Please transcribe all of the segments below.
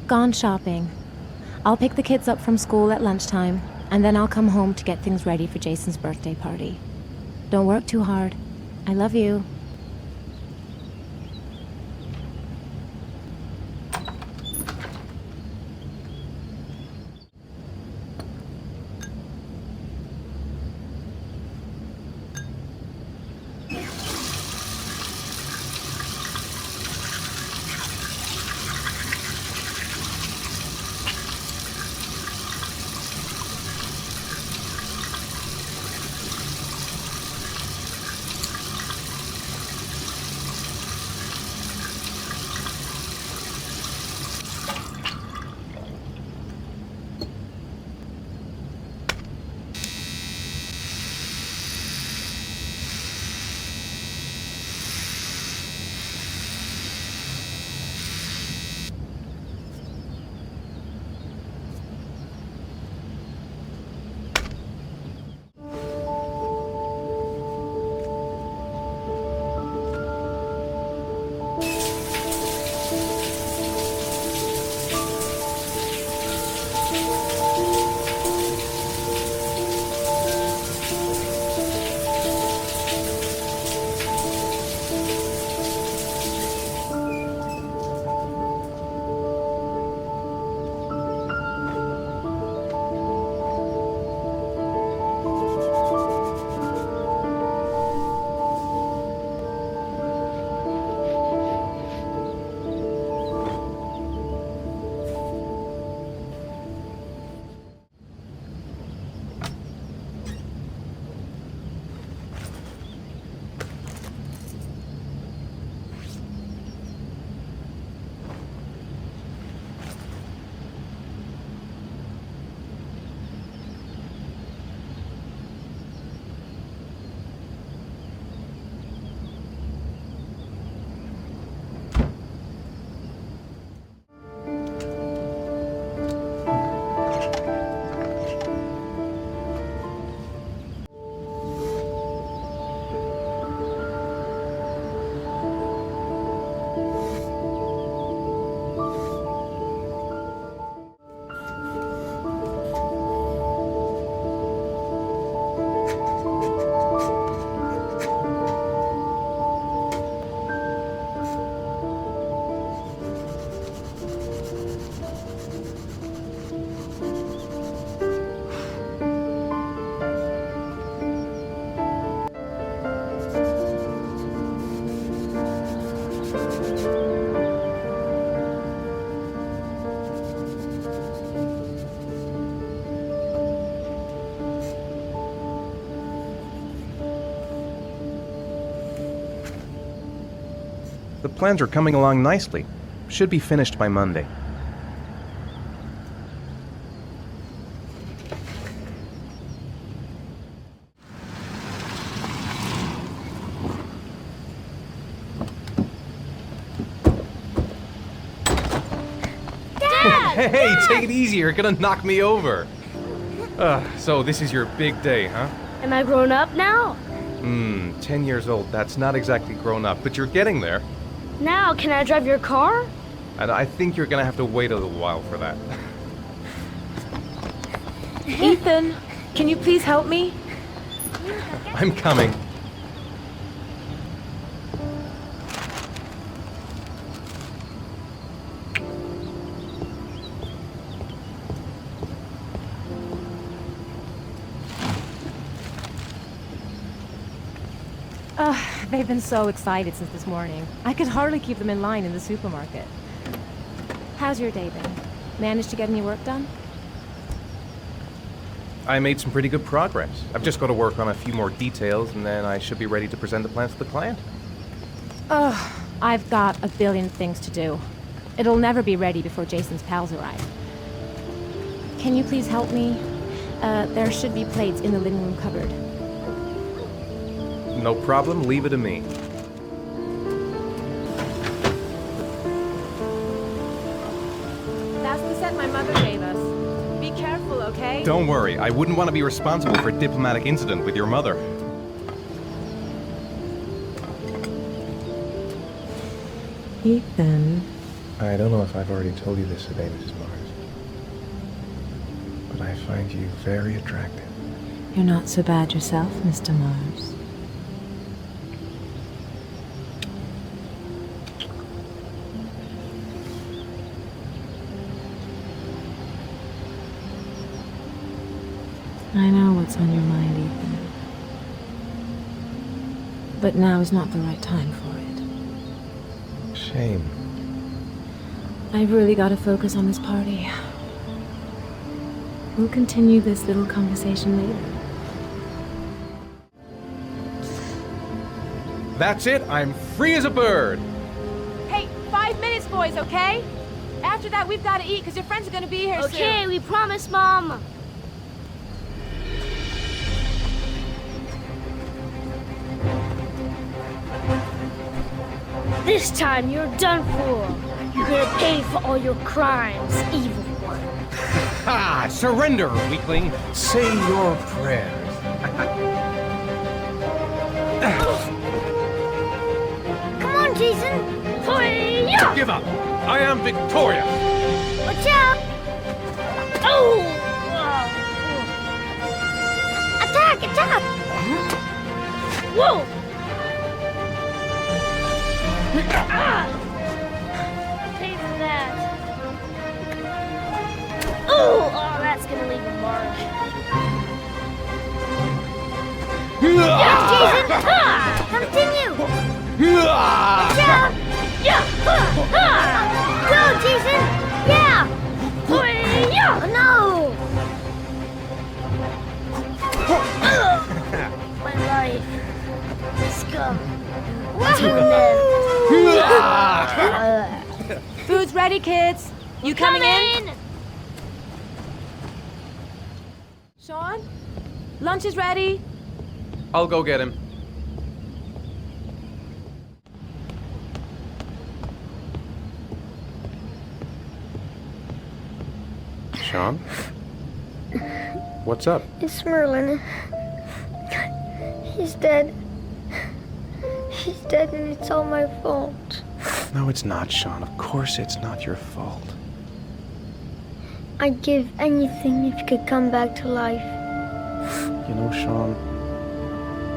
Gone shopping. I'll pick the kids up from school at lunchtime, and then I'll come home to get things ready for Jason's birthday party. Don't work too hard. I love you. The plans are coming along nicely. Should be finished by Monday. Dad! Hey, take it easy, you're gonna knock me over. So this is your big day, huh? Am I grown up now? 10 years old, that's not exactly grown up, but you're getting there. Now, can I drive your car? And I think you're gonna have to wait a little while for that. Ethan, can you please help me? I'm coming. They've been so excited since this morning. I could hardly keep them in line in the supermarket. How's your day been? Managed to get any work done? I made some pretty good progress. I've just got to work on a few more details, and then I should be ready to present the plans to the client. I've got a billion things to do. It'll never be ready before Jason's pals arrive. Can you please help me? There should be plates in the living room cupboard. No problem, leave it to me. That's the set my mother gave us. Be careful, okay? Don't worry, I wouldn't want to be responsible for a diplomatic incident with your mother. Ethan, I don't know if I've already told you this today, Mrs. Mars, but I find you very attractive. You're not so bad yourself, Mr. Mars. I know what's on your mind, Ethan. But now is not the right time for it. Shame. I've really got to focus on this party. We'll continue this little conversation later. That's it. I'm free as a bird. Hey, 5 minutes, boys, okay? After that, we've got to eat because your friends are going to be here soon. Okay, we promise, Mom. This time you're done for. You're gonna pay for all your crimes, evil one. Ha! Surrender, weakling. Say your prayers. Come on, Jason. Hi-ya! Give up. I am victorious. Watch out! Oh! Attack! Attack! Whoa! Ah! Pay for that. Oh, that's gonna leave a mark. Yeah, Jason! Ha! Continue! Watch out! Yeah! Ha! Ha! Go, Jason! Yeah! Yeah! No! My life. Scum. Food's ready, kids. You coming in? Sean? Lunch is ready. I'll go get him. Sean? What's up? It's Merlin. He's dead. He's dead and it's all my fault. No, it's not, Sean. Of course it's not your fault. I'd give anything if you could come back to life. You know, Sean,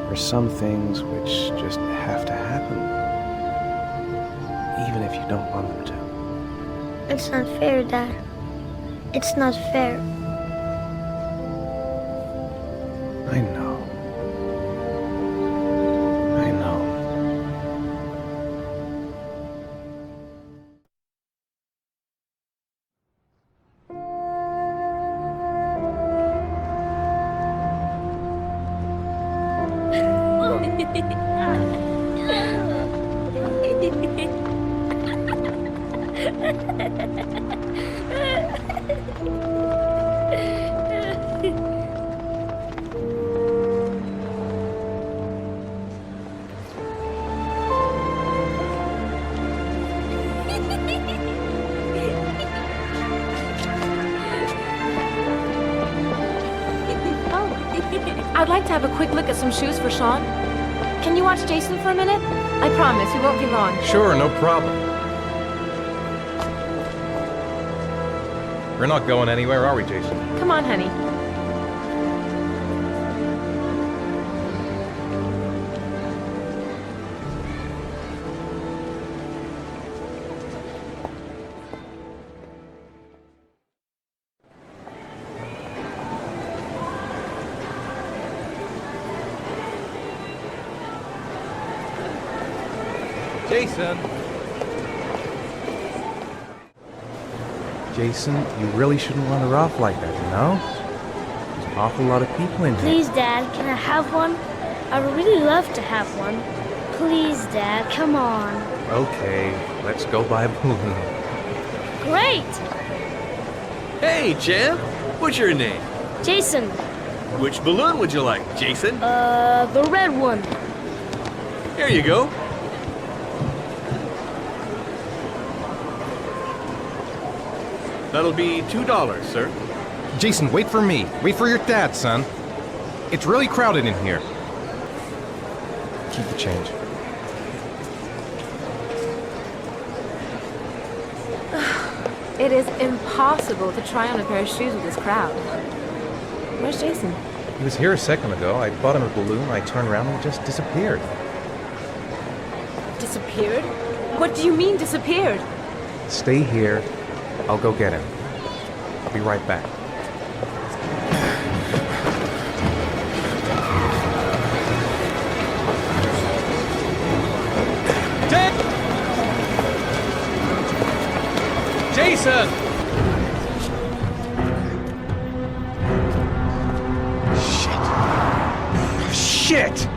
there's some things which just have to happen. Even if you don't want them to. It's not fair, Dad. It's not fair. I know. I know. I'd like to have a quick look at some shoes for Sean. Can you watch Jason for a minute? I promise, we won't be long. Sure, no problem. We're not going anywhere, are we, Jason? Come on, honey. Jason! Jason, you really shouldn't run her off like that, you know? There's an awful lot of people in here. Please, Dad, can I have one? I would really love to have one. Please, Dad, come on. Okay, let's go buy a balloon. Great! Hey, champ! What's your name? Jason, Which balloon would you like, Jason? the red one. Here you go. That'll be $2, sir. Jason, wait for me. Wait for your dad, son. It's really crowded in here. Keep the change. It is impossible to try on a pair of shoes with this crowd. Where's Jason? He was here a second ago. I bought him a balloon, I turned around and he just disappeared. Disappeared? What do you mean disappeared? Stay here. I'll go get him. I'll be right back. Jason! Shit!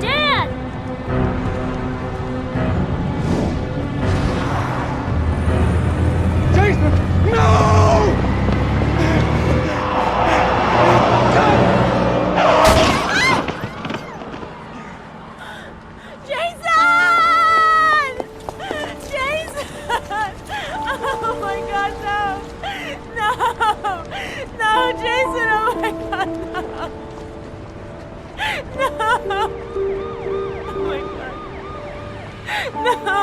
Dad! Jason! Jason! Oh my god, no! No! No, Jason! Oh my god, no! No! Oh my god. No!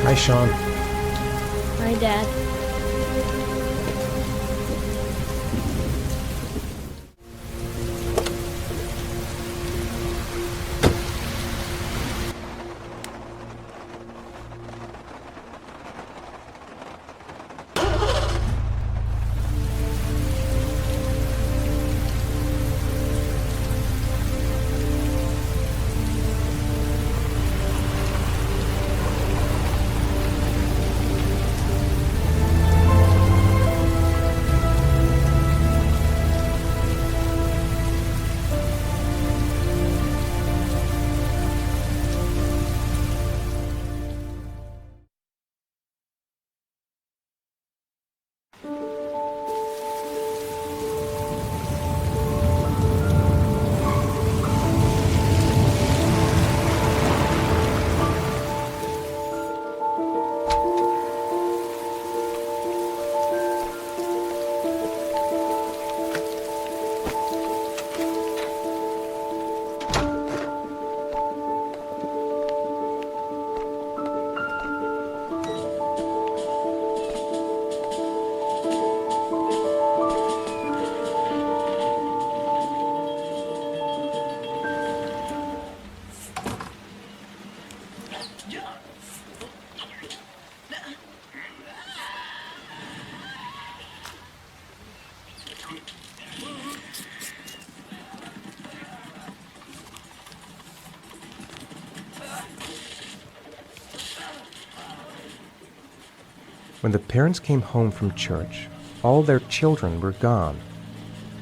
Hi, Sean. Hi, Dad. When the parents came home from church, all their children were gone.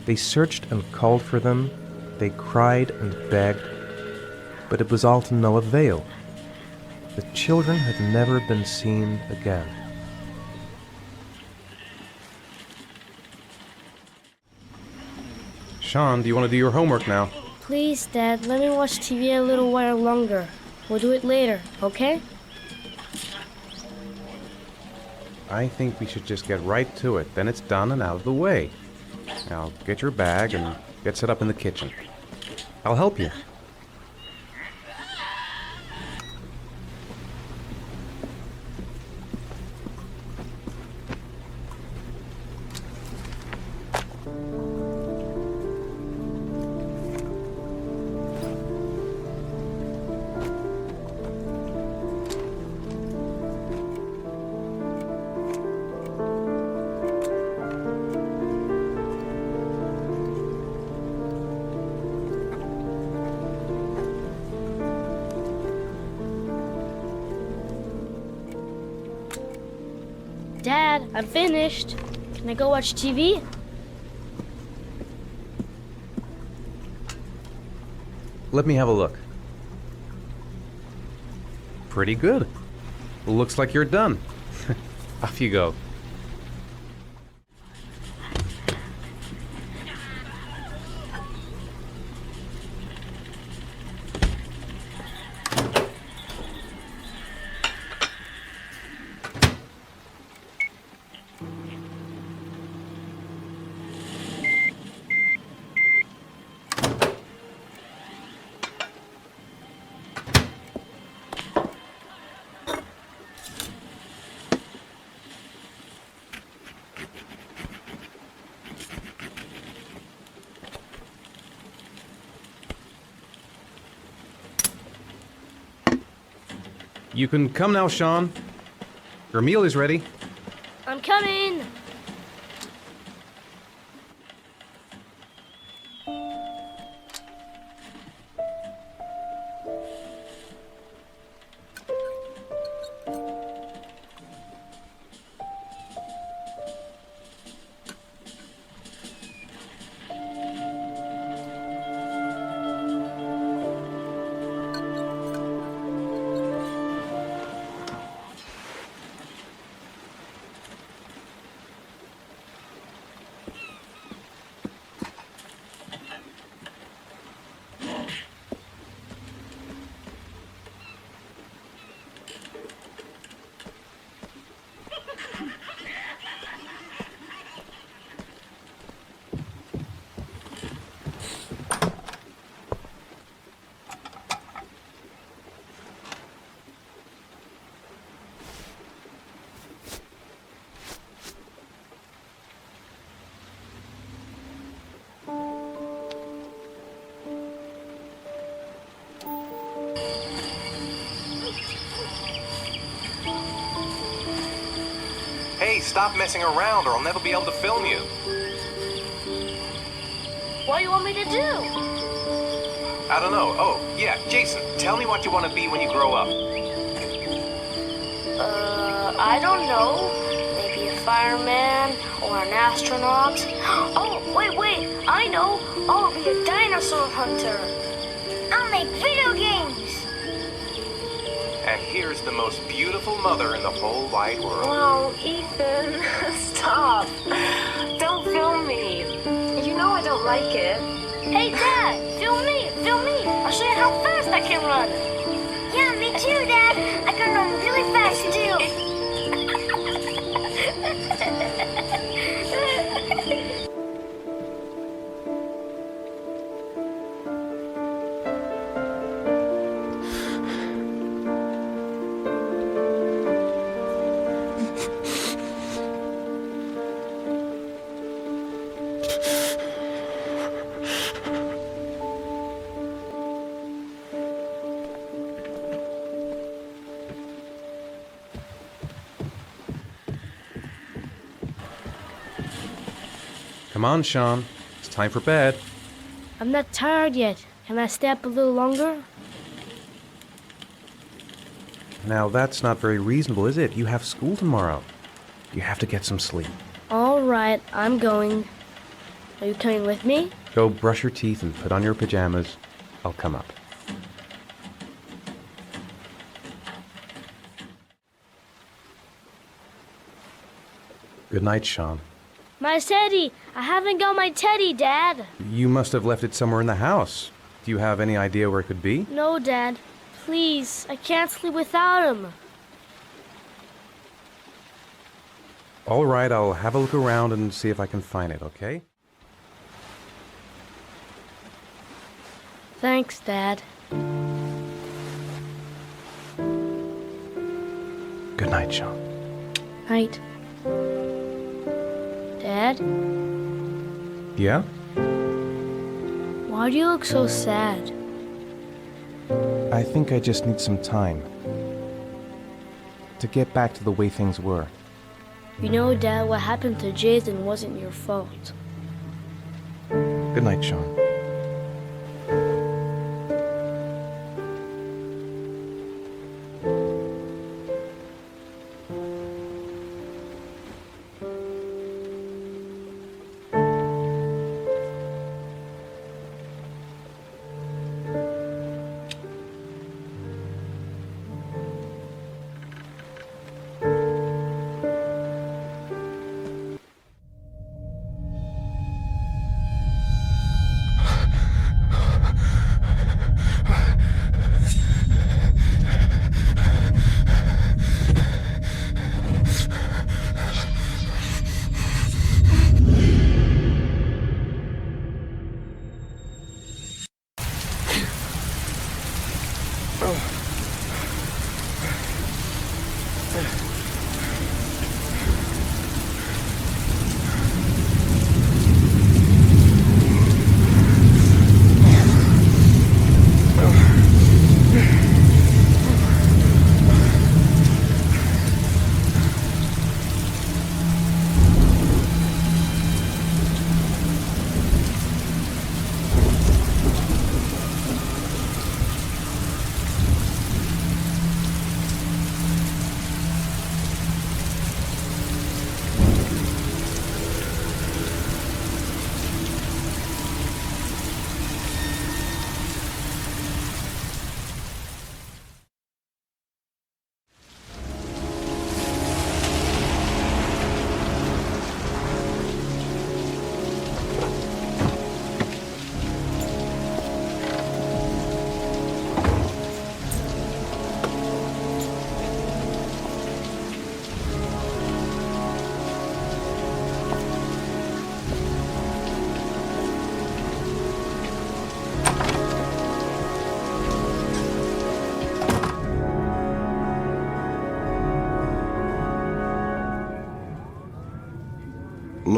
They searched and called for them, they cried and begged, but it was all to no avail. The children had never been seen again. Sean, do you want to do your homework now? Please, Dad, let me watch TV a little while longer. We'll do it later, okay? I think we should just get right to it. Then it's done and out of the way. Now, get your bag and get set up in the kitchen. I'll help you. Dad, I'm finished. Can I go watch TV? Let me have a look. Pretty good. Looks like you're done. Off you go. You can come now, Sean. Your meal is ready. I'm coming. Hey, stop messing around or I'll never be able to film you. What do you want me to do? I don't know. Oh, yeah, Jason, tell me what you want to be when you grow up. I don't know. Maybe a fireman or an astronaut. Oh, wait, I know. I'll be a dinosaur hunter. I'll make video games. And here's the most beautiful mother in the whole wide world. Oh, Ethan, stop. Don't film me. You know I don't like it. Hey, Dad, film me. I'll show you how fast I can run. Yeah, me too, Dad. I can run really fast, too. Come on, Sean. It's time for bed. I'm not tired yet. Can I stay up a little longer? Now, that's not very reasonable, is it? You have school tomorrow. You have to get some sleep. All right, I'm going. Are you coming with me? Go brush your teeth and put on your pajamas. I'll come up. Good night, Sean. My teddy! I haven't got my teddy, Dad. You must have left it somewhere in the house. Do you have any idea where it could be? No, Dad. Please, I can't sleep without him. All right, I'll have a look around and see if I can find it, okay? Thanks, Dad. Good night, Sean. Night. Dad, Yeah? why do you look so sad? I think I just need some time to get back to the way things were. You know, Dad, what happened to Jason wasn't your fault. Good night, Sean.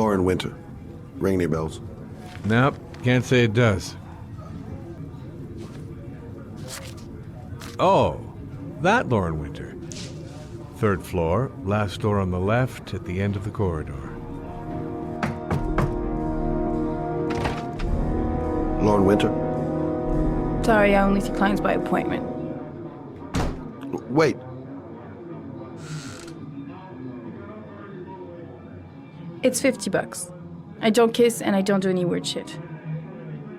Lauren Winter. Ring any bells? Nope, can't say it does. Oh, that Lauren Winter. 3rd floor, last door on the left at the end of the corridor. Lauren Winter? Sorry, I only see clients by appointment. Wait. It's $50. I don't kiss and I don't do any weird shit.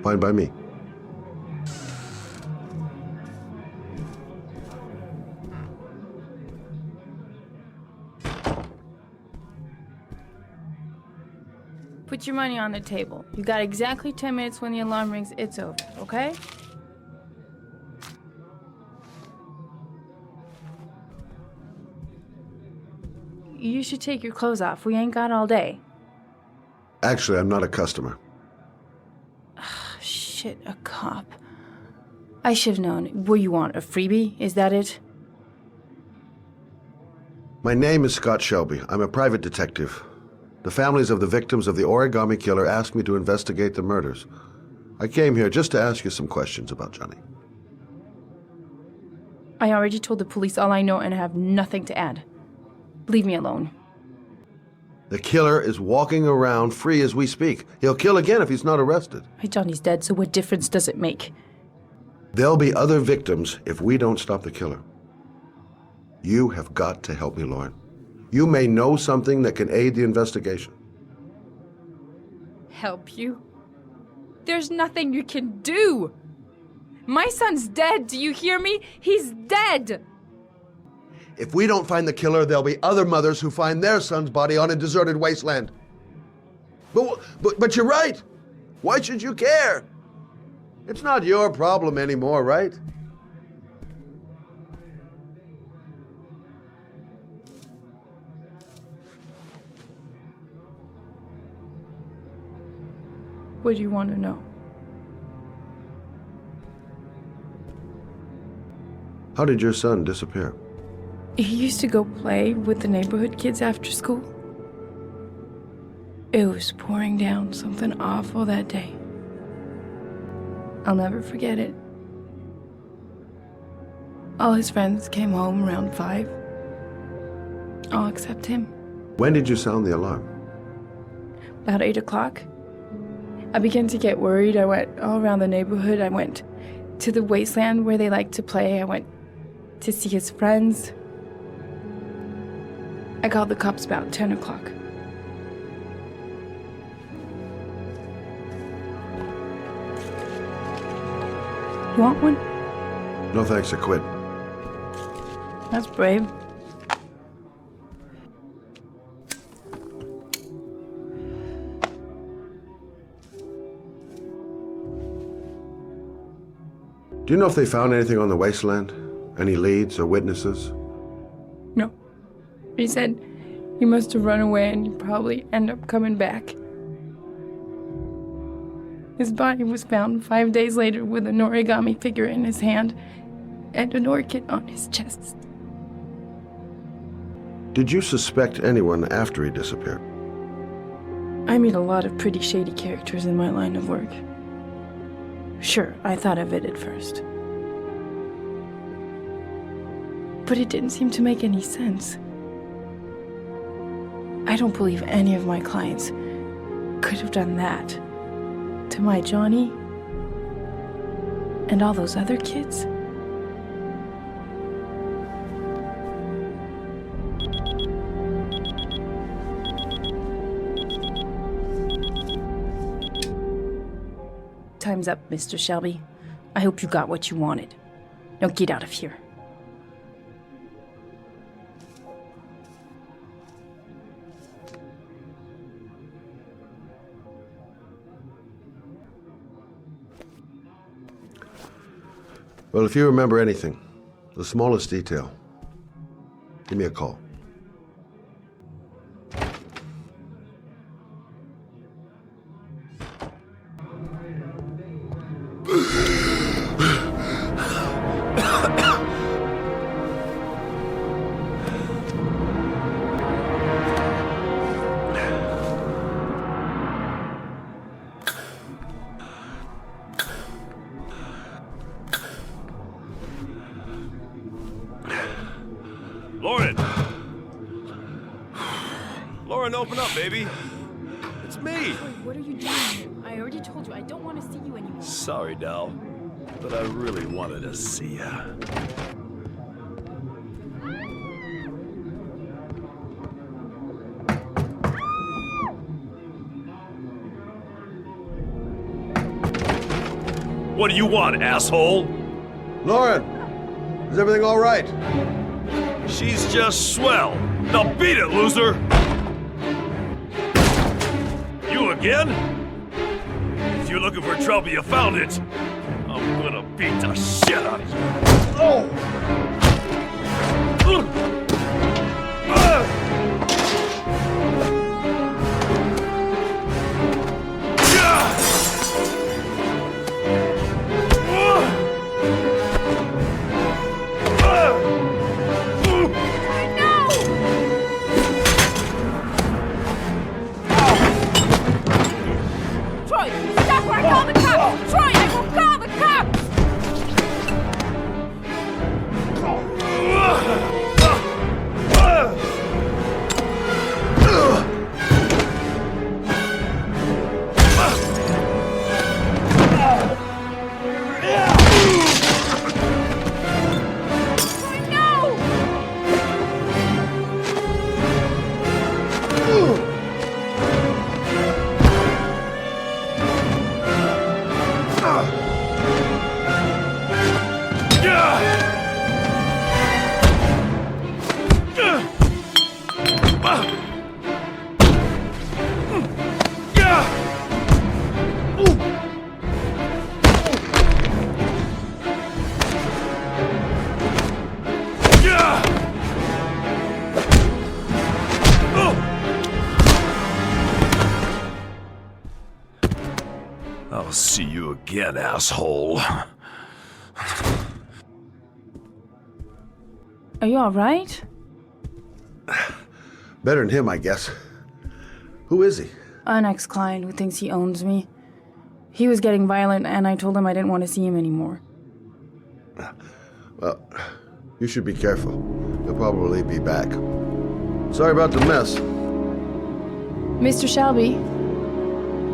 Fine by me. Put your money on the table. You got exactly 10 minutes. When the alarm rings, it's over, okay? You should take your clothes off. We ain't got all day. Actually, I'm not a customer. Shit, a cop. I should have known. What do you want, a freebie? Is that it? My name is Scott Shelby. I'm a private detective. The families of the victims of the origami killer asked me to investigate the murders. I came here just to ask you some questions about Johnny. I already told the police all I know and I have nothing to add. Leave me alone. The killer is walking around free as we speak. He'll kill again if he's not arrested. My Johnny's dead, so what difference does it make? There'll be other victims if we don't stop the killer. You have got to help me, Lauren. You may know something that can aid the investigation. Help you? There's nothing you can do! My son's dead, do you hear me? He's dead! If we don't find the killer, there'll be other mothers who find their son's body on a deserted wasteland. But you're right. Why should you care? It's not your problem anymore, right? What do you want to know? How did your son disappear? He used to go play with the neighborhood kids after school. It was pouring down something awful that day. I'll never forget it. All his friends came home around 5. All except him. When did you sound the alarm? About 8 o'clock. I began to get worried. I went all around the neighborhood. I went to the wasteland where they like to play. I went to see his friends. I called the cops about 10 o'clock. You want one? No thanks, I quit. That's brave. Do you know if they found anything on the wasteland? Any leads or witnesses? No. He said he must have run away and he'd probably end up coming back. His body was found 5 days later with an origami figure in his hand and an orchid on his chest. Did you suspect anyone after he disappeared? I meet a lot of pretty shady characters in my line of work. Sure, I thought of it at first. But it didn't seem to make any sense. I don't believe any of my clients could have done that to my Johnny and all those other kids. Time's up, Mr. Shelby. I hope you got what you wanted. Now get out of here. Well, if you remember anything, the smallest detail, give me a call. Lauren! Lauren, open up, baby. It's me. What are you doing here? I already told you I don't want to see you anymore. Sorry, Dal, but I really wanted to see ya. What do you want, asshole? Lauren, is everything all right? She's just swell. Now beat it, loser! You again? If you're looking for trouble, you found it. I'm gonna beat the shit out of you. Oh! I'll see you again, asshole. Are you alright? Better than him, I guess. Who is he? An ex-client who thinks he owns me. He was getting violent, and I told him I didn't want to see him anymore. Well, you should be careful. He'll probably be back. Sorry about the mess. Mr. Shelby,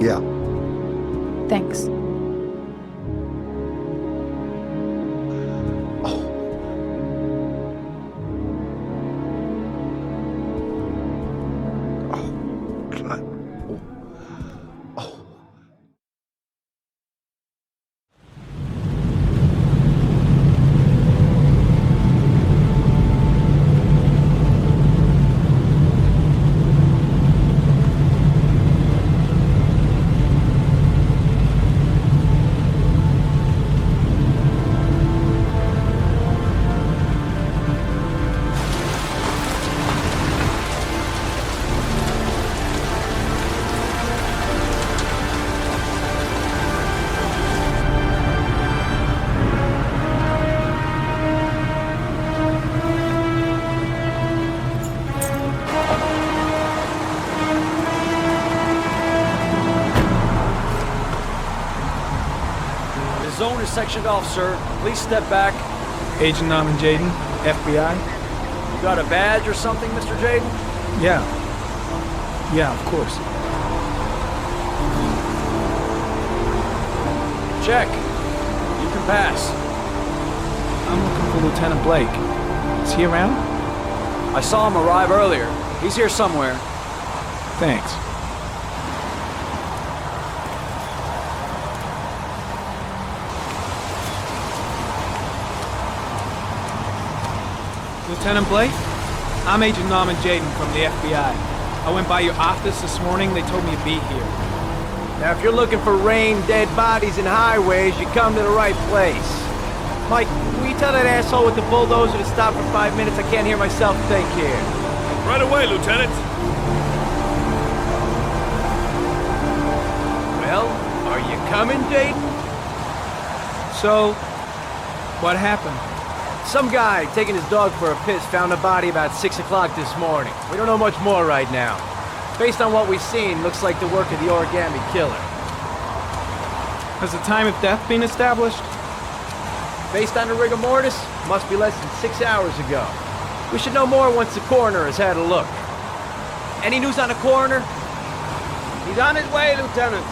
Yeah. thanks. Zone is sectioned off, sir. Please step back. Agent Norman Jaden, FBI. You got a badge or something, Mr. Jaden? Yeah. Yeah, of course. Check. You can pass. I'm looking for Lieutenant Blake. Is he around? I saw him arrive earlier. He's here somewhere. Thanks. Lieutenant Blake? I'm Agent Norman Jaden from the FBI. I went by your office this morning. They told me to be here. Now, if you're looking for rain, dead bodies, and highways, you come to the right place. Mike, will you tell that asshole with the bulldozer to stop for 5 minutes? I can't hear myself think here. Right away, Lieutenant. Well, are you coming, Jaden? So, what happened? Some guy taking his dog for a piss found a body about 6 o'clock this morning. We don't know much more right now. Based on what we've seen, looks like the work of the origami killer. Has the time of death been established? Based on the rigor mortis, must be less than 6 hours ago. We should know more once the coroner has had a look. Any news on the coroner? He's on his way, Lieutenant.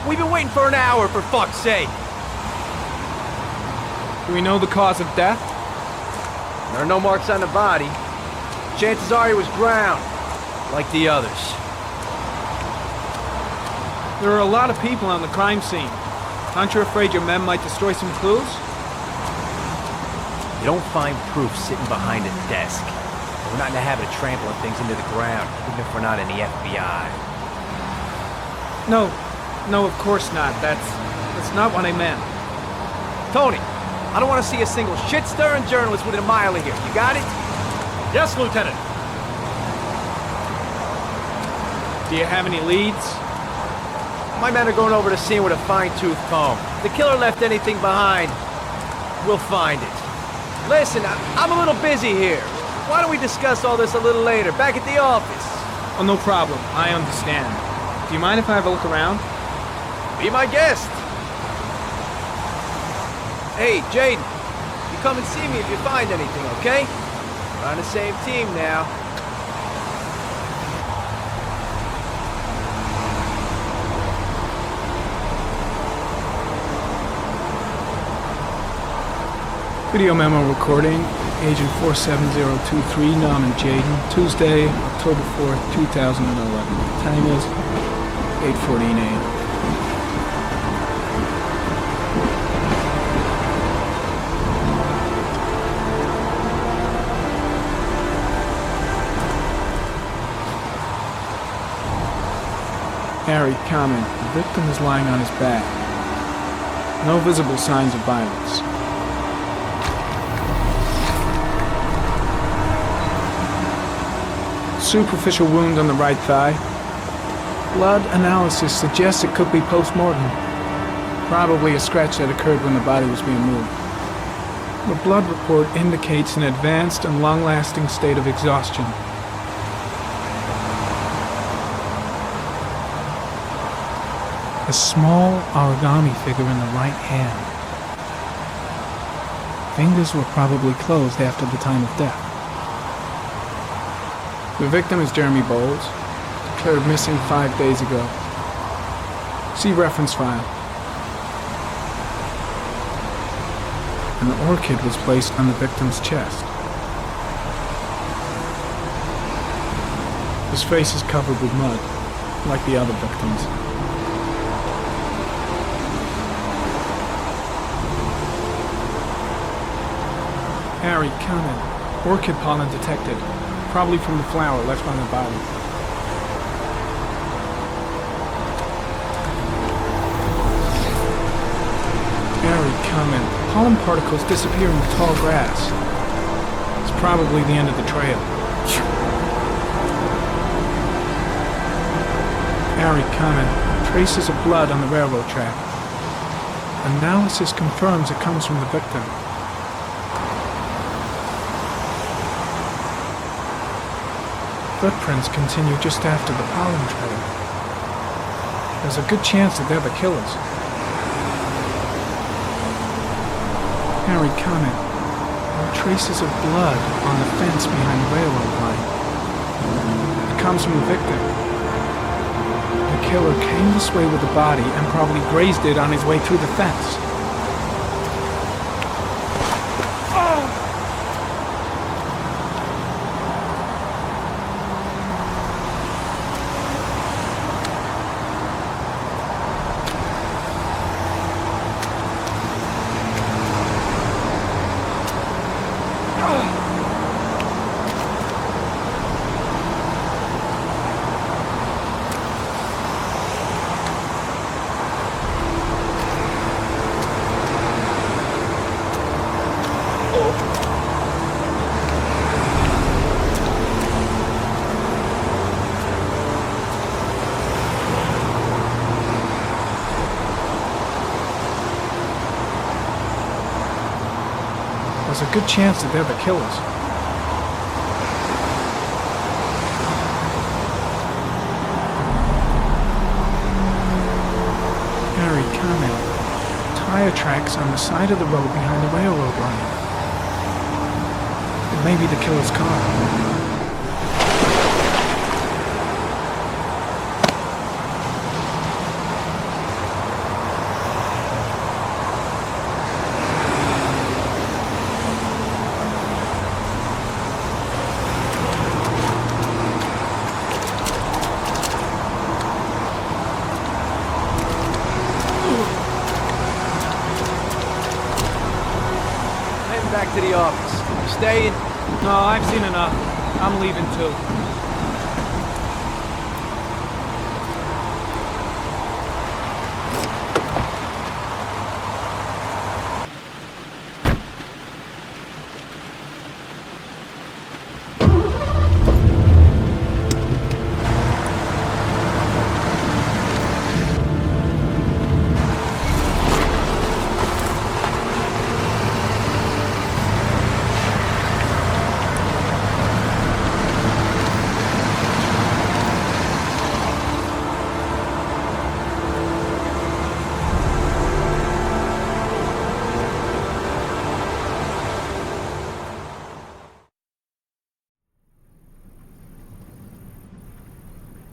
We've been waiting for an hour, for fuck's sake. Do we know the cause of death? There are no marks on the body. Chances are he was drowned, like the others. There are a lot of people on the crime scene. Aren't you afraid your men might destroy some clues? You don't find proof sitting behind a desk. We're not in the habit of trampling things into the ground, even if we're not in the FBI. No, of course not. That's not what I meant. Tony, I don't want to see a single shit-stirring journalist within a mile of here. You got it? Yes, Lieutenant. Do you have any leads? My men are going over the scene with a fine-tooth comb. If the killer left anything behind, we'll find it. Listen, I'm a little busy here. Why don't we discuss all this a little later, back at the office? Oh, no problem. I understand. Do you mind if I have a look around? Be my guest. Hey, Jaden, you come and see me if you find anything, okay? We're on the same team now. Video memo recording, Agent 47023, Norman Jaden, Tuesday, October 4th, 2011. Time is 8:14 a.m. Harry, comment. The victim is lying on his back. No visible signs of violence. Superficial wound on the right thigh. Blood analysis suggests it could be post-mortem. Probably a scratch that occurred when the body was being moved. The blood report indicates an advanced and long-lasting state of exhaustion. A small origami figure in the right hand. Fingers were probably closed after the time of death. The victim is Jeremy Bowles, declared missing 5 days ago. See reference file. An orchid was placed on the victim's chest. His face is covered with mud, like the other victims. Harry, comment. Orchid pollen detected. Probably from the flower left on the body. Harry, comment. Pollen particles disappear in the tall grass. It's probably the end of the trail. Harry, comment. Traces of blood on the railroad track. Analysis confirms it comes from the victim. Footprints continue just after the pollen trail. There's a good chance that they're the killers. Harry, comment. There are traces of blood on the fence behind the railroad line. It comes from the victim. The killer came this way with the body and probably grazed it on his way through the fence. There's a good chance that they're the killers. Harry, comment. Tire tracks on the side of the road behind the railroad line. It Maybe the killer's car. Back to the office. You staying? No, I've seen enough. I'm leaving too.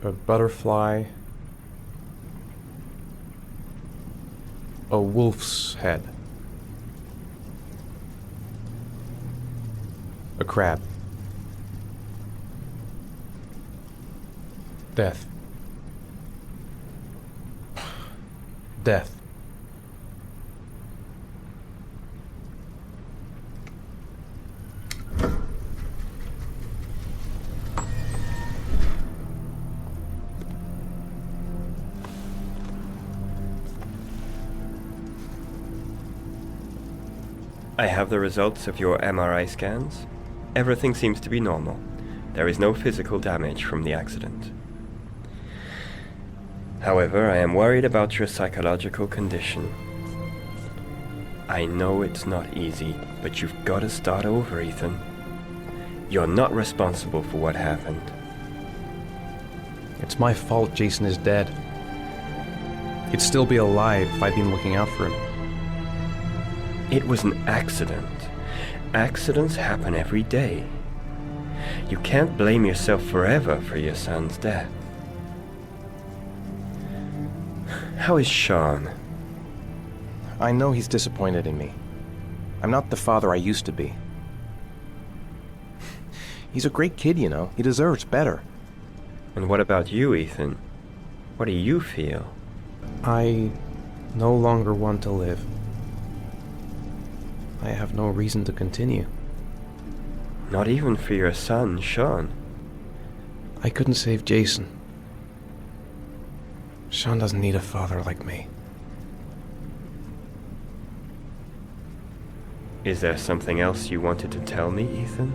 A butterfly, a wolf's head, a crab, death, death. I have the results of your MRI scans. Everything seems to be normal. There is no physical damage from the accident. However, I am worried about your psychological condition. I know it's not easy, but you've got to start over, Ethan. You're not responsible for what happened. It's my fault Jason is dead. He'd still be alive if I'd been looking out for him. It was an accident. Accidents happen every day. You can't blame yourself forever for your son's death. How is Sean? I know he's disappointed in me. I'm not the father I used to be. He's a great kid, you know. He deserves better. And what about you, Ethan? What do you feel? I no longer want to live. I have no reason to continue. Not even for your son, Sean. I couldn't save Jason. Sean doesn't need a father like me. Is there something else you wanted to tell me, Ethan?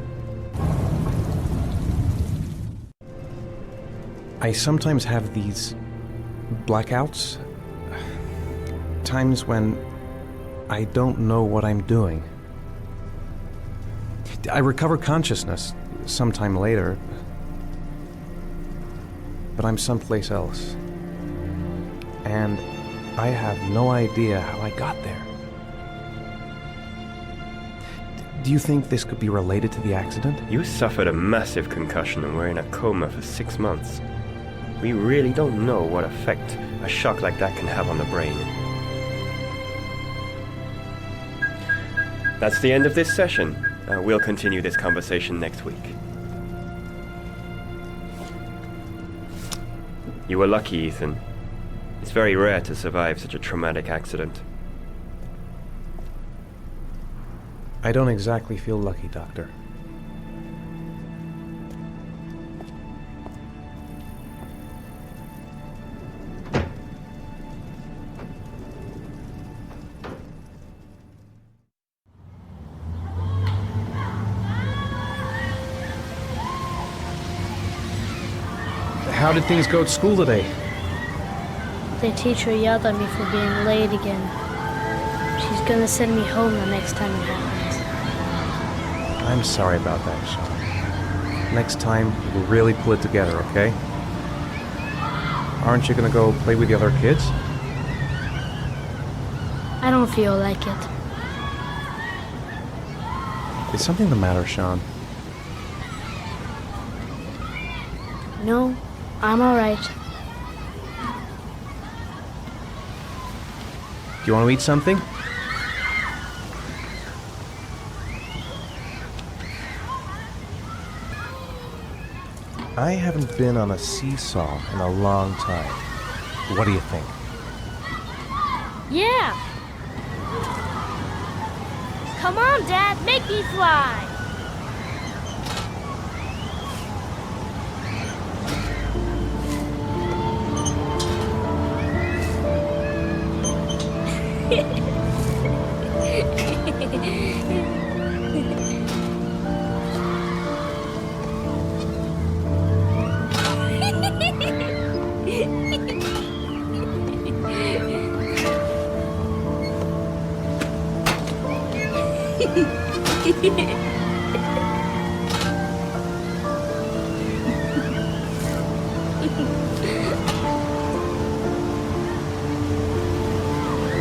I sometimes have these blackouts. Times when I don't know what I'm doing. I recover consciousness sometime later, but I'm someplace else. And I have no idea how I got there. Do you think this could be related to the accident? You suffered a massive concussion and were in a coma for 6 months. We really don't know what effect a shock like that can have on the brain. That's the end of this session. We'll continue this conversation next week. You were lucky, Ethan. It's very rare to survive such a traumatic accident. I don't exactly feel lucky, Doctor. How did things go at school today? The teacher yelled at me for being late again. She's gonna send me home the next time it happens. I'm sorry about that, Sean. Next time, we'll really pull it together, okay? Aren't you gonna go play with the other kids? I don't feel like it. Is something the matter, Sean? No, I'm alright. Do you want to eat something? I haven't been on a seesaw in a long time. What do you think? Yeah! Come on, Dad, make me fly!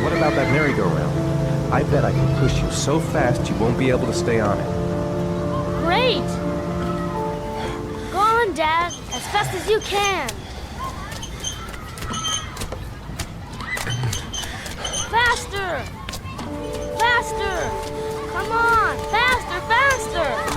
What about that merry-go-round? I bet I can push you so fast you won't be able to stay on it. Great! Go on, Dad, as fast as you can. Faster! Faster! Come on! Faster, faster!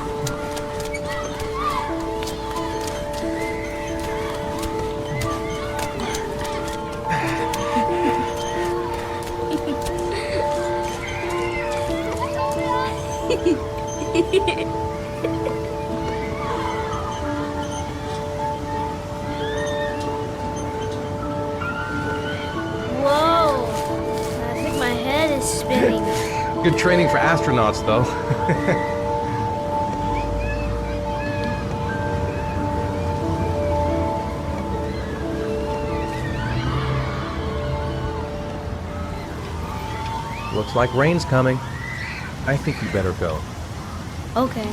Whoa! I think my head is spinning. Good training for astronauts, though. Looks like rain's coming. I think you better go. Okay.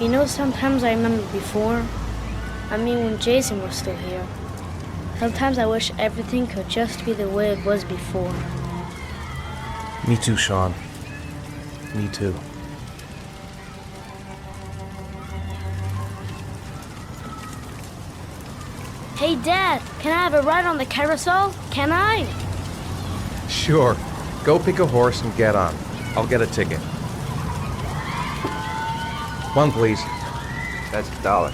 You know, sometimes I remember before. I mean, when Jason was still here. Sometimes I wish everything could just be the way it was before. Me too, Sean. Me too. Hey, Dad, can I have a ride on the carousel? Can I? Sure. Go pick a horse and get on. I'll get a ticket. One, please. That's $1.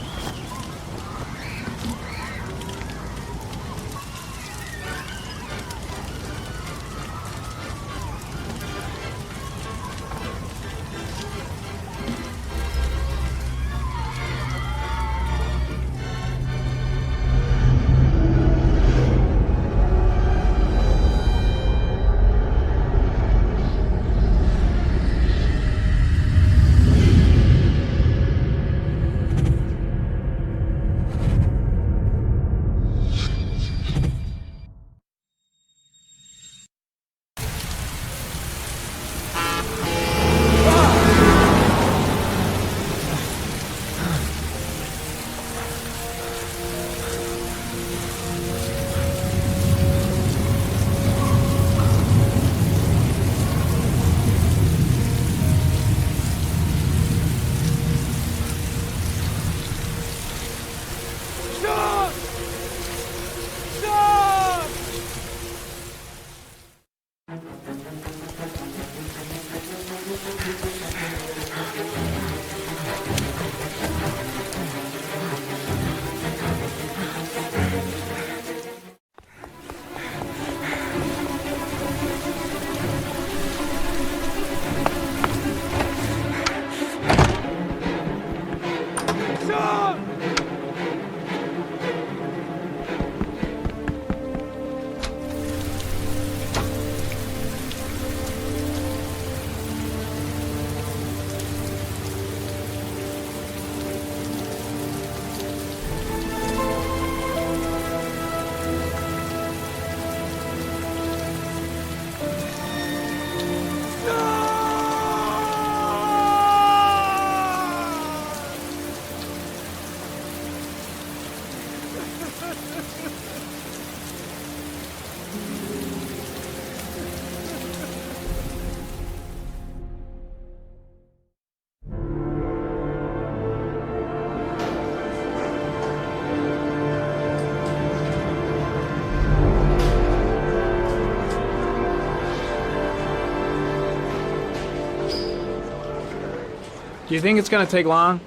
Do you think it's gonna take long?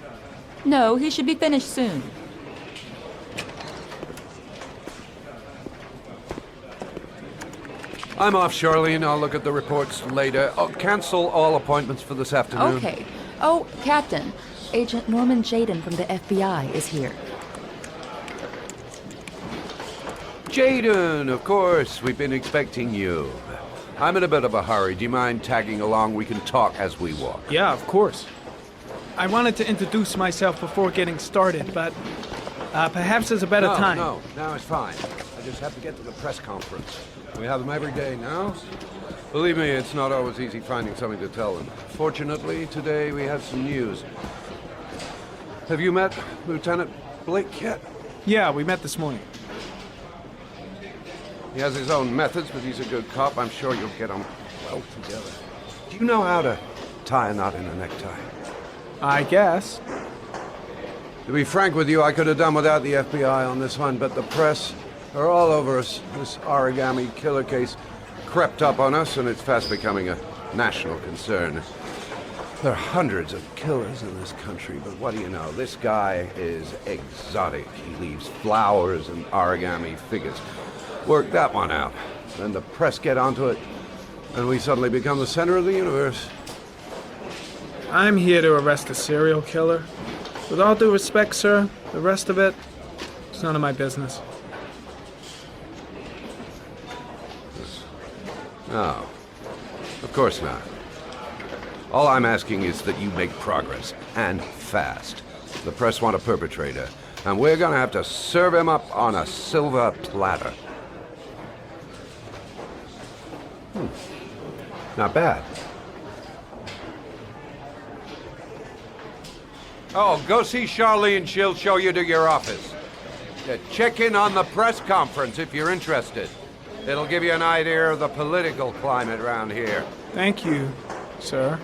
No, he should be finished soon. I'm off, Charlene. I'll look at the reports later. Oh, cancel all appointments for this afternoon. Okay. Oh, Captain. Agent Norman Jaden from the FBI is here. Jaden, of course. We've been expecting you. I'm in a bit of a hurry. Do you mind tagging along? We can talk as we walk. Yeah, of course. I wanted to introduce myself before getting started, but perhaps there's a better time. No, it's fine. I just have to get to the press conference. We have them every day now. Believe me, it's not always easy finding something to tell them. Fortunately, today we have some news. Have you met Lieutenant Blake yet? Yeah, we met this morning. He has his own methods, but he's a good cop. I'm sure you'll get on well together. Do you know how to tie a knot in a necktie? I guess. To be frank with you, I could have done without the FBI on this one, but the press are all over us. This origami killer case crept up on us, and it's fast becoming a national concern. There are hundreds of killers in this country, but what do you know? This guy is exotic. He leaves flowers and origami figures. Work that one out. Then the press get onto it, and we suddenly become the center of the universe. I'm here to arrest a serial killer. With all due respect, sir, the rest of it, it's none of my business. No, of course not. All I'm asking is that you make progress, and fast. The press want a perpetrator, and we're gonna have to serve him up on a silver platter. Not bad. Oh, go see Charlene. She'll show you to your office. Check in on the press conference if you're interested. It'll give you an idea of the political climate around here. Thank you, sir.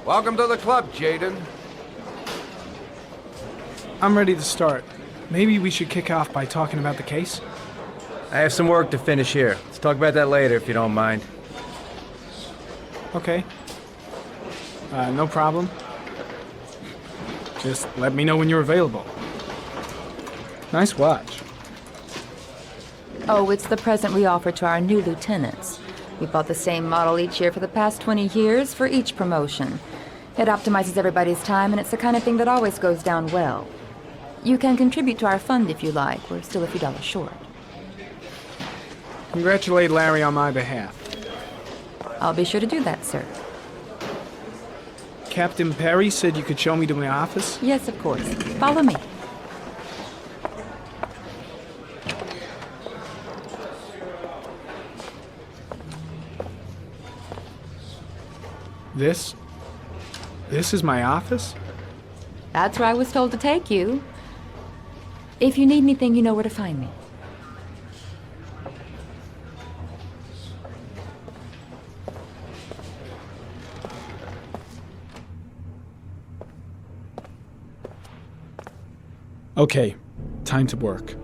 Welcome to the club, Jaden. I'm ready to start. Maybe we should kick off by talking about the case? I have some work to finish here. Let's talk about that later if you don't mind. Okay. No problem. Just let me know when you're available. Nice watch. Oh, it's the present we offer to our new lieutenants. We bought the same model each year for the past 20 years for each promotion. It optimizes everybody's time, and it's the kind of thing that always goes down well. You can contribute to our fund if you like. We're still a few dollars short. Congratulate Larry on my behalf. I'll be sure to do that, sir. Captain Perry said you could show me to my office? Yes, of course. Follow me. This is my office? That's where I was told to take you. If you need anything, you know where to find me. Okay, time to work.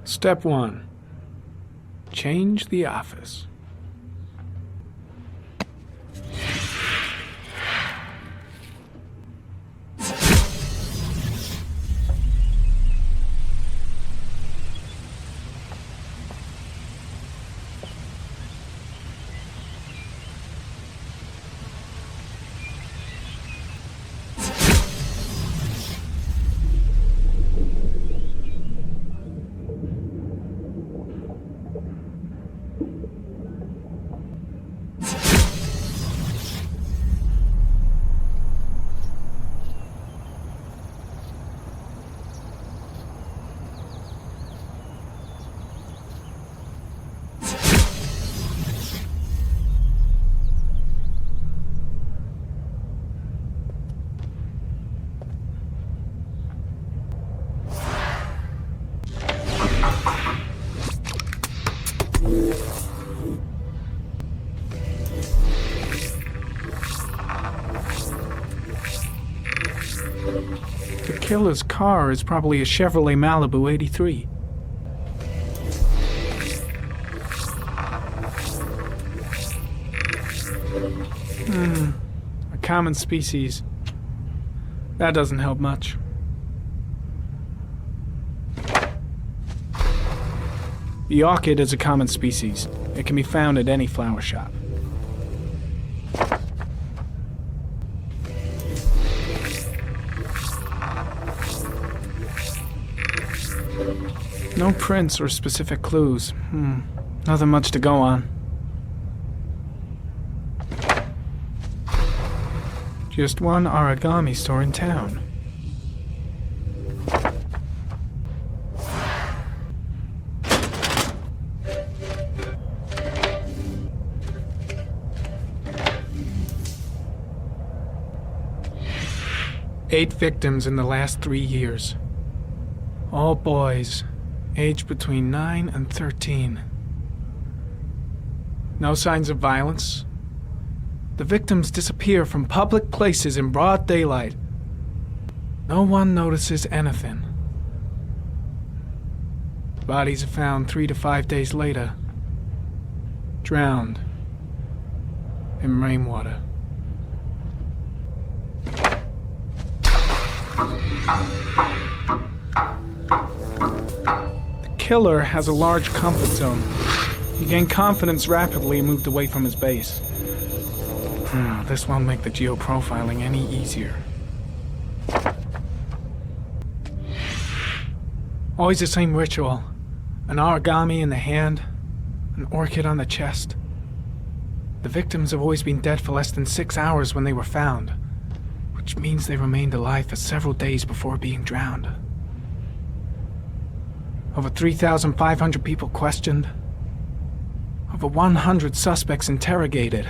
Step 1. Change the office. killer's car is probably a Chevrolet Malibu 83. A common species. That doesn't help much. The orchid is a common species. It can be found at any flower shop. No prints or specific clues. Nothing much to go on. Just one origami store in town. Eight victims in the last 3 years. All boys, aged between 9 and 13. No signs of violence. The victims disappear from public places in broad daylight. No one notices anything. Bodies are found 3 to 5 days later, drowned in rainwater. The killer has a large comfort zone. He gained confidence rapidly and moved away from his base. This won't make the geoprofiling any easier. Always the same ritual. An origami in the hand, an orchid on the chest. The victims have always been dead for less than 6 hours when they were found, which means they remained alive for several days before being drowned. Over 3,500 people questioned. Over 100 suspects interrogated.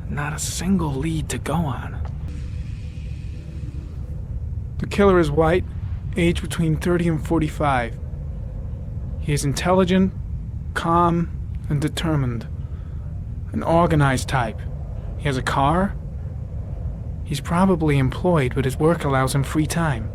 Not a single lead to go on. The killer is white, aged between 30 and 45. He is intelligent, calm, and determined. An organized type. He has a car. He's probably employed, but his work allows him free time.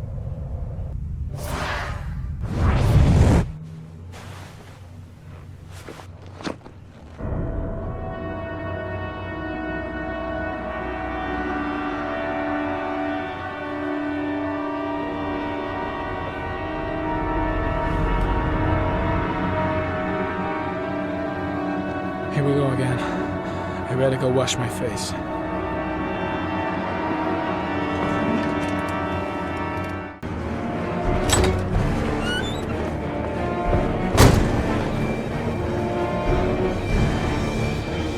Here we go again. I better go wash my face.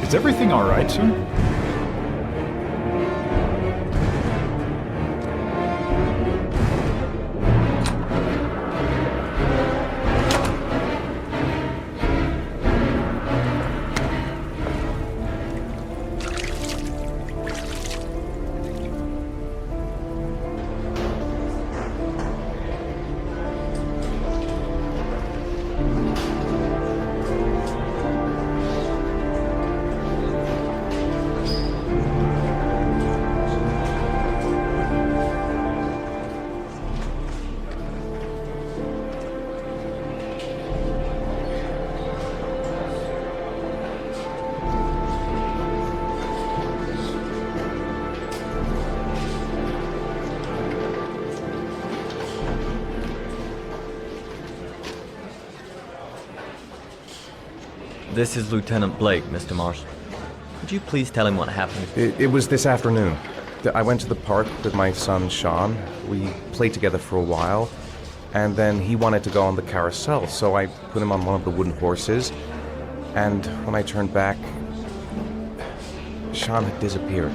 Is everything all right, sir? This is Lieutenant Blake, Mr. Marshall. Could you please tell him what happened? It was this afternoon. I went to the park with my son, Sean. We played together for a while, and then he wanted to go on the carousel, so I put him on one of the wooden horses, and when I turned back, Sean had disappeared.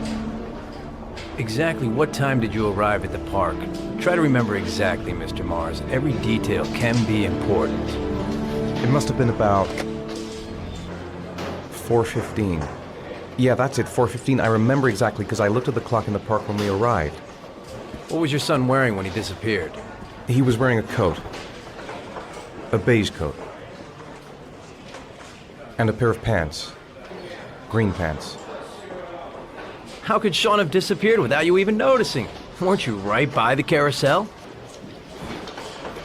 Exactly what time did you arrive at the park? Try to remember exactly, Mr. Mars. Every detail can be important. It must have been about 4:15. Yeah, that's it, 4:15. I remember exactly because I looked at the clock in the park when we arrived. What was your son wearing when he disappeared? He was wearing a coat. A beige coat. And a pair of pants. Green pants. How could Sean have disappeared without you even noticing? Weren't you right by the carousel?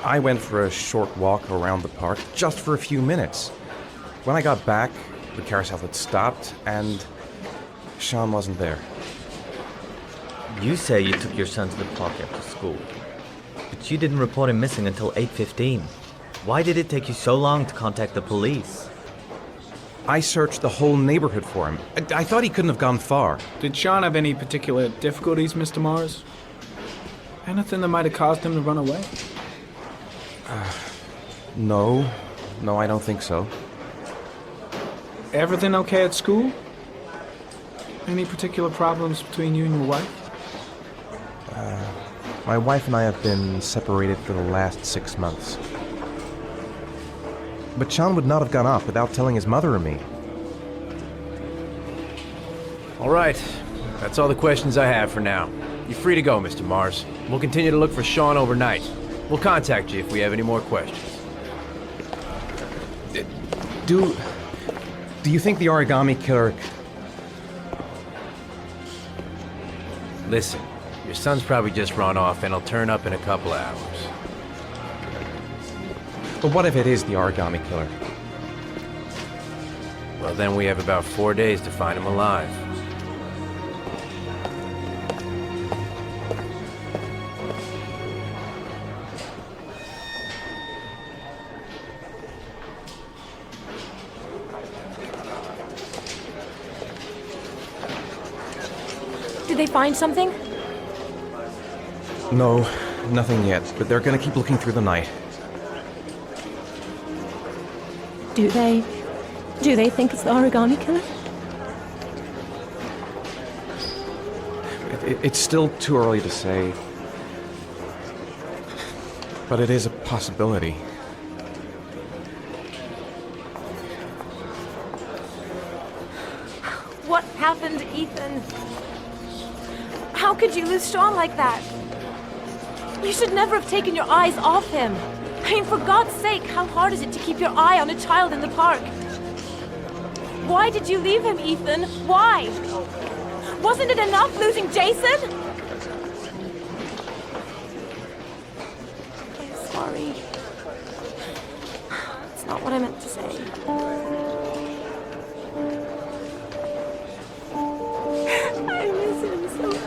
I went for a short walk around the park, just for a few minutes. When I got back, the carousel had stopped, and Sean wasn't there. You say you took your son to the park after school, but you didn't report him missing until 8:15. Why did it take you so long to contact the police? I searched the whole neighborhood for him. I thought he couldn't have gone far. Did Sean have any particular difficulties, Mr. Mars? Anything that might have caused him to run away? No, I don't think so. Everything okay at school? Any particular problems between you and your wife? My wife and I have been separated for the last 6 months. But Sean would not have gone off without telling his mother or me. All right. That's all the questions I have for now. You're free to go, Mr. Mars. We'll continue to look for Sean overnight. We'll contact you if we have any more questions. Do you think the origami killer... Listen, your son's probably just run off and he'll turn up in a couple of hours. But what if it is the origami killer? Well, then we have about 4 days to find him alive. Did they find something? No, nothing yet, but they're gonna keep looking through the night. Do they think it's the origami killer? It's still too early to say. But it is a possibility. What happened, Ethan? How could you lose Sean like that? You should never have taken your eyes off him. I mean, for God's sake, how hard is it to keep your eye on a child in the park? Why did you leave him, Ethan? Why? Wasn't it enough losing Jason? I'm sorry. It's not what I meant to say. I miss him so much.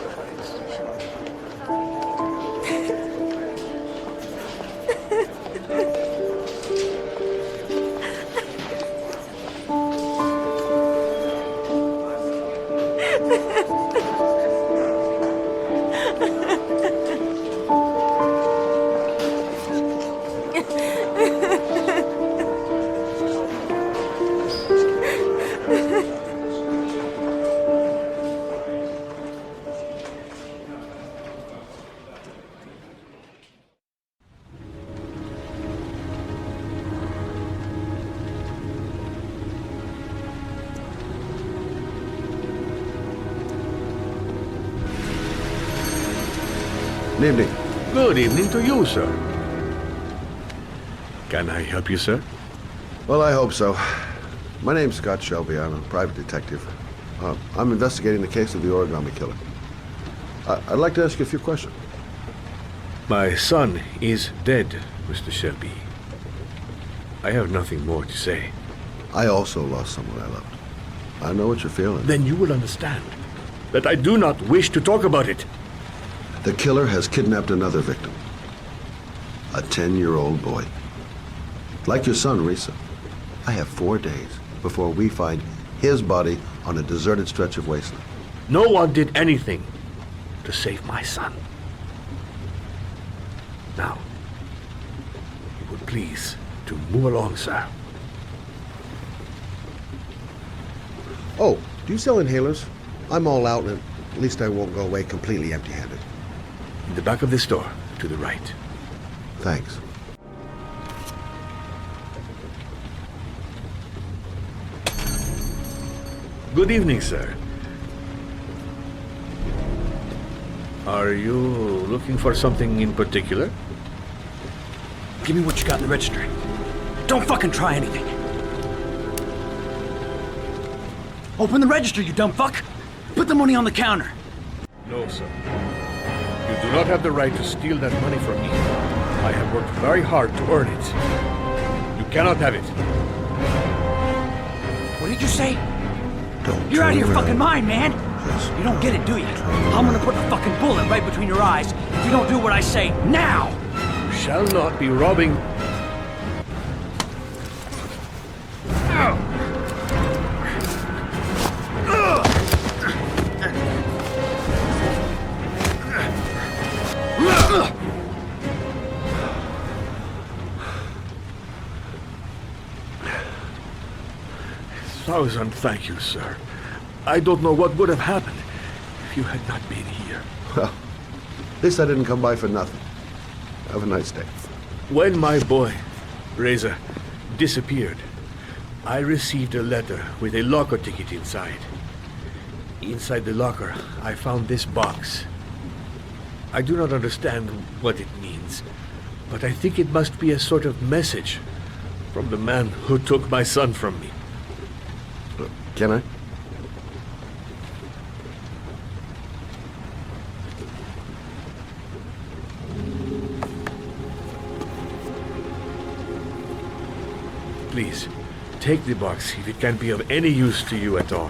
Good evening. Good evening to you, sir. Can I help you, sir? Well, I hope so. My name's Scott Shelby. I'm a private detective. I'm investigating the case of the origami killer. I'd like to ask you a few questions. My son is dead, Mr. Shelby. I have nothing more to say. I also lost someone I loved. I know what you're feeling. Then you will understand that I do not wish to talk about it. The killer has kidnapped another victim. A 10-year-old boy. Like your son, Risa. I have 4 days before we find his body on a deserted stretch of wasteland. No one did anything to save my son. Now, you would please to move along, sir. Oh, do you sell inhalers? I'm all out, and at least I won't go away completely empty-handed. In the back of this store, to the right. Thanks. Good evening, sir. Are you looking for something in particular? Give me what you got in the register. Don't fucking try anything. Open the register, you dumb fuck! Put the money on the counter. No, sir. You do not have the right to steal that money from me. I have worked very hard to earn it. You cannot have it. What did you say? You're out of your fucking mind, man! You don't get it, do you? I'm gonna put a fucking bullet right between your eyes if you don't do what I say now! You shall not be robbing... Thousand thank you, sir. I don't know what would have happened if you had not been here. Well, at least I didn't come by for nothing. Have a nice day. When my boy, Reza, disappeared, I received a letter with a locker ticket inside. Inside the locker, I found this box. I do not understand what it means, but I think it must be a sort of message from the man who took my son from me. Can I? Please, take the box if it can be of any use to you at all.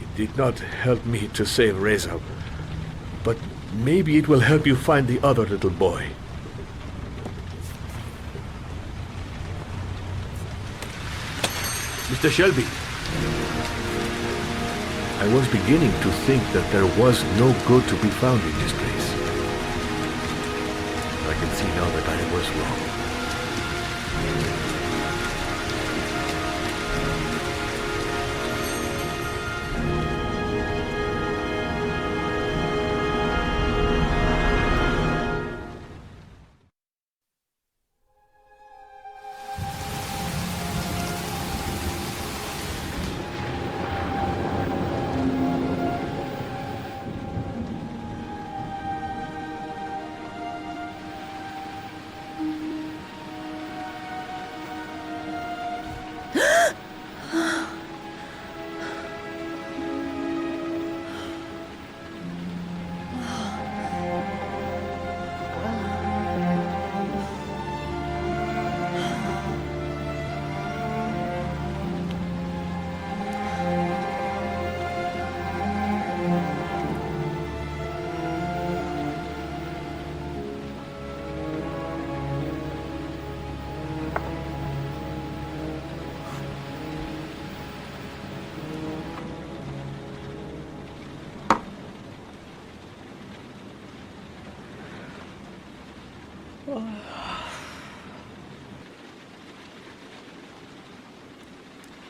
It did not help me to save Reza, but maybe it will help you find the other little boy. Mr. Shelby, I was beginning to think that there was no good to be found in this place. I can see now that I was wrong.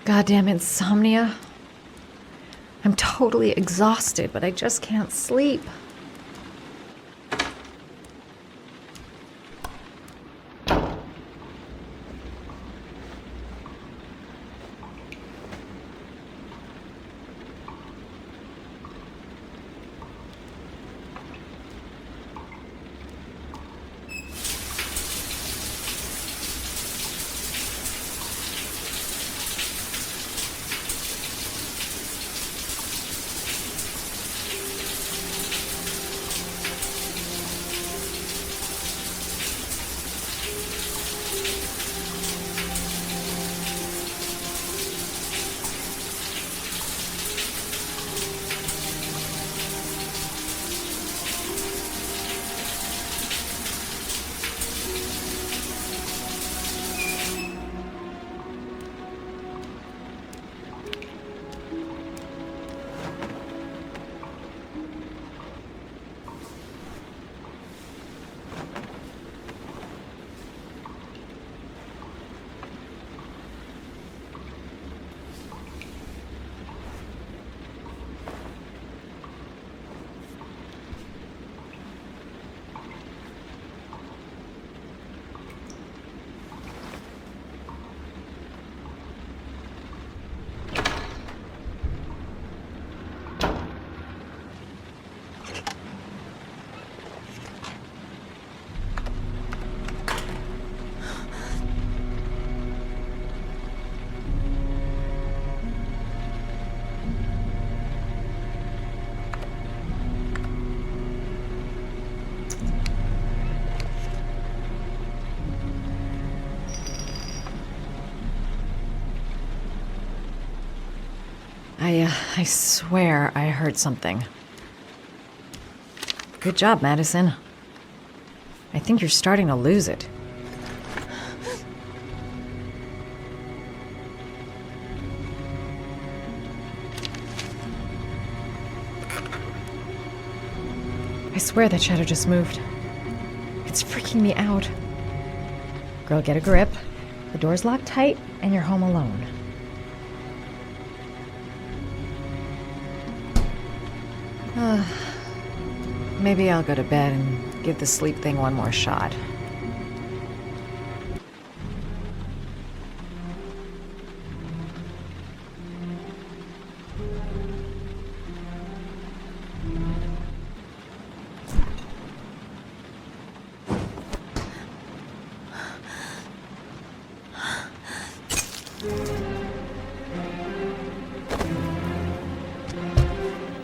Goddamn insomnia. I'm totally exhausted, but I just can't sleep. I swear I heard something. Good job, Madison. I think you're starting to lose it. I swear that shadow just moved. It's freaking me out. Girl, get a grip. The door's locked tight, and you're home alone. Maybe I'll go to bed and give the sleep thing one more shot.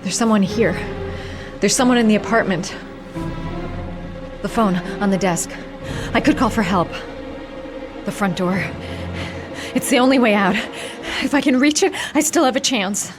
There's someone here. There's someone in the apartment. The phone on the desk. I could call for help. The front door. It's the only way out. If I can reach it, I still have a chance.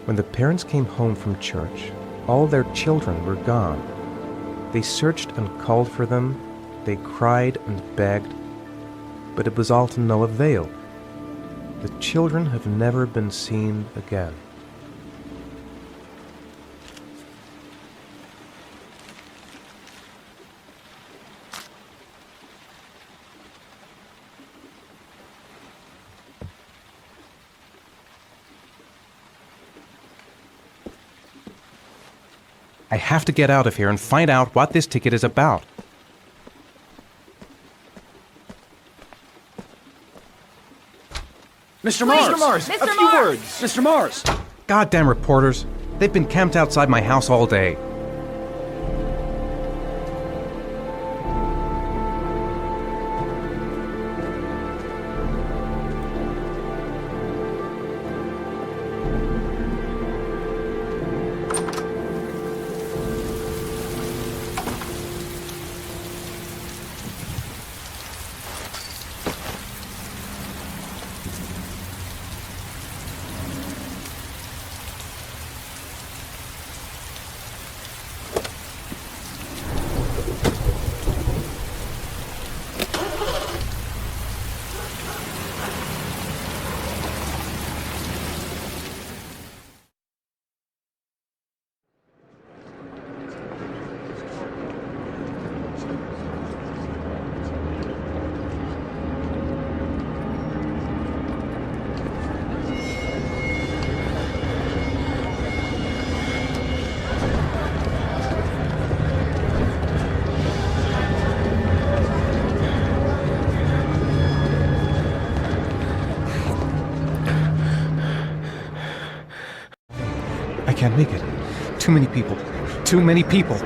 When the parents came home from church, all their children were gone. They searched and called for them, they cried and begged, but it was all to no avail. The children have never been seen again. I have to get out of here and find out what this ticket is about. Mr. Mars! Mr. Mars, A few words! Mr. Mars! Goddamn reporters. They've been camped outside my house all day. I can't make it. Too many people. Too many people.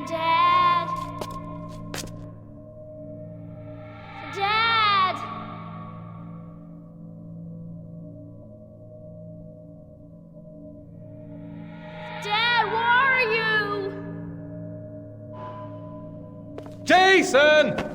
Dad! Dad! Dad, where are you? Jason!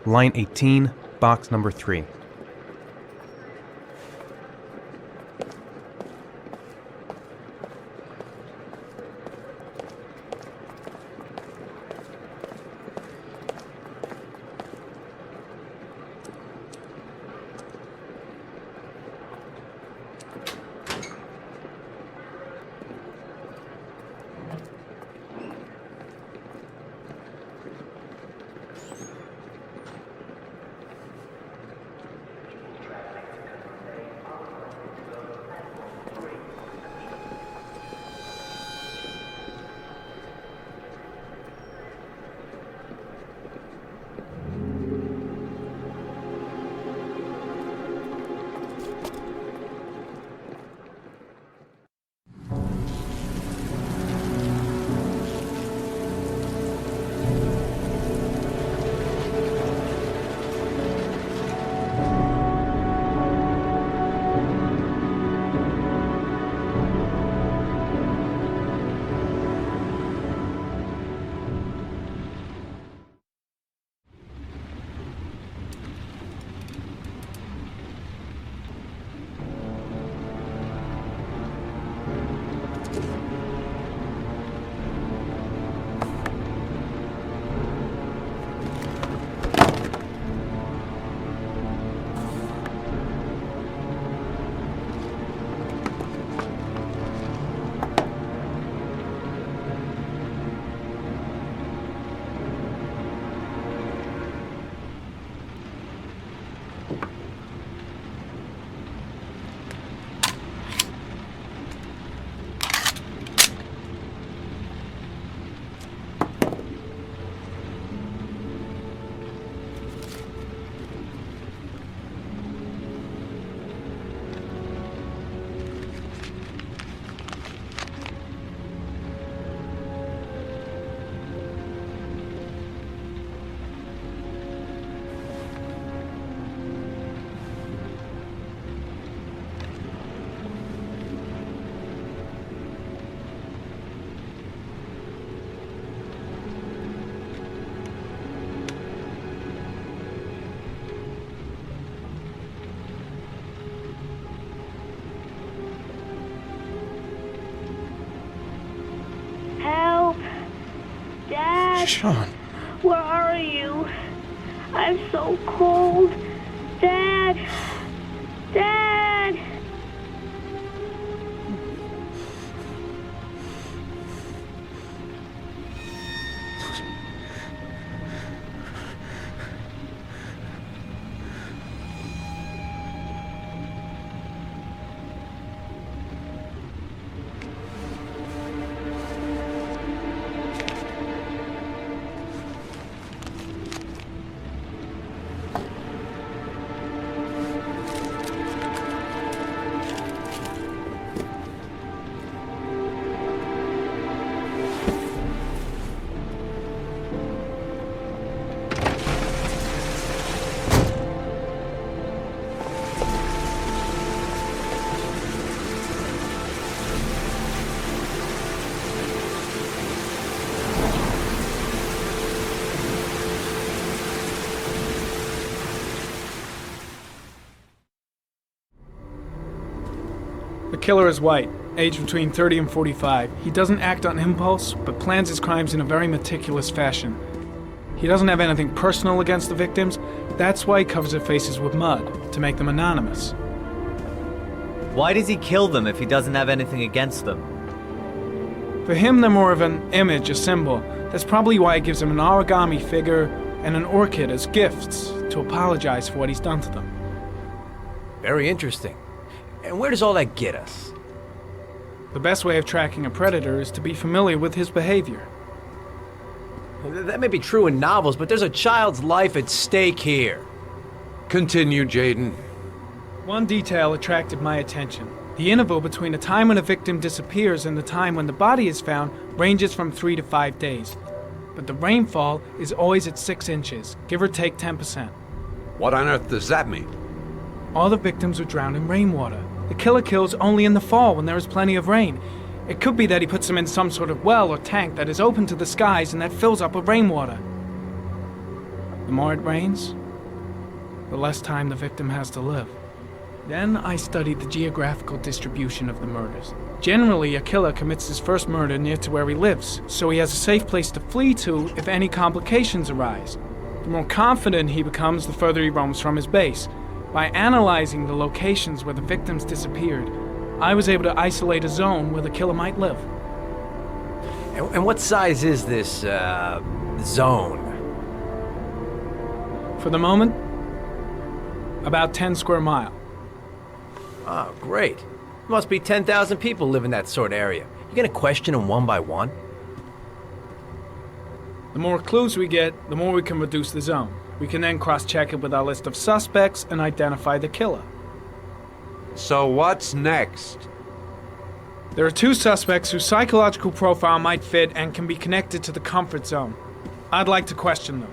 Line 18, box number 3. Sean. Where are you? I'm so cold. Dad! Dad! The killer is white, aged between 30 and 45. He doesn't act on impulse, but plans his crimes in a very meticulous fashion. He doesn't have anything personal against the victims. That's why he covers their faces with mud, to make them anonymous. Why does he kill them if he doesn't have anything against them? For him, they're more of an image, a symbol. That's probably why he gives them an origami figure and an orchid as gifts to apologize for what he's done to them. Very interesting. And where does all that get us? The best way of tracking a predator is to be familiar with his behavior. That may be true in novels, but there's a child's life at stake here. Continue, Jaden. One detail attracted my attention. The interval between the time when a victim disappears and the time when the body is found ranges from 3 to 5 days. But the rainfall is always at 6 inches, give or take 10%. What on earth does that mean? All the victims were drowned in rainwater. The killer kills only in the fall when there is plenty of rain. It could be that he puts them in some sort of well or tank that is open to the skies and that fills up with rainwater. The more it rains, the less time the victim has to live. Then I studied the geographical distribution of the murders. Generally, a killer commits his first murder near to where he lives, so he has a safe place to flee to if any complications arise. The more confident he becomes, the further he roams from his base. By analyzing the locations where the victims disappeared, I was able to isolate a zone where the killer might live. And what size is this, zone? For the moment, about 10 square miles. Oh, great. Must be 10,000 people live in that sort of area. You gonna question them one by one? The more clues we get, the more we can reduce the zone. We can then cross-check it with our list of suspects and identify the killer. So what's next? There are 2 suspects whose psychological profile might fit and can be connected to the comfort zone. I'd like to question them.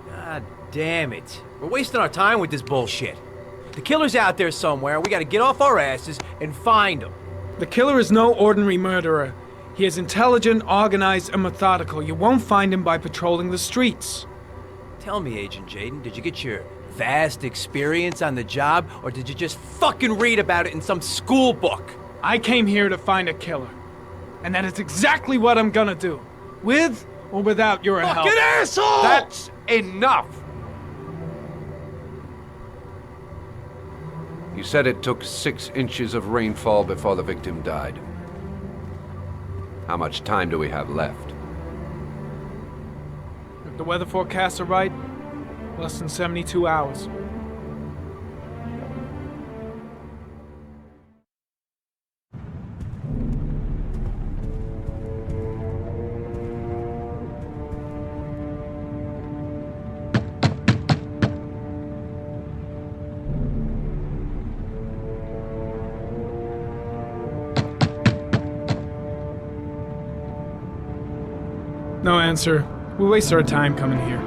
God damn it. We're wasting our time with this bullshit. The killer's out there somewhere, we gotta get off our asses and find him. The killer is no ordinary murderer. He is intelligent, organized, and methodical. You won't find him by patrolling the streets. Tell me, Agent Jaden, did you get your vast experience on the job, or did you just fucking read about it in some school book? I came here to find a killer. And that is exactly what I'm gonna do. With or without your help. Fucking asshole! That's enough! You said it took 6 inches of rainfall before the victim died. How much time do we have left? If the weather forecasts are right, less than 72 hours. No answer. We waste our time coming here.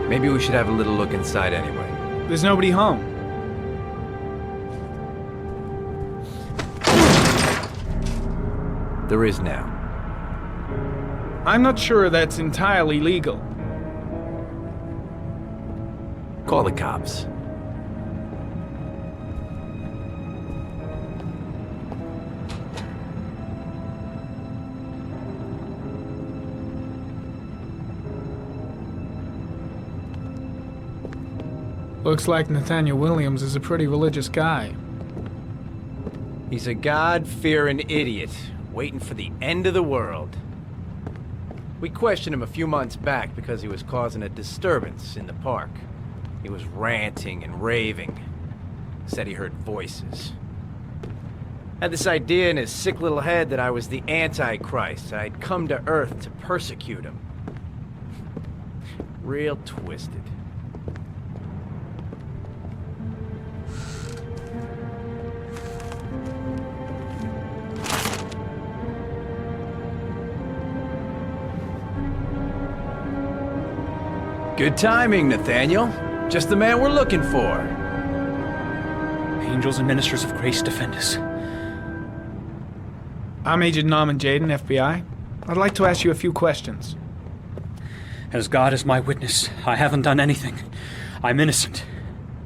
Maybe we should have a little look inside anyway. There's nobody home. There is now. I'm not sure that's entirely legal. Call the cops. Looks like Nathaniel Williams is a pretty religious guy. He's a God-fearing idiot, waiting for the end of the world. We questioned him a few months back because he was causing a disturbance in the park. He was ranting and raving. Said he heard voices. Had this idea in his sick little head that I was the Antichrist. I'd come to Earth to persecute him. Real twisted. Good timing, Nathaniel. Just the man we're looking for. Angels and ministers of grace defend us. I'm Agent Norman Jaden, FBI. I'd like to ask you a few questions. As God is my witness, I haven't done anything. I'm innocent.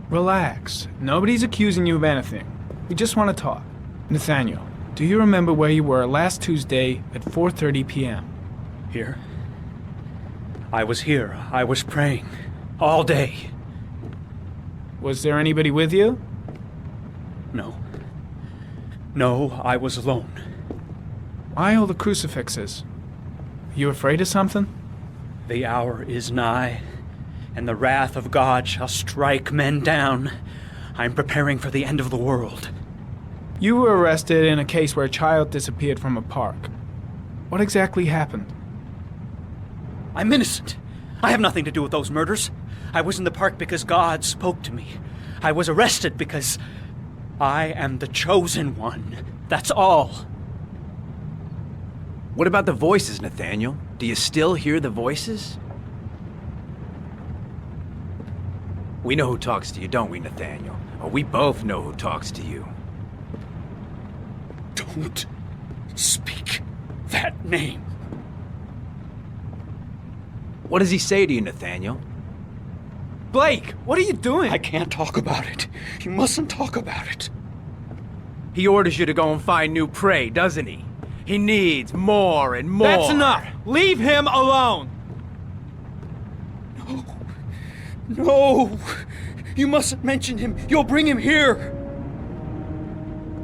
Relax. Nobody's accusing you of anything. We just want to talk. Nathaniel, do you remember where you were last Tuesday at 4:30 p.m.? Here? I was here. I was praying. All day. Was there anybody with you? No. No, I was alone. Why all the crucifixes? Are you afraid of something? The hour is nigh, and the wrath of God shall strike men down. I'm preparing for the end of the world. You were arrested in a case where a child disappeared from a park. What exactly happened? I'm innocent. I have nothing to do with those murders. I was in the park because God spoke to me. I was arrested because I am the chosen one. That's all. What about the voices, Nathaniel? Do you still hear the voices? We know who talks to you, don't we, Nathaniel? Or we both know who talks to you. Don't speak that name. What does he say to you, Nathaniel? Blake, what are you doing? I can't talk about it. You mustn't talk about it. He orders you to go and find new prey, doesn't he? He needs more and more. That's enough! Leave him alone! No. No! You mustn't mention him. You'll bring him here.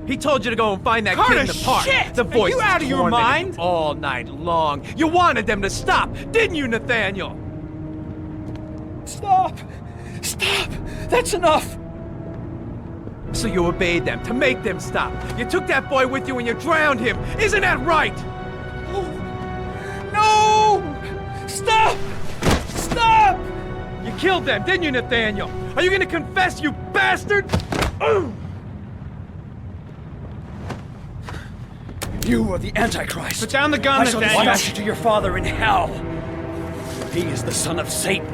He told you to go and find that Carter, kid in the park. shit! The voice Are you out of your mind? all night long. You wanted them to stop, didn't you, Nathaniel? Stop! Stop! That's enough! So you obeyed them to make them stop. You took that boy with you and you drowned him. Isn't that right? No! Stop! Stop! You killed them, didn't you, Nathaniel? Are you gonna confess, you bastard? You are the Antichrist. Put down the gun, I shall Nathaniel. dispatch you to your father in hell. He is the son of Satan.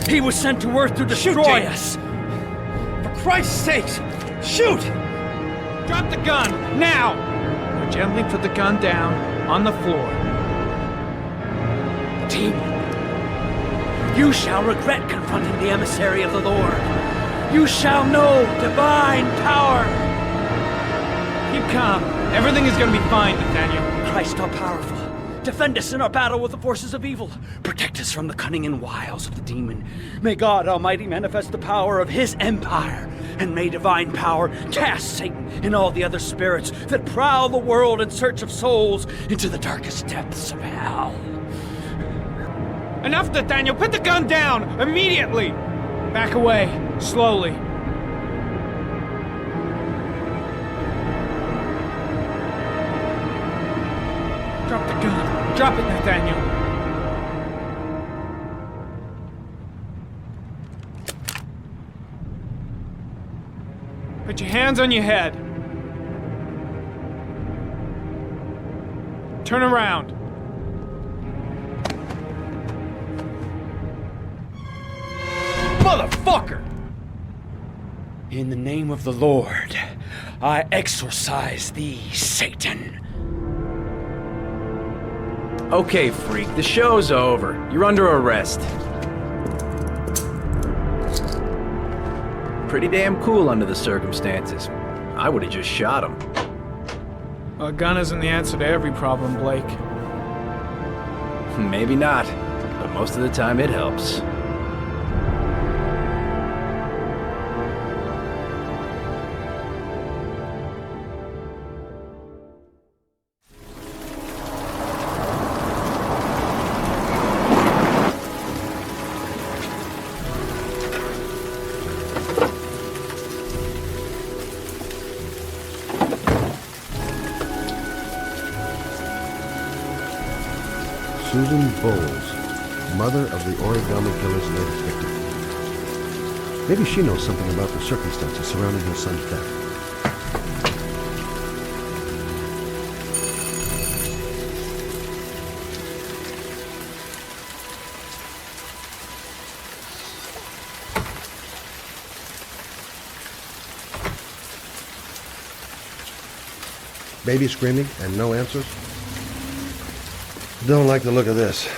He was sent to Earth to destroy us. For Christ's sake, shoot! Drop the gun, now! Or gently put the gun down on the floor. Demon, you shall regret confronting the emissary of the Lord. You shall know divine power. Keep calm. Everything is gonna be fine, Nathaniel. Christ all powerful, defend us in our battle with the forces of evil. Protect us from the cunning and wiles of the demon. May God Almighty manifest the power of his empire, and may divine power cast Satan and all the other spirits that prowl the world in search of souls into the darkest depths of hell. Enough, Nathaniel! Put the gun down! Immediately! Back away. Slowly. Drop the gun. Drop it, Nathaniel. Put your hands on your head. Turn around. Motherfucker! In the name of the Lord, I exorcise thee, Satan. Okay, freak, the show's over. You're under arrest. Pretty damn cool under the circumstances. I would've just shot him. A gun isn't the answer to every problem, Blake. Maybe not, but most of the time it helps. Susan Bowles, mother of the origami killer's latest victim. Maybe she knows something about the circumstances surrounding her son's death. Baby screaming and no answers? Don't like the look of this.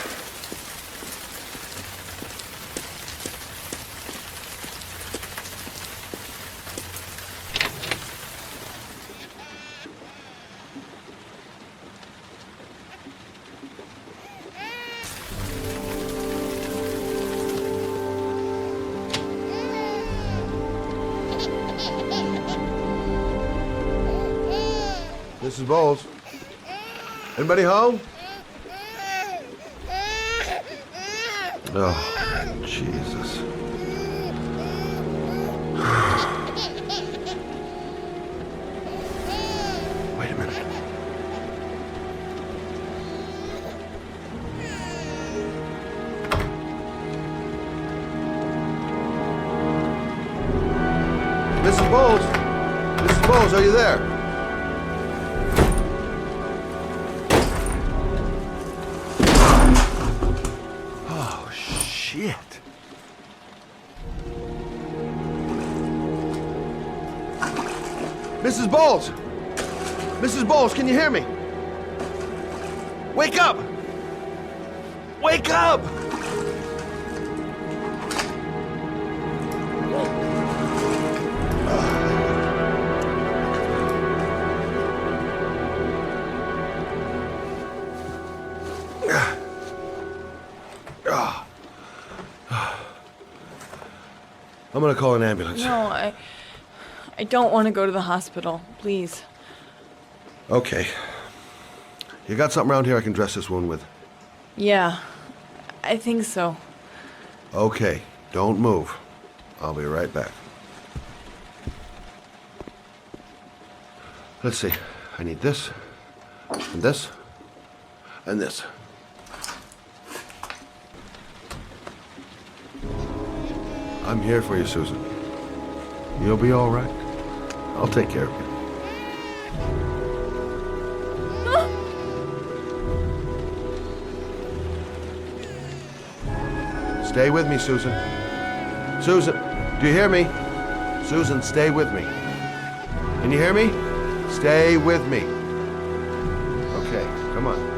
Mrs. Bowles. Anybody home? Oh, Jesus. Wait a minute. Mrs. Bowles? Mrs. Bowles, are you there? Shit. Mrs. Bowles! Mrs. Bowles, can you hear me? Wake up! Wake up! I'm gonna call an ambulance. No, I don't want to go to the hospital. Please. Okay. You got something around here I can dress this wound with? Yeah, I think so. Okay, don't move. I'll be right back. Let's see. I need this, and this, and this. I'm here for you, Susan. You'll be all right. I'll take care of you. Stay with me, Susan. Susan, do you hear me? Susan, stay with me. Can you hear me? Stay with me. Okay, come on.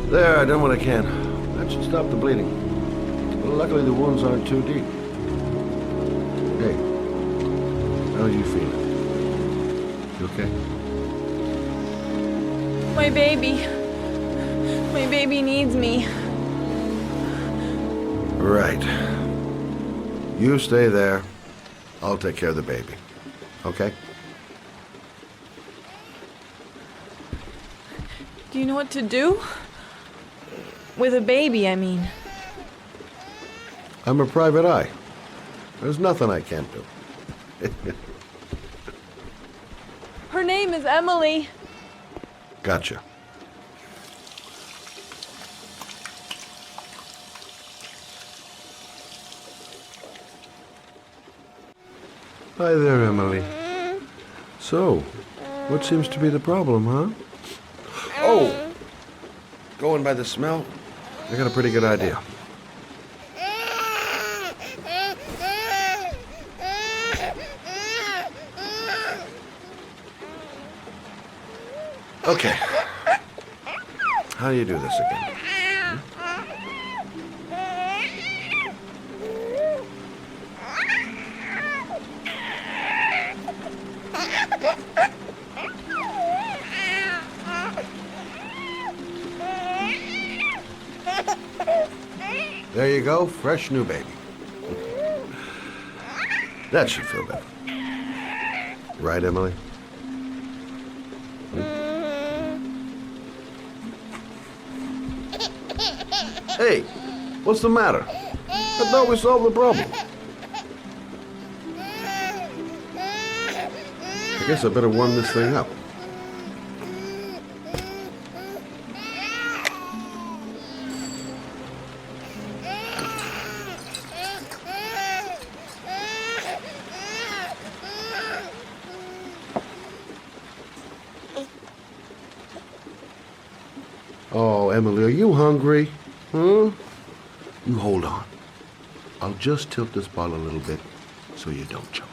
There, I done what I can. That should stop the bleeding. Well, luckily the wounds aren't too deep. Hey, how are you feeling? You okay? My baby. My baby needs me. Right. You stay there. I'll take care of the baby. Okay? Do you know what to do? With a baby, I mean. I'm a private eye. There's nothing I can't do. Her name is Emily. Gotcha. Hi there, Emily. So, what seems to be the problem, huh? Oh! Going by the smell, I got a pretty good idea. Okay. How do you do this again? There you go, fresh new baby. That should feel better. Right, Emily? Hey, what's the matter? I thought we solved the problem. I guess I better warm this thing up. Oh, Emily, are you hungry? Huh? You hold on. I'll just tilt this bottle a little bit so you don't choke.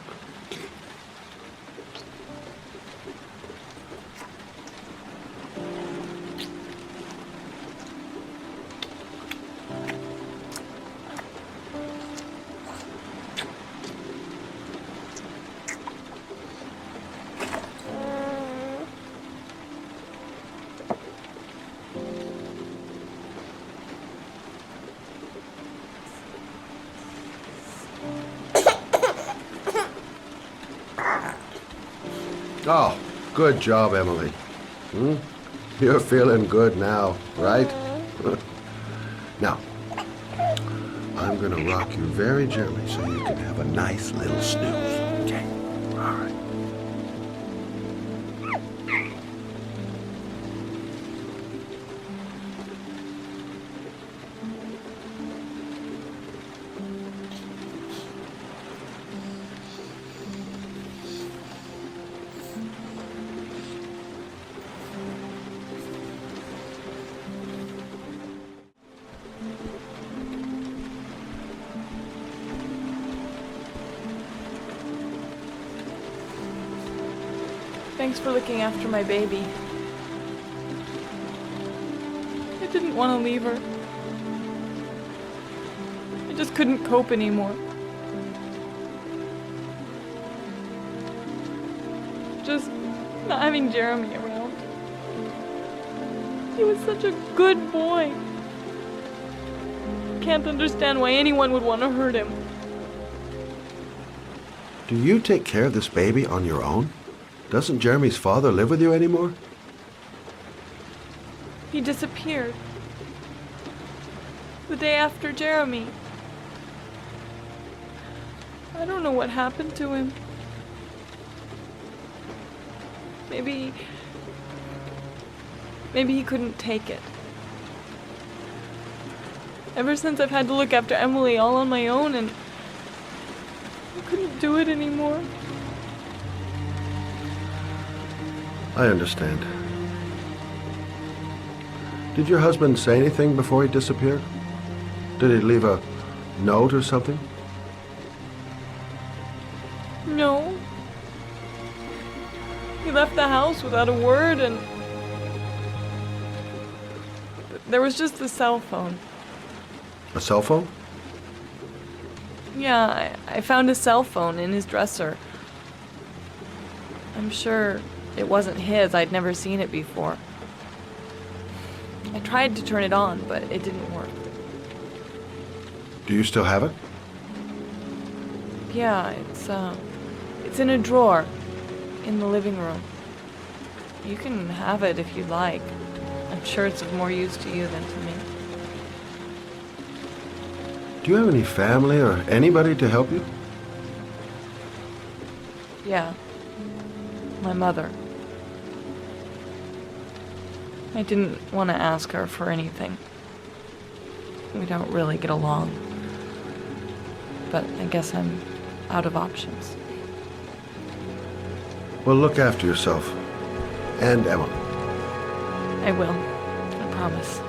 Oh, good job, Emily. Hmm? You're feeling good now, right? Now, I'm gonna rock you very gently so you can have a nice little snooze. Okay? All right. Thanks for looking after my baby. I didn't want to leave her. I just couldn't cope anymore. Just not having Jeremy around. He was such a good boy. Can't understand why anyone would want to hurt him. Do you take care of this baby on your own? Doesn't Jeremy's father live with you anymore? He disappeared. The day after Jeremy. I don't know what happened to him. Maybe he couldn't take it. Ever since I've had to look after Emily all on my own, and I couldn't do it anymore. I understand. Did your husband say anything before he disappeared? Did he leave a note or something? No. He left the house without a word, and there was just the cell phone. A cell phone? Yeah, I found a cell phone in his dresser. I'm sure it wasn't his. I'd never seen it before. I tried to turn it on, but it didn't work. Do you still have it? Yeah, it's in a drawer in the living room. You can have it if you'd like. I'm sure it's of more use to you than to me. Do you have any family or anybody to help you? Yeah. My mother. I didn't want to ask her for anything. We don't really get along. But I guess I'm out of options. Well, look after yourself. And Emma. I will. I promise.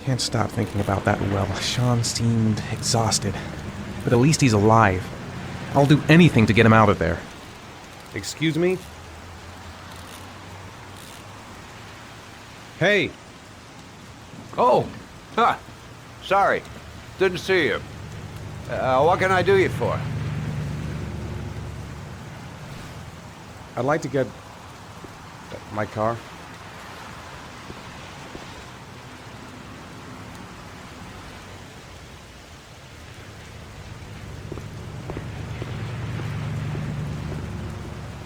can't stop thinking about that well. Sean seemed exhausted. But at least he's alive. I'll do anything to get him out of there. Excuse me? Hey! Oh! Huh. Sorry. Didn't see you. What can I do you for? I'd like to get my car.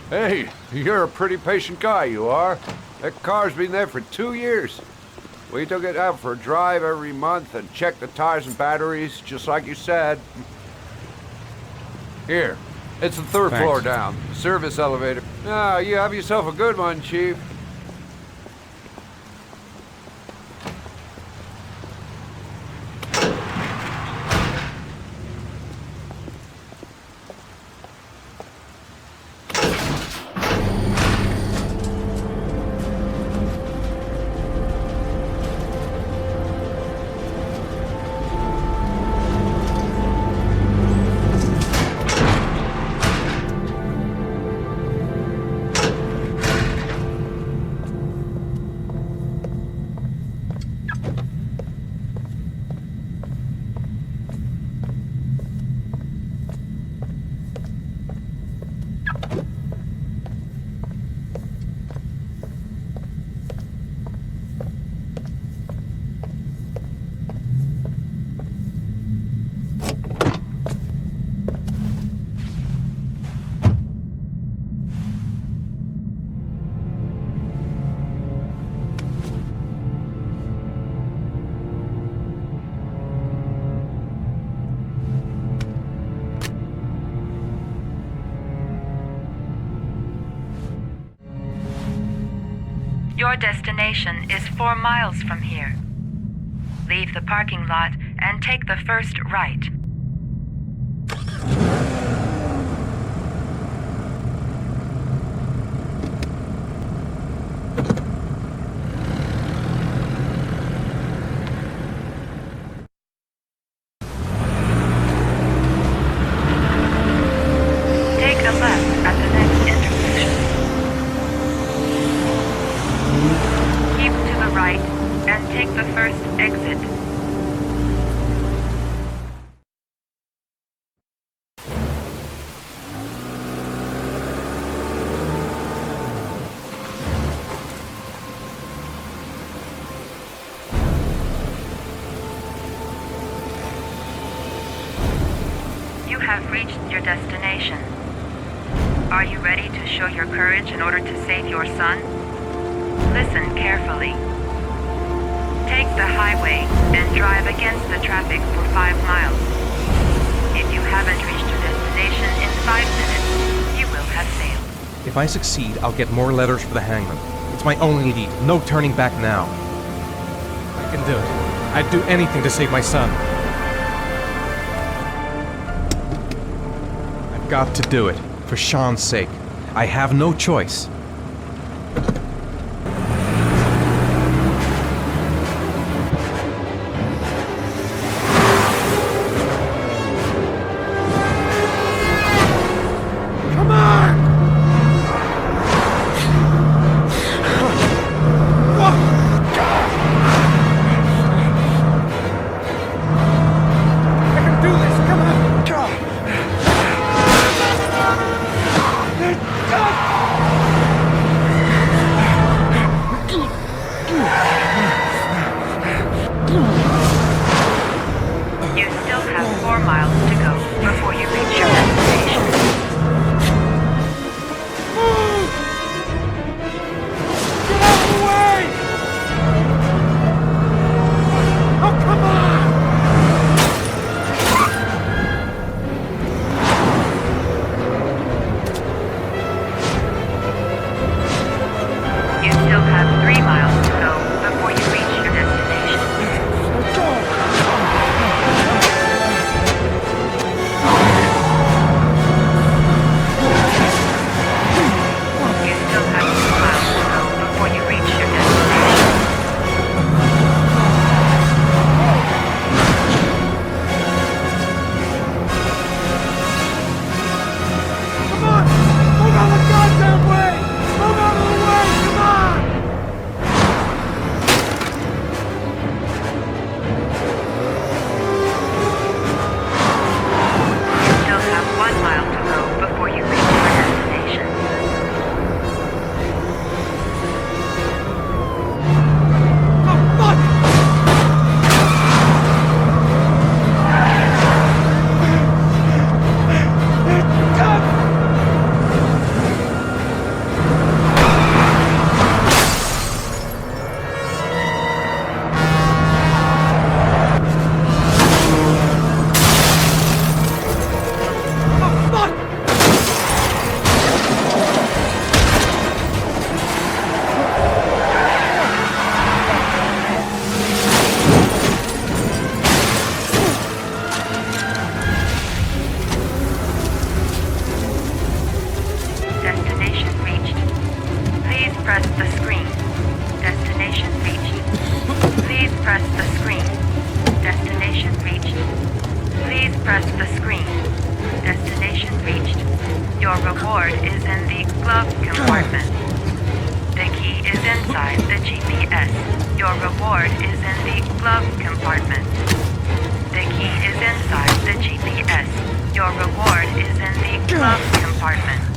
Hey, you're a pretty patient guy, you are. That car's been there for 2 years. We took it out for a drive every month and checked the tires and batteries, just like you said. Here, it's the third Thanks. floor down, the service elevator. Ah, you have yourself a good one, Chief. Your destination is 4 miles from here. Leave the parking lot and take the first right. Take a left at the next intersection. Keep to the right and take the first exit. You have reached your destination. Are you ready to show your courage in order to save your son? Listen carefully. Take the highway and drive against the traffic for 5 miles. If you haven't reached your destination in 5 minutes, you will have failed. If I succeed, I'll get more letters for the hangman. It's my only lead. No turning back now. I can do it. I'd do anything to save my son. I've got to do it. For Sean's sake. I have no choice. Tap the screen. Destination reached. Your reward is in the glove compartment. The key is inside the GPS. Your reward is in the glove compartment. The key is inside the GPS. Your reward is in the glove compartment.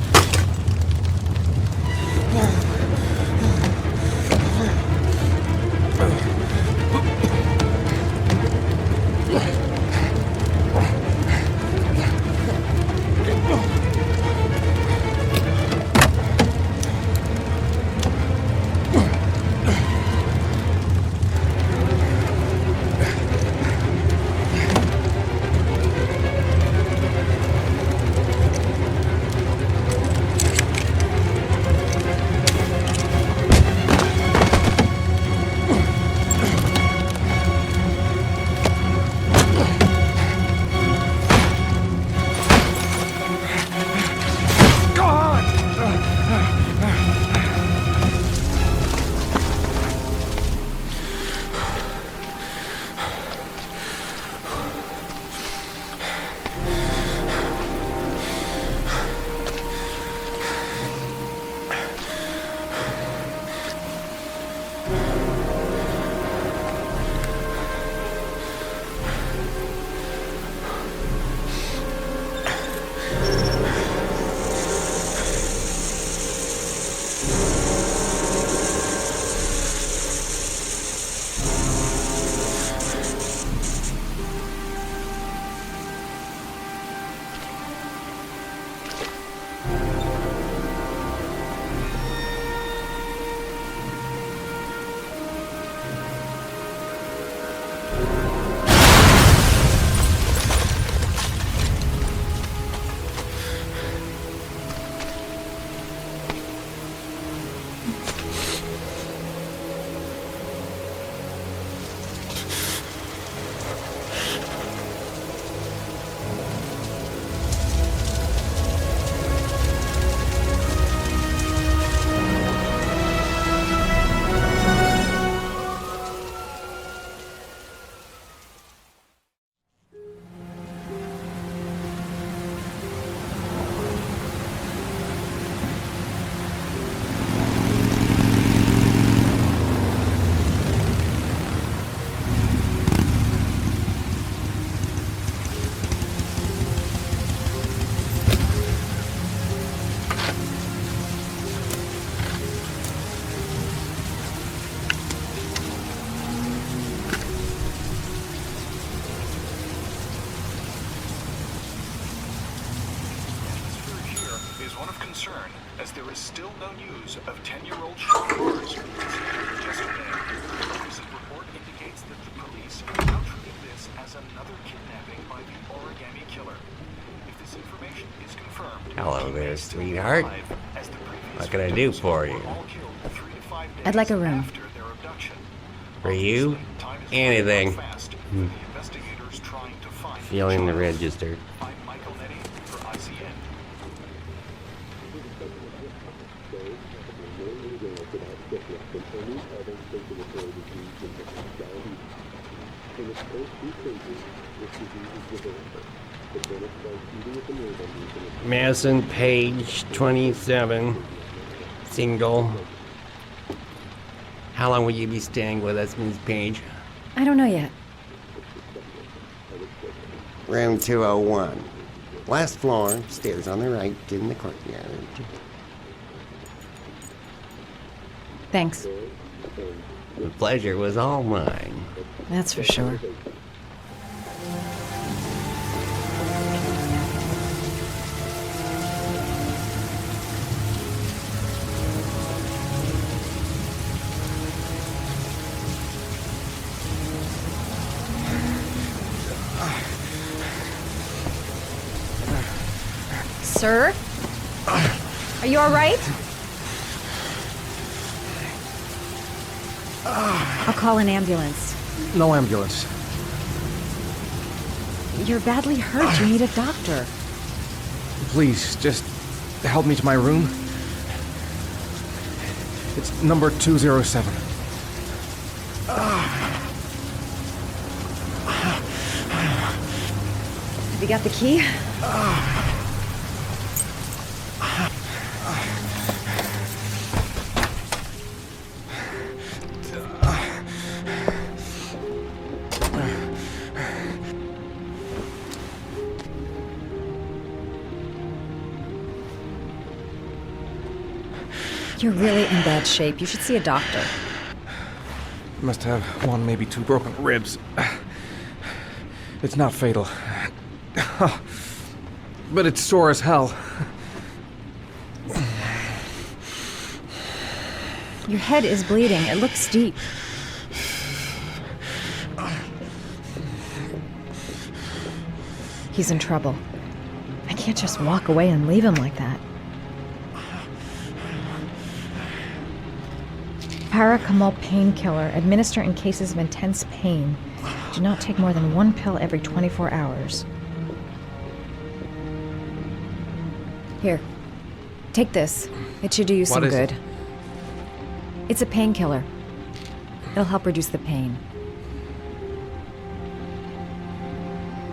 concern, as there is still no news of 10-year-old shop cars disappeared yesterday. A recent report indicates that the police are now treating this as another kidnapping by the origami killer. If this information is confirmed, Hello there, sweetheart. What can I do for you? I'd like a room. For you? Anything. Feeling the register. Madison, page 27, single. How long will you be staying with us, Ms. Page? I don't know yet. Room 201. Last floor, stairs on the right, in the courtyard. Thanks. The pleasure was all mine. That's for sure. Sir? Are you all right? I'll call an ambulance. No ambulance. You're badly hurt. You need a doctor. Please, just help me to my room. It's number 207. Have you got the key? You're really in bad shape. You should see a doctor. Must have one, maybe two broken ribs. It's not fatal. But it's sore as hell. Your head is bleeding. It looks deep. He's in trouble. I can't just walk away and leave him like that. Paracetamol painkiller. Administer in cases of intense pain. Do not take more than one pill every 24 hours. Here. Take this. It should do you some good. It's a painkiller. It'll help reduce the pain.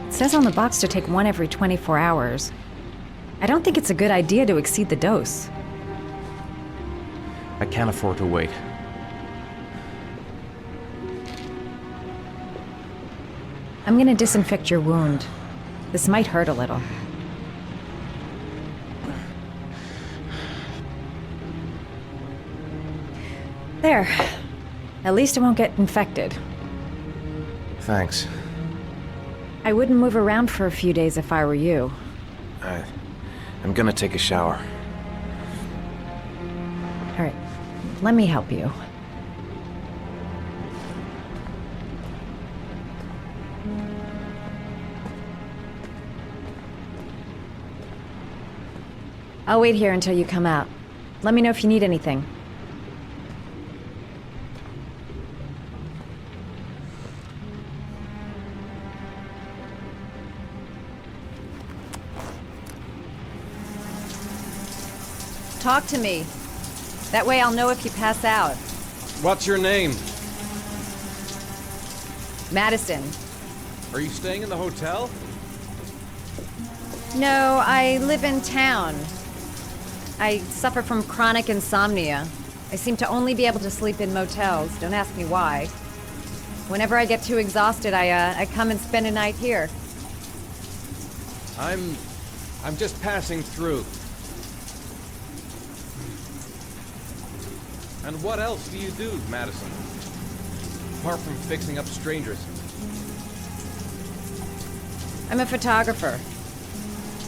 It says on the box to take one every 24 hours. I don't think it's a good idea to exceed the dose. I can't afford to wait. I'm gonna disinfect your wound. This might hurt a little. There. At least it won't get infected. Thanks. I wouldn't move around for a few days if I were you. I'm gonna take a shower. All right. Let me help you. I'll wait here until you come out. Let me know if you need anything. Talk to me. That way I'll know if you pass out. What's your name? Madison. Are you staying in the hotel? No, I live in town. I suffer from chronic insomnia. I seem to only be able to sleep in motels. Don't ask me why. Whenever I get too exhausted, I come and spend a night here. I'm just passing through. And what else do you do, Madison? Apart from fixing up strangers. I'm a photographer.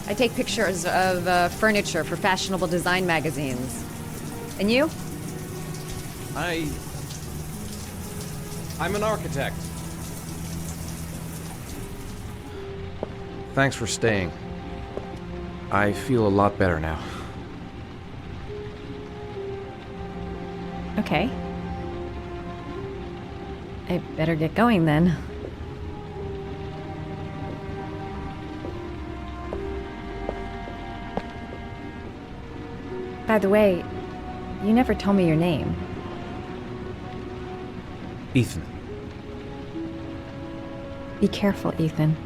I take pictures of furniture for fashionable design magazines. And you? I'm an architect. Thanks for staying. I feel a lot better now. Okay. I better get going then. By the way, you never told me your name. Ethan. Be careful, Ethan.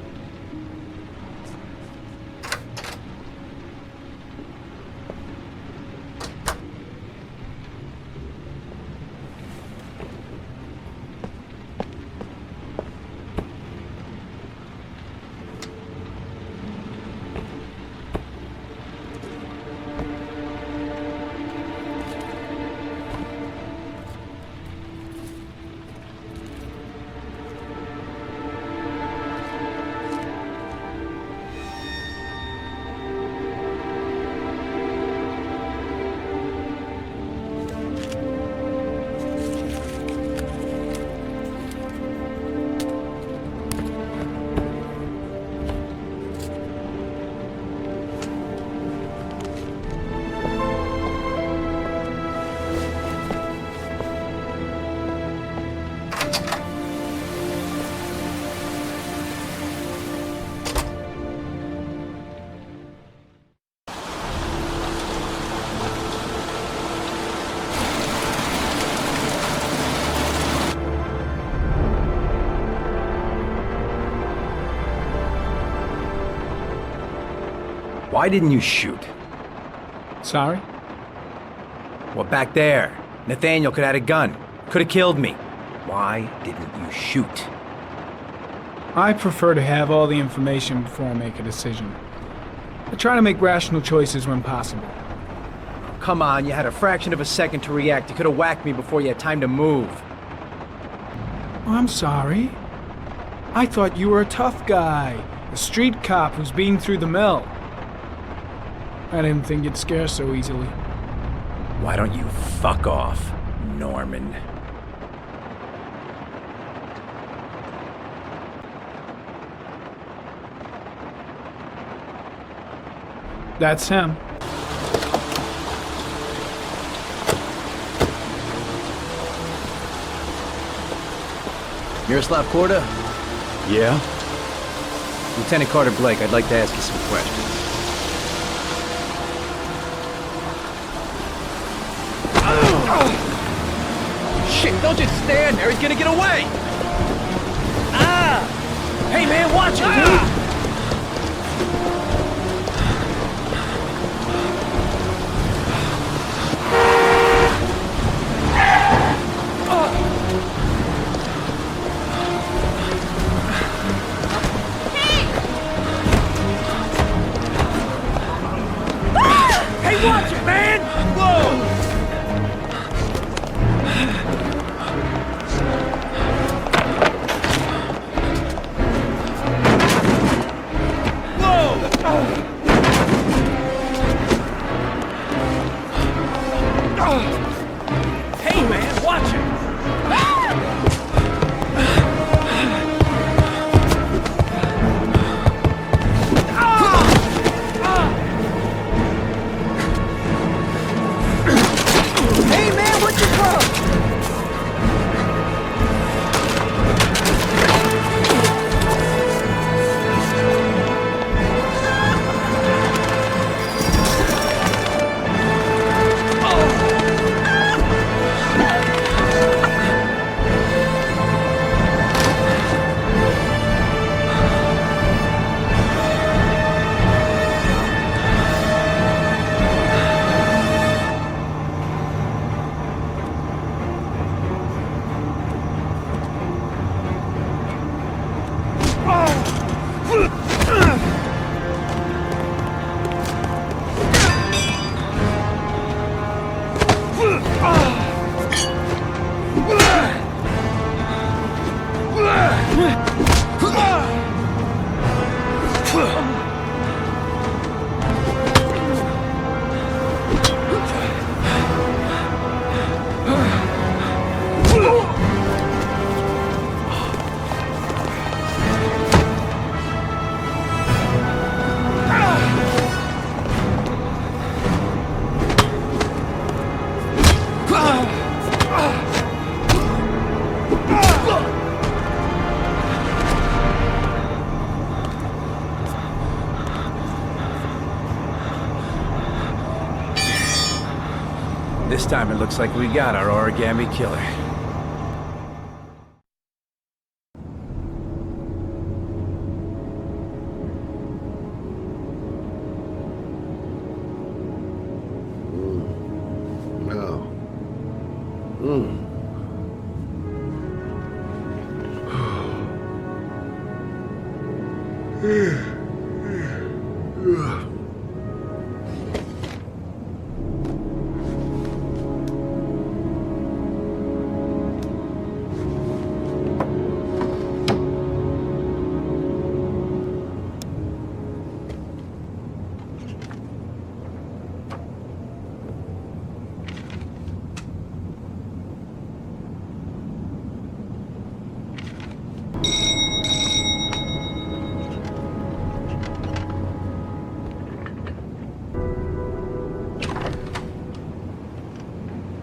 Why didn't you shoot? Sorry? Well, back there, Nathaniel could have had a gun. Could have killed me. Why didn't you shoot? I prefer to have all the information before I make a decision. I try to make rational choices when possible. Come on, you had a fraction of a second to react. You could have whacked me before you had time to move. Oh, I'm sorry. I thought you were a tough guy, a street cop who's been through the mill. I didn't think you'd scare so easily. Why don't you fuck off, Norman? That's him. Miroslav Korda? Yeah? Lieutenant Carter Blake, I'd like to ask you some questions. Shit, don't just stand there, he's gonna get away! Hey man, watch it, dude! Watch it, man! Whoa! Hey, man, watch it! Hey, man, what's your problem? This time it looks like we got our origami killer.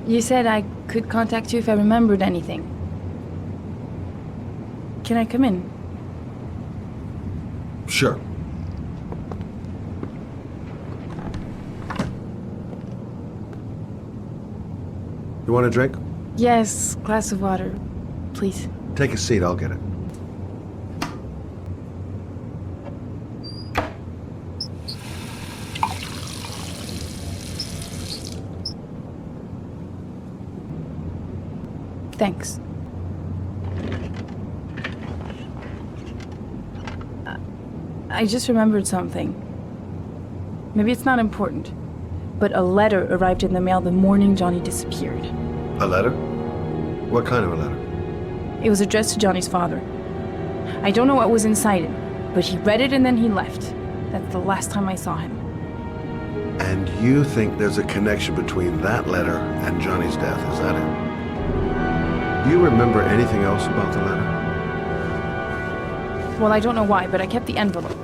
You said I could contact you if I remembered anything. Can I come in? Sure. You want a drink? Yes, glass of water, please. Take a seat, I'll get it. Thanks. I just remembered something. Maybe it's not important, but a letter arrived in the mail the morning Johnny disappeared. A letter? What kind of a letter? It was addressed to Johnny's father. I don't know what was inside it, but he read it and then he left. That's the last time I saw him. And you think there's a connection between that letter and Johnny's death, is that it? Do you remember anything else about the letter? Well, I don't know why, but I kept the envelope.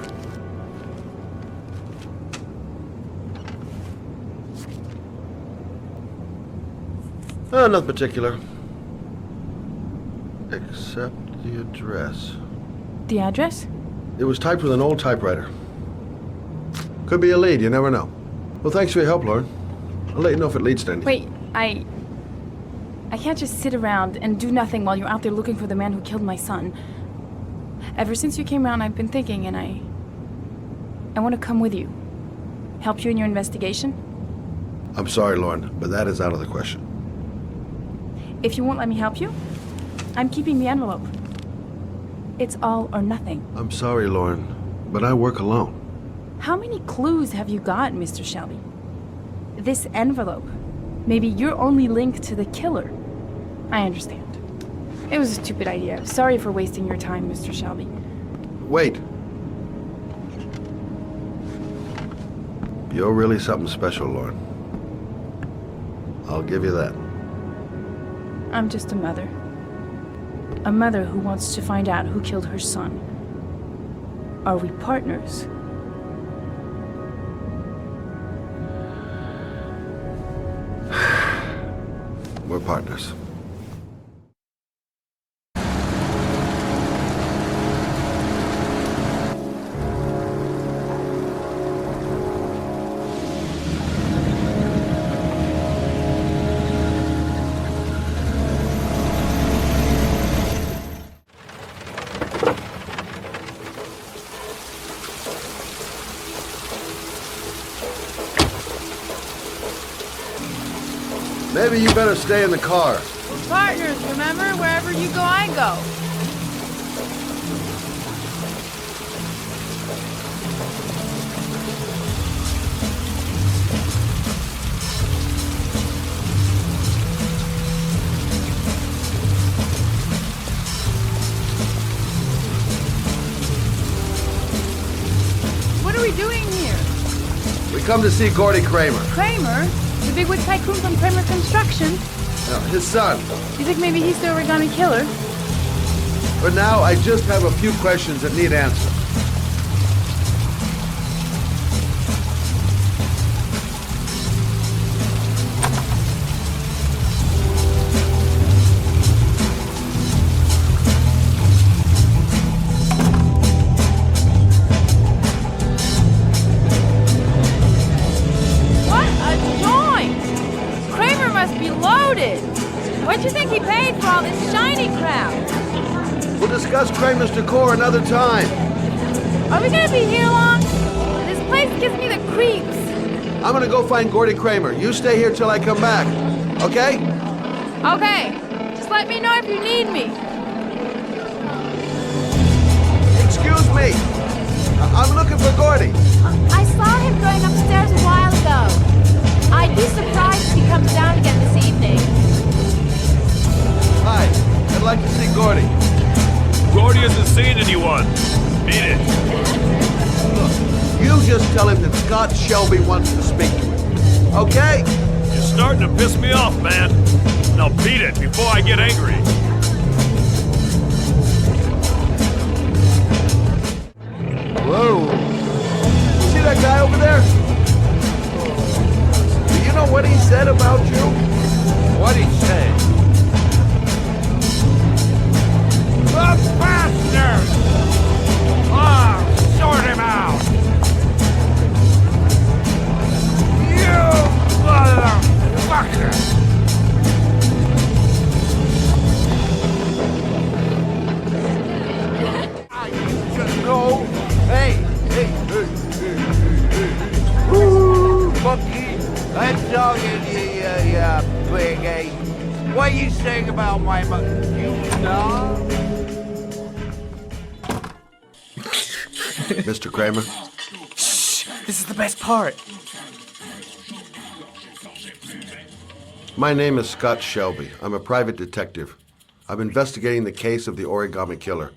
Nothing particular. Except the address. The address? It was typed with an old typewriter. Could be a lead, you never know. Well, thanks for your help, Lauren. I'll let you know if it leads to anything. Wait, I can't just sit around and do nothing while you're out there looking for the man who killed my son. Ever since you came around, I've been thinking, and I want to come with you. Help you in your investigation? I'm sorry, Lauren, but that is out of the question. If you won't let me help you, I'm keeping the envelope. It's all or nothing. I'm sorry, Lauren, but I work alone. How many clues have you got, Mr. Shelby? This envelope. Maybe your only link to the killer. I understand. It was a stupid idea. Sorry for wasting your time, Mr. Shelby. Wait. You're really something special, Lauren. I'll give you that. I'm just a mother. A mother who wants to find out who killed her son. Are we partners? We're partners. Maybe you better stay in the car. We're partners, remember? Wherever you go, I go. What are we doing here? We come to see Gordy Kramer. Kramer? The bigwig tycoon from Kramer Construction? No, his son. You think maybe he's the origami killer? For now, I just have a few questions that need answers. What do you think he paid for all this shiny crap? We'll discuss Kramer's decor another time. Are we gonna be here long? This place gives me the creeps. I'm gonna go find Gordy Kramer. You stay here till I come back. Okay? Okay. Just let me know if you need me. Excuse me. I'm looking for Gordy. I saw him going upstairs a while ago. I'd be surprised if he comes down again this evening. Hi. I'd like to see Gordy. Gordy hasn't seen anyone. Mean it. Look, you just tell him that Scott Shelby wants to speak to him. Okay? You're starting to piss me off, man. Now beat it before I get angry. Whoa. See that guy over there? Do you know what he said about you? What'd he say? The bastard! I'll sort him out! You motherfucker! No! Hey! Ooh, monkey! I'm talking to you, you big ape! What are you saying about my mother? You know? Mr. Kramer? Shh! This is the best part. My name is Scott Shelby. I'm a private detective. I'm investigating the case of the origami killer.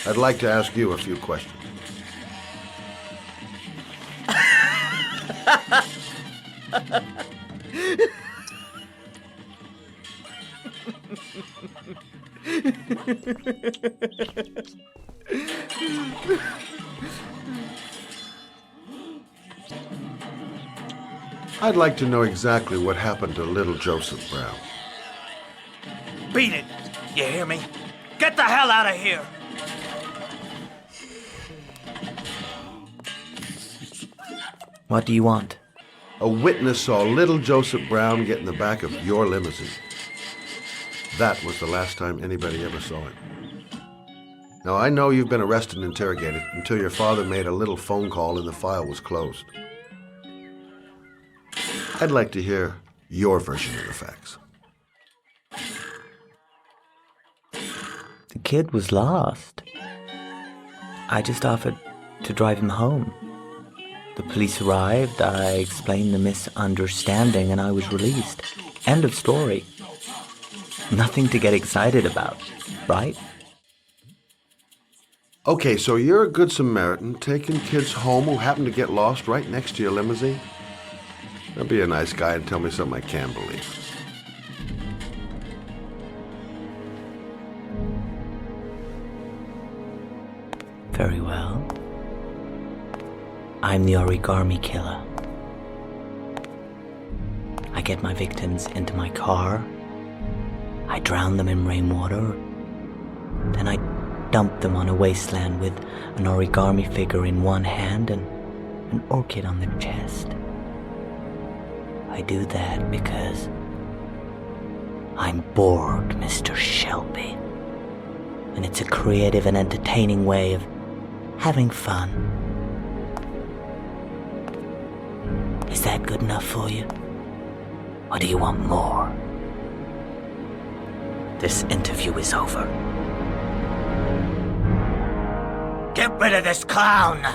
I'd like to ask you a few questions. I'd like to know exactly what happened to little Joseph Brown. Beat it! You hear me? Get the hell out of here! What do you want? A witness saw little Joseph Brown get in the back of your limousine. That was the last time anybody ever saw him. Now, I know you've been arrested and interrogated until your father made a little phone call and the file was closed. I'd like to hear your version of the facts. The kid was lost. I just offered to drive him home. The police arrived, I explained the misunderstanding, and I was released. End of story. Nothing to get excited about, right? Okay, so you're a good Samaritan taking kids home who happen to get lost right next to your limousine? Now be a nice guy and tell me something I can believe. Very well. I'm the origami killer. I get my victims into my car. I drown them in rainwater. Then I dump them on a wasteland with an origami figure in one hand and an orchid on their chest. I do that because I'm bored, Mr. Shelby. And it's a creative and entertaining way of having fun. Is that good enough for you? Or do you want more? This interview is over. Get rid of this clown!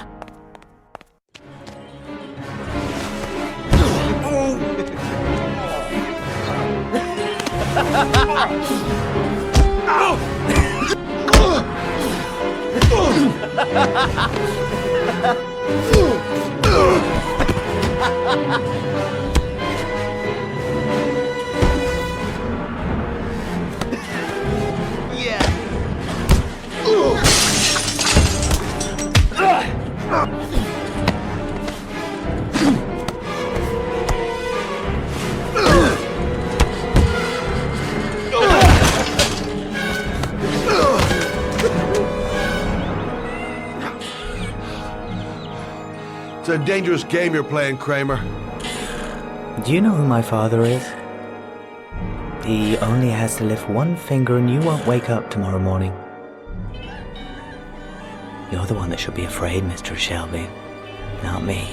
It's a dangerous game you're playing, Kramer. Do you know who my father is? He only has to lift one finger and you won't wake up tomorrow morning. You're the one that should be afraid, Mr. Shelby, not me.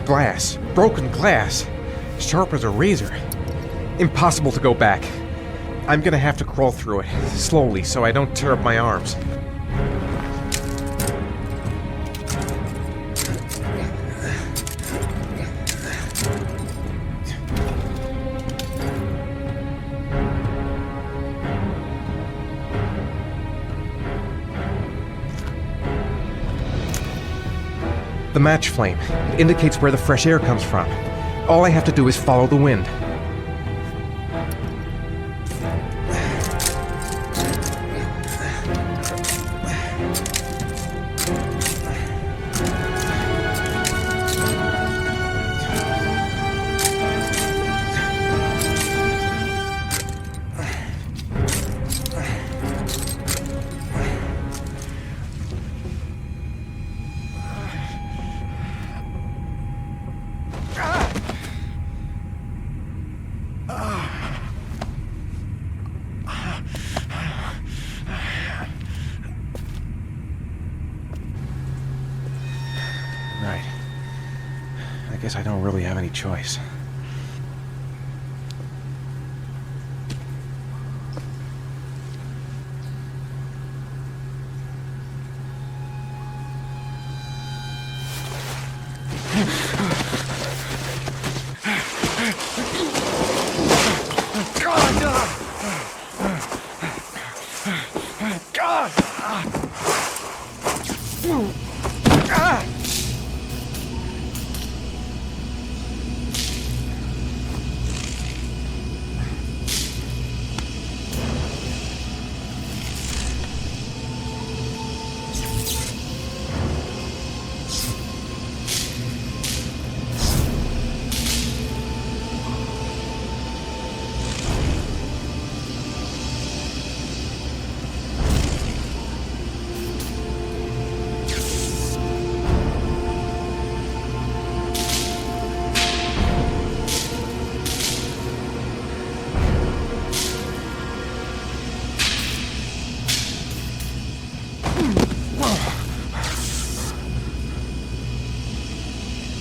Glass. Broken glass. Sharp as a razor. Impossible to go back. I'm gonna have to crawl through it, slowly, so I don't tear up my arms. The match flame. It indicates where the fresh air comes from. All I have to do is follow the wind. Right. I guess I don't really have any choice.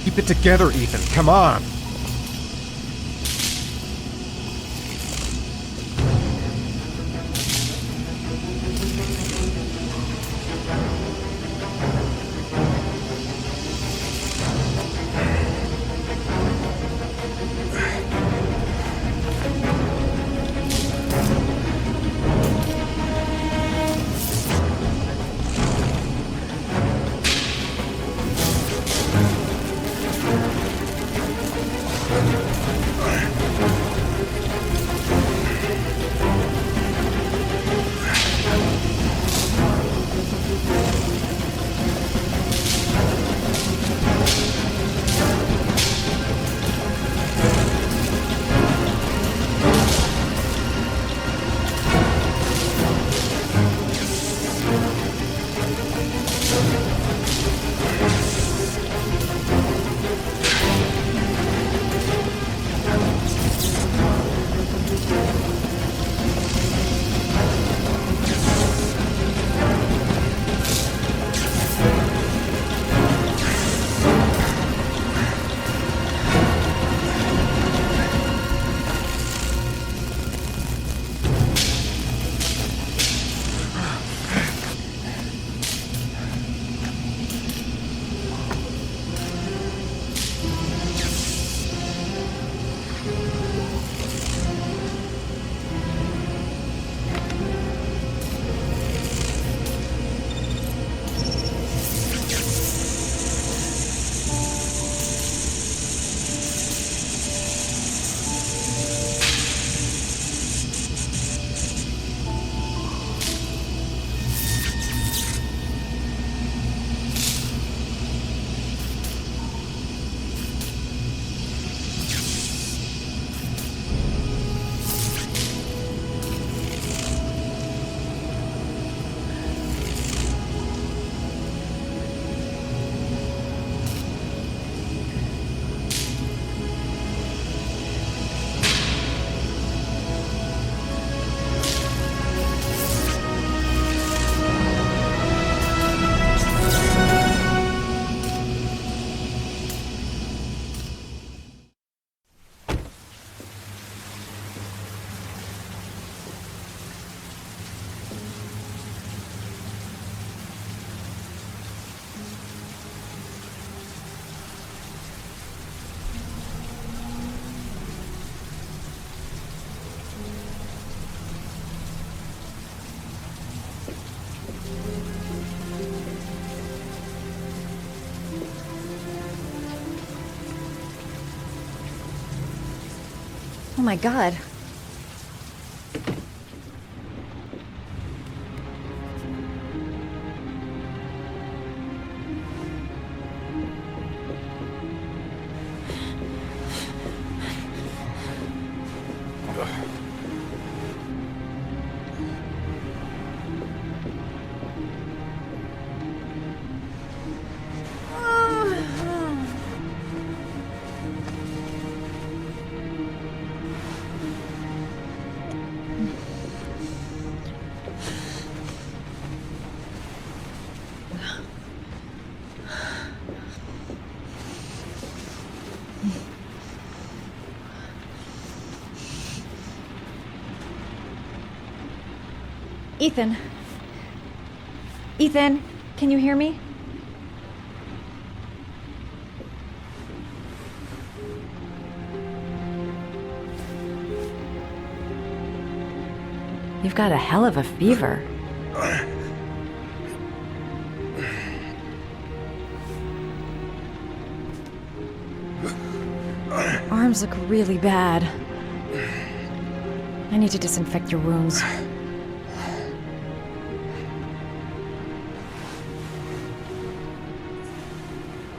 Keep it together, Ethan. Come on. Oh my god. Ethan. Ethan, can you hear me? You've got a hell of a fever. Arms look really bad. I need to disinfect your wounds.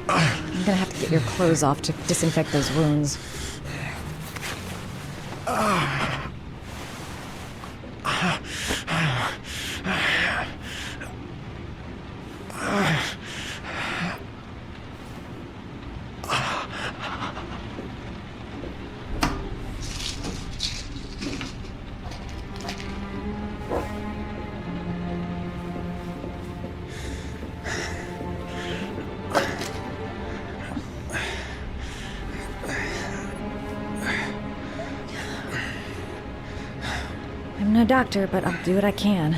I'm gonna have to get your clothes off to disinfect those wounds. I'm no doctor, but I'll do what I can.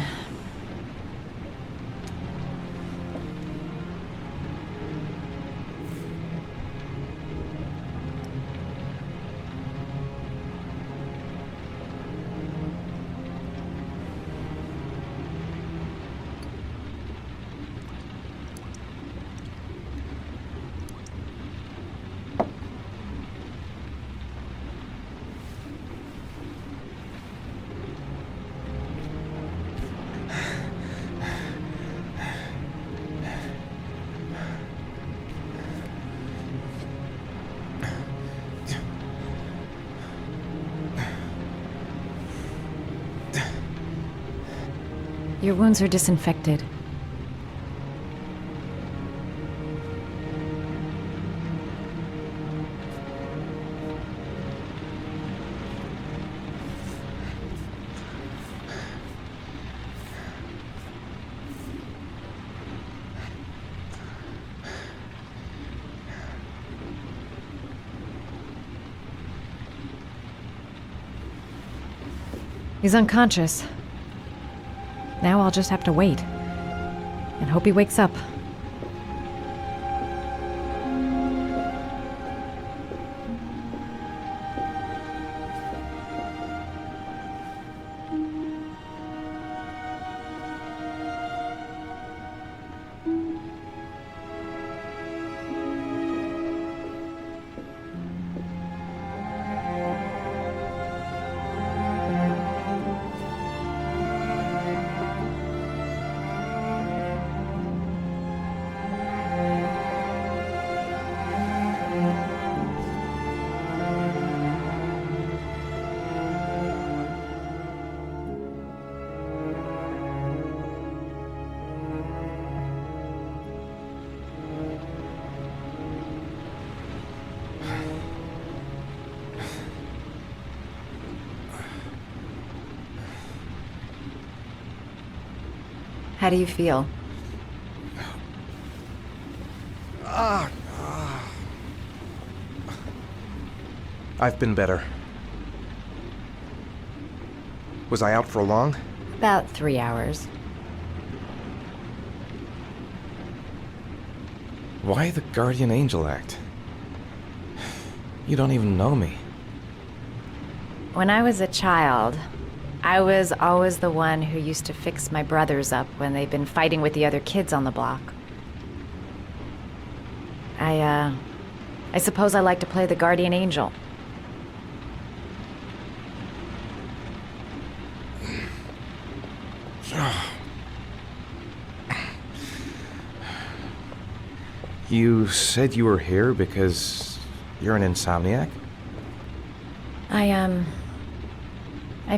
Your wounds are disinfected. He's unconscious. Now I'll just have to wait. And hope he wakes up. How do you feel? I've been better. Was I out for long? About 3 hours. Why the guardian angel act? You don't even know me. When I was a child, I was always the one who used to fix my brothers up when they'd been fighting with the other kids on the block. I suppose I like to play the guardian angel. You said you were here because you're an insomniac? I've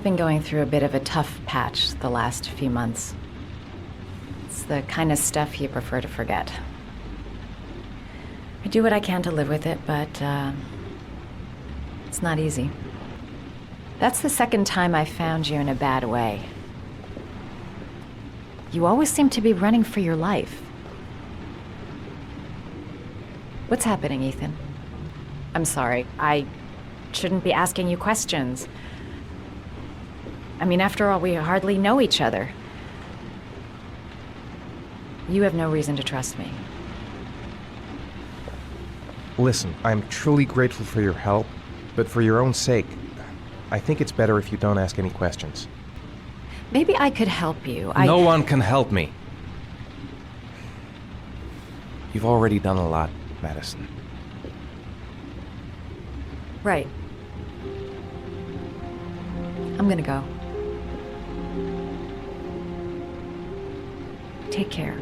been going through a bit of a tough patch the last few months. It's the kind of stuff you prefer to forget. I do what I can to live with it, but, it's not easy. That's the second time I found you in a bad way. You always seem to be running for your life. What's happening, Ethan? I'm sorry, I shouldn't be asking you questions. I mean, after all, we hardly know each other. You have no reason to trust me. Listen, I'm truly grateful for your help, but for your own sake, I think it's better if you don't ask any questions. Maybe I could help you. No one can help me. You've already done a lot, Madison. Right. I'm gonna go. Take care.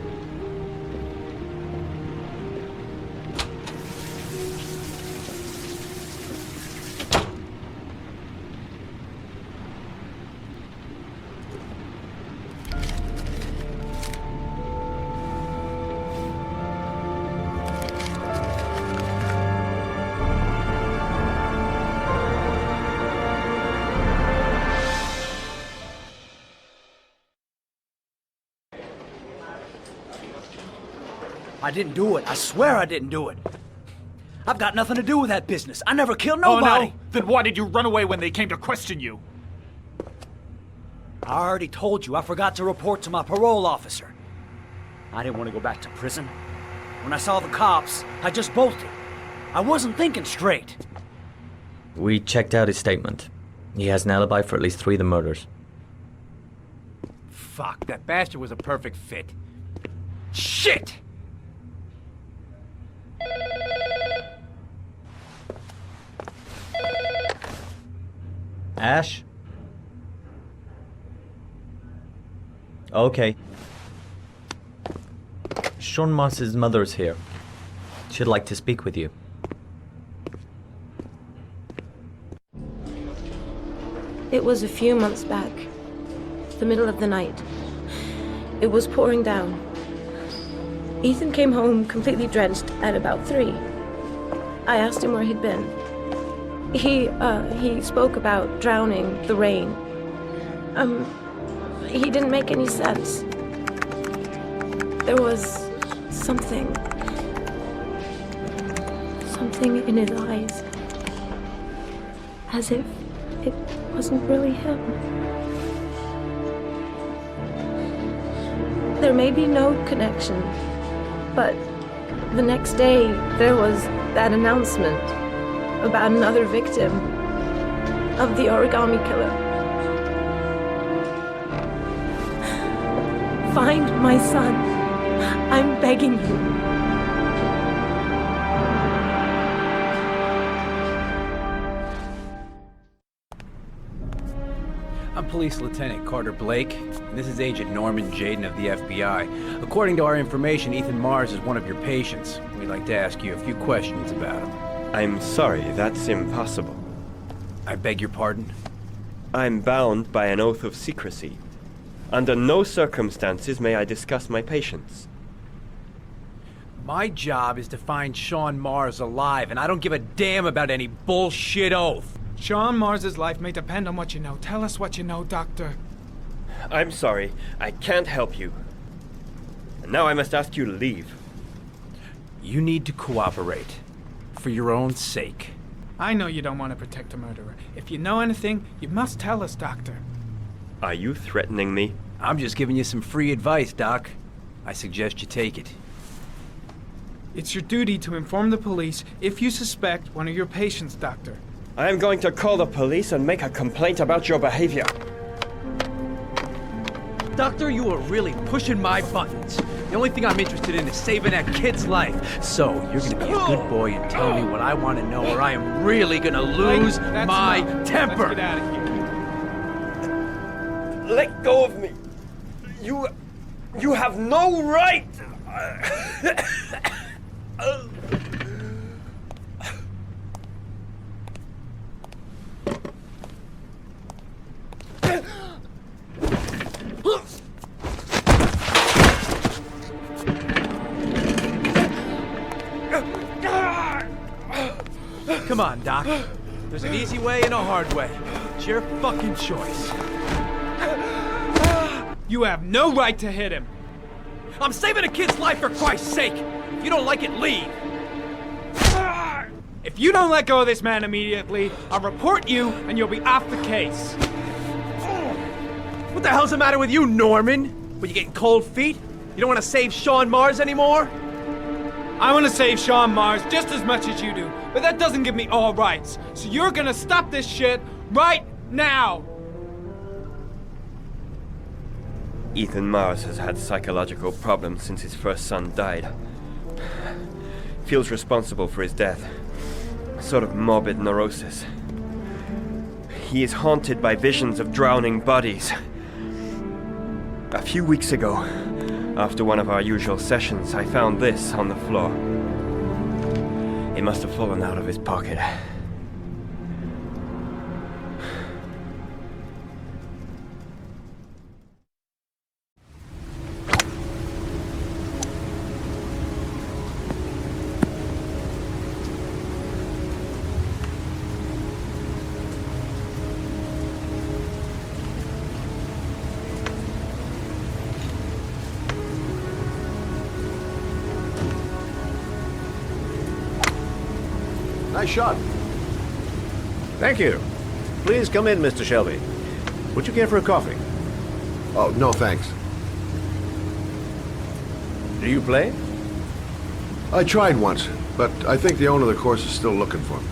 I didn't do it. I swear I didn't do it. I've got nothing to do with that business. I never killed nobody. Oh, no? Then why did you run away when they came to question you? I already told you I forgot to report to my parole officer. I didn't want to go back to prison. When I saw the cops, I just bolted. I wasn't thinking straight. We checked out his statement. He has an alibi for at least 3 of the murders. Fuck, that bastard was a perfect fit. Shit! Ash? Okay. Sean Moss's mother's here. She'd like to speak with you. It was a few months back. The middle of the night. It was pouring down. Ethan came home completely drenched at about 3. I asked him where he'd been. He spoke about drowning the rain. He didn't make any sense. There was something in his eyes. As if it wasn't really him. There may be no connection, but the next day there was that announcement about another victim of the origami killer. Find my son. I'm begging you. I'm Police Lieutenant Carter Blake, and this is Agent Norman Jaden of the FBI. According to our information, Ethan Mars is one of your patients. We'd like to ask you a few questions about him. I'm sorry, that's impossible. I beg your pardon? I'm bound by an oath of secrecy. Under no circumstances may I discuss my patients. My job is to find Sean Mars alive, and I don't give a damn about any bullshit oath. Sean Mars's life may depend on what you know. Tell us what you know, Doctor. I'm sorry, I can't help you. And now I must ask you to leave. You need to cooperate. For your own sake. I know you don't want to protect a murderer. If you know anything, you must tell us, Doctor. Are you threatening me? I'm just giving you some free advice, Doc. I suggest you take it. It's your duty to inform the police if you suspect one of your patients, Doctor. I am going to call the police and make a complaint about your behavior. Doctor, you are really pushing my buttons. The only thing I'm interested in is saving that kid's life. So, you're gonna be a good boy and tell me what I want to know, or I am really gonna lose my temper. Let's get out of here. Let go of me. You have no right! Come on, Doc. There's an easy way and a hard way. It's your fucking choice. You have no right to hit him. I'm saving a kid's life for Christ's sake! If you don't like it, leave! If you don't let go of this man immediately, I'll report you and you'll be off the case. What the hell's the matter with you, Norman? Were you getting cold feet? You don't want to save Sean Mars anymore? I want to save Sean Mars just as much as you do, but that doesn't give me all rights. So you're gonna stop this shit right now! Ethan Mars has had psychological problems since his first son died. Feels responsible for his death. A sort of morbid neurosis. He is haunted by visions of drowning bodies. A few weeks ago, after one of our usual sessions, I found this on the floor. It must have fallen out of his pocket. Nice shot. Thank you. Please come in, Mr. Shelby. Would you care for a coffee? Oh, no thanks. Do you play? I tried once, but I think the owner of the course is still looking for me.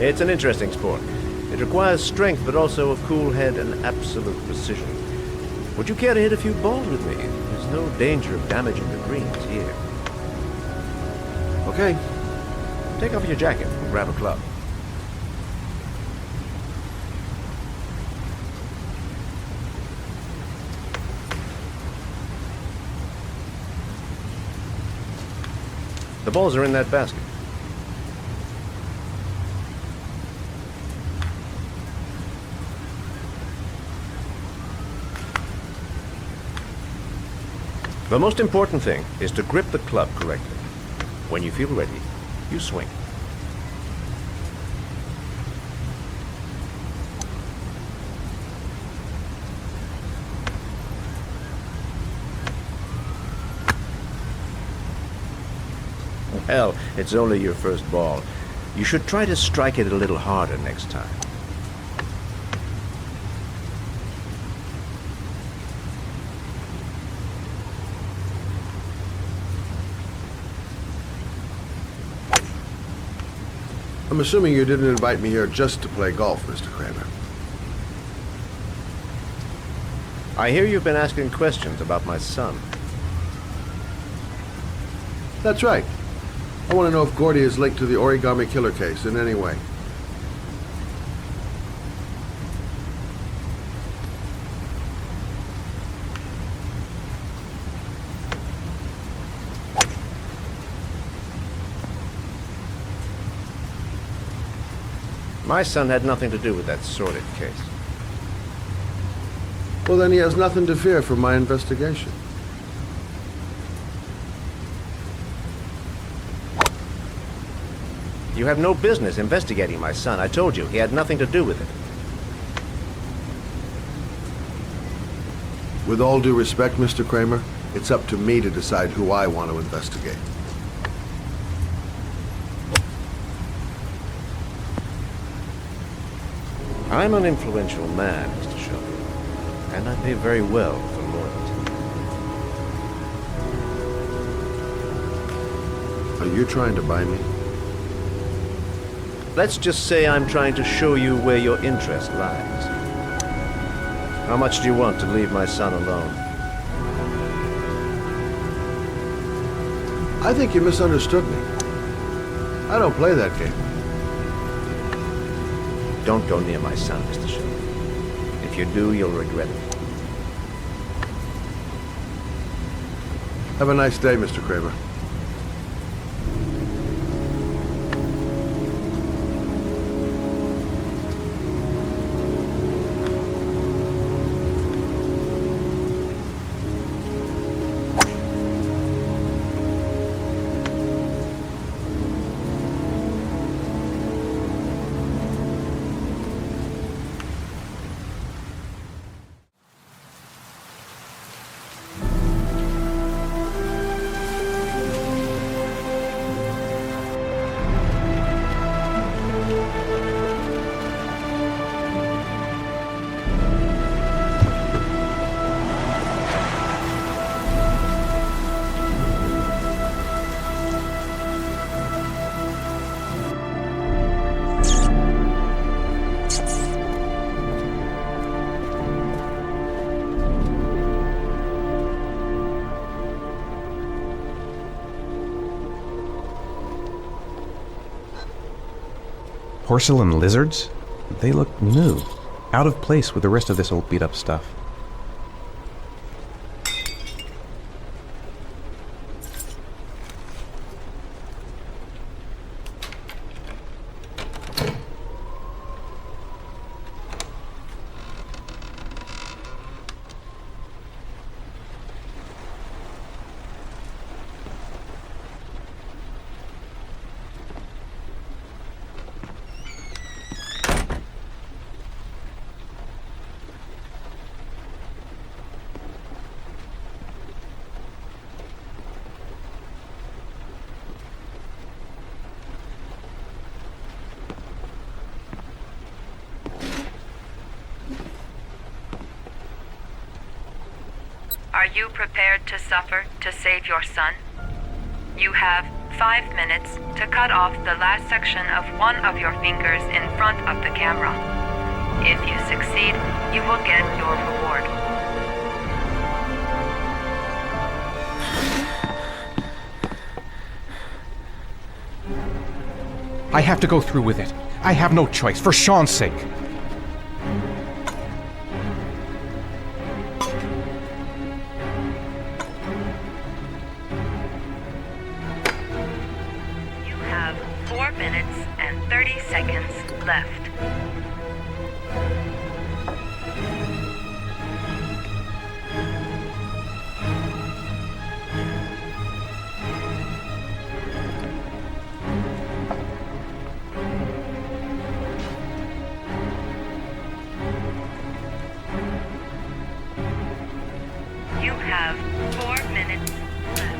It's an interesting sport. It requires strength, but also a cool head and absolute precision. Would you care to hit a few balls with me? There's no danger of damaging the greens here. Okay. Take off your jacket and grab a club. The balls are in that basket. The most important thing is to grip the club correctly. When you feel ready, you swing. Hell, it's only your first ball. You should try to strike it a little harder next time. I'm assuming you didn't invite me here just to play golf, Mr. Kramer. I hear you've been asking questions about my son. That's right. I want to know if Gordy is linked to the origami killer case in any way. My son had nothing to do with that sordid case. Well, then he has nothing to fear from my investigation. You have no business investigating my son. I told you, he had nothing to do with it. With all due respect, Mr. Kramer, it's up to me to decide who I want to investigate. I'm an influential man, Mr. Shelby, and I pay very well for loyalty. Are you trying to buy me? Let's just say I'm trying to show you where your interest lies. How much do you want to leave my son alone? I think you misunderstood me. I don't play that game. Don't go near my son, Mr. Shelby. If you do, you'll regret it. Have a nice day, Mr. Kramer. Porcelain lizards? They look new, out of place with the rest of this old beat-up stuff. Are you prepared to suffer to save your son? You have 5 minutes to cut off the last section of one of your fingers in front of the camera. If you succeed, you will get your reward. I have to go through with it. I have no choice, for Sean's sake. You have 4 minutes and 30 seconds left. You have 4 minutes left.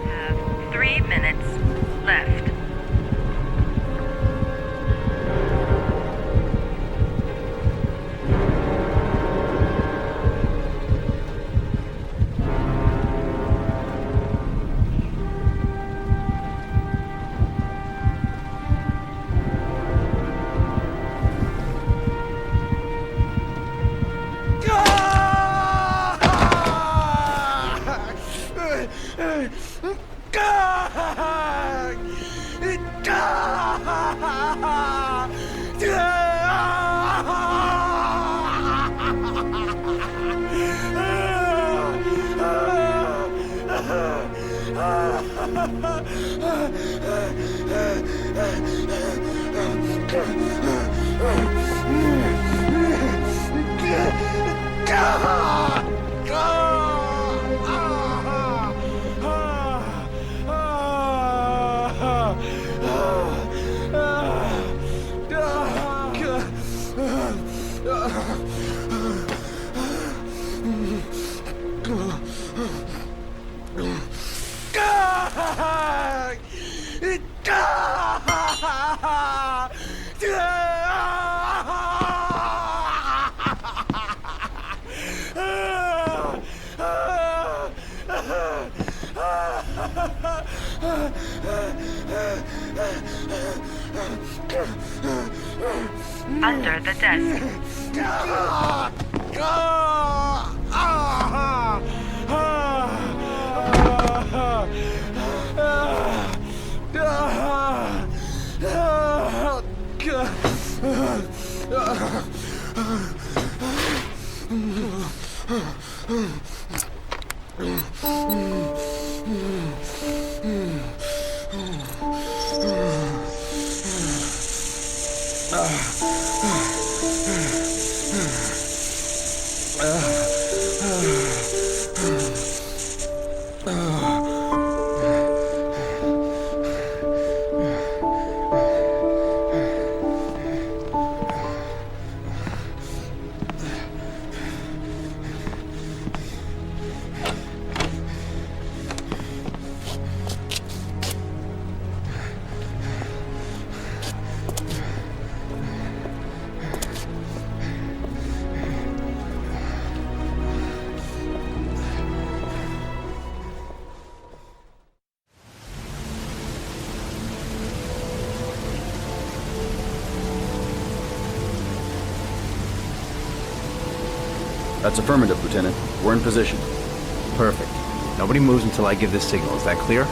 Have 3 minutes left. God! Under the desk. That's affirmative, Lieutenant. We're in position. Perfect. Nobody moves until I give the signal. Is that clear?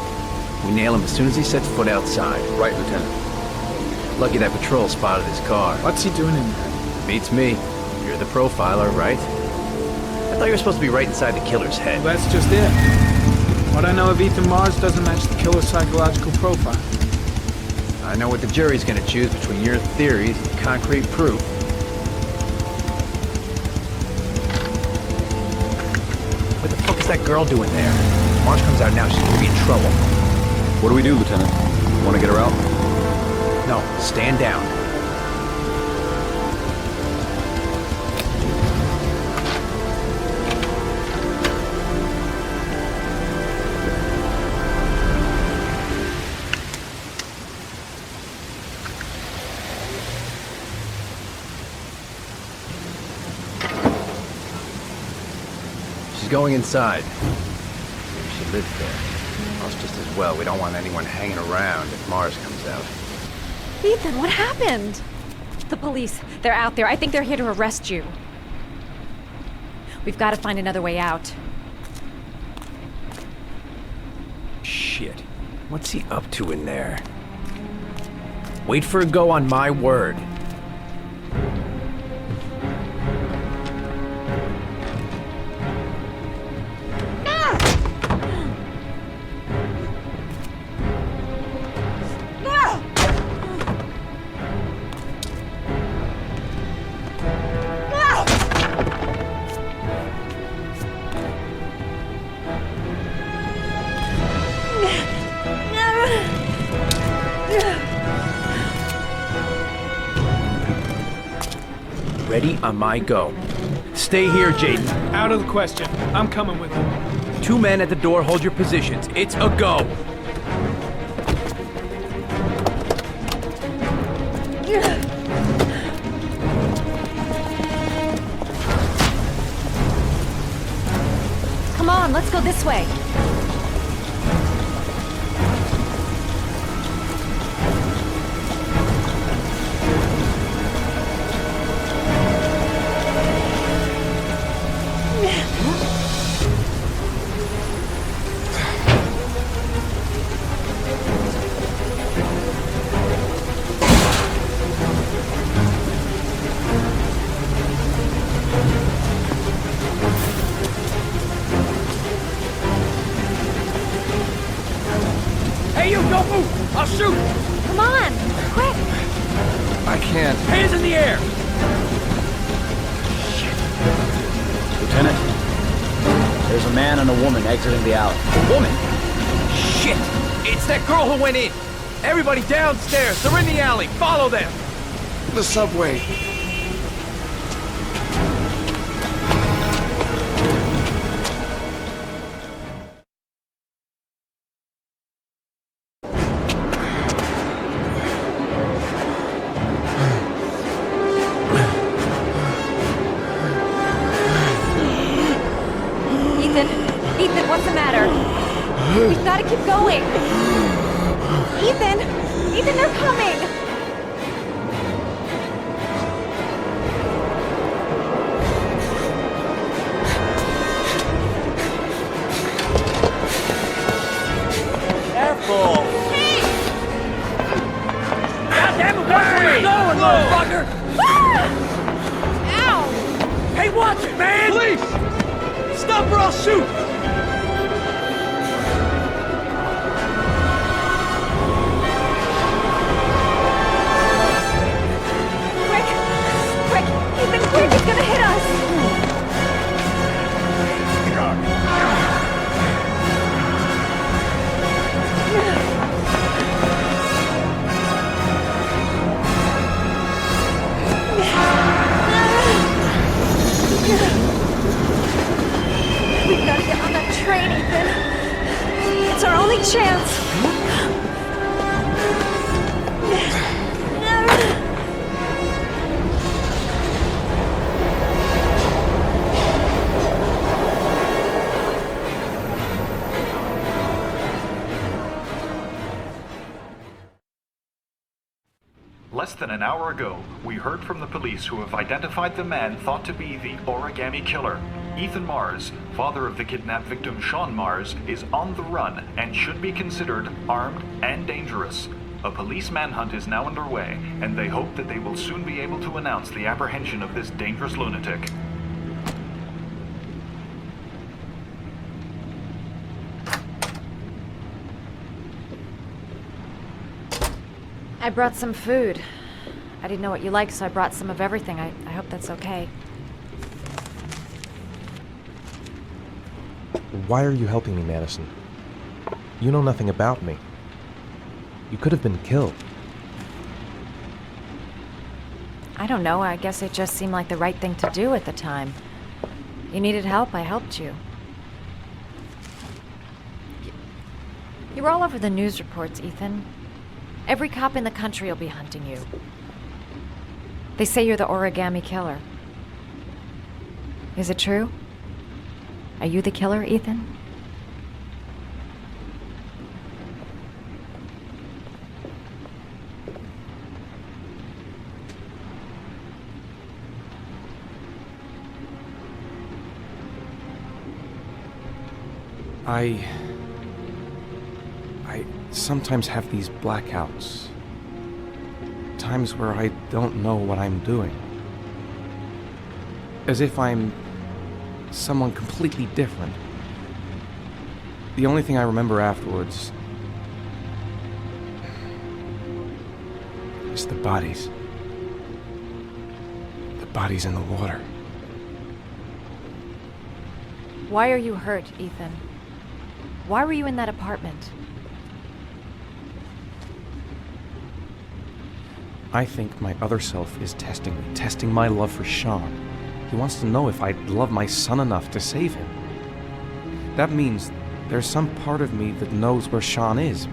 We nail him as soon as he sets foot outside. Right, Lieutenant. Lucky that patrol spotted his car. What's he doing in there? Beats me. You're the profiler, right? I thought you were supposed to be right inside the killer's head. Well, that's just it. What I know of Ethan Mars doesn't match the killer's psychological profile. I know what the jury's gonna choose between your theories and concrete proof. What the fuck is that girl doing there? If Mars comes out now, she's gonna be in trouble. What do we do, Lieutenant? Want to get her out? No, stand down. She's going inside. Maybe she lives there. Well, it's just as well. We don't want anyone hanging around if Mars comes out. Ethan, what happened? The police. They're out there. I think they're here to arrest you. We've got to find another way out. Shit. What's he up to in there? Wait for a go on my word. Ready on my go. Stay here, Jaden. Out of the question. I'm coming with you. 2 men at the door, hold your positions. It's a go. Come on, let's go this way. Hey, you, don't move! I'll shoot! Come on, quick! I can't. Hands in the air! Lieutenant, there's a man and a woman exiting the alley. Woman? Shit! It's that girl who went in! Everybody downstairs! They're in the alley! Follow them! The subway. gotta keep going. Ethan! Ethan, they're coming! Careful! Goddamn it, watch where you're going, motherfucker! Ow! Hey, watch it, man! Police! Stop or I'll shoot! Quick! Ethan, quick! He's gonna hit us! We've got to get on that train, Ethan. It's our only chance. Less than an hour ago, we heard from the police who have identified the man thought to be the Origami Killer. Ethan Mars, father of the kidnapped victim Sean Mars, is on the run and should be considered armed and dangerous. A police manhunt is now underway, and they hope that they will soon be able to announce the apprehension of this dangerous lunatic. I brought some food. I didn't know what you liked, so I brought some of everything. I hope that's okay. Why are you helping me, Madison? You know nothing about me. You could have been killed. I don't know. I guess it just seemed like the right thing to do at the time. You needed help, I helped you. You were all over the news reports, Ethan. Every cop in the country will be hunting you. They say you're the Origami Killer. Is it true? Are you the killer, Ethan? I sometimes have these blackouts. Times where I don't know what I'm doing. As if I'm someone completely different. The only thing I remember afterwards is the bodies. The bodies in the water. Why are you hurt, Ethan? Why were you in that apartment? I think my other self is testing me, testing my love for Sean. He wants to know if I love my son enough to save him. That means there's some part of me that knows where Sean is.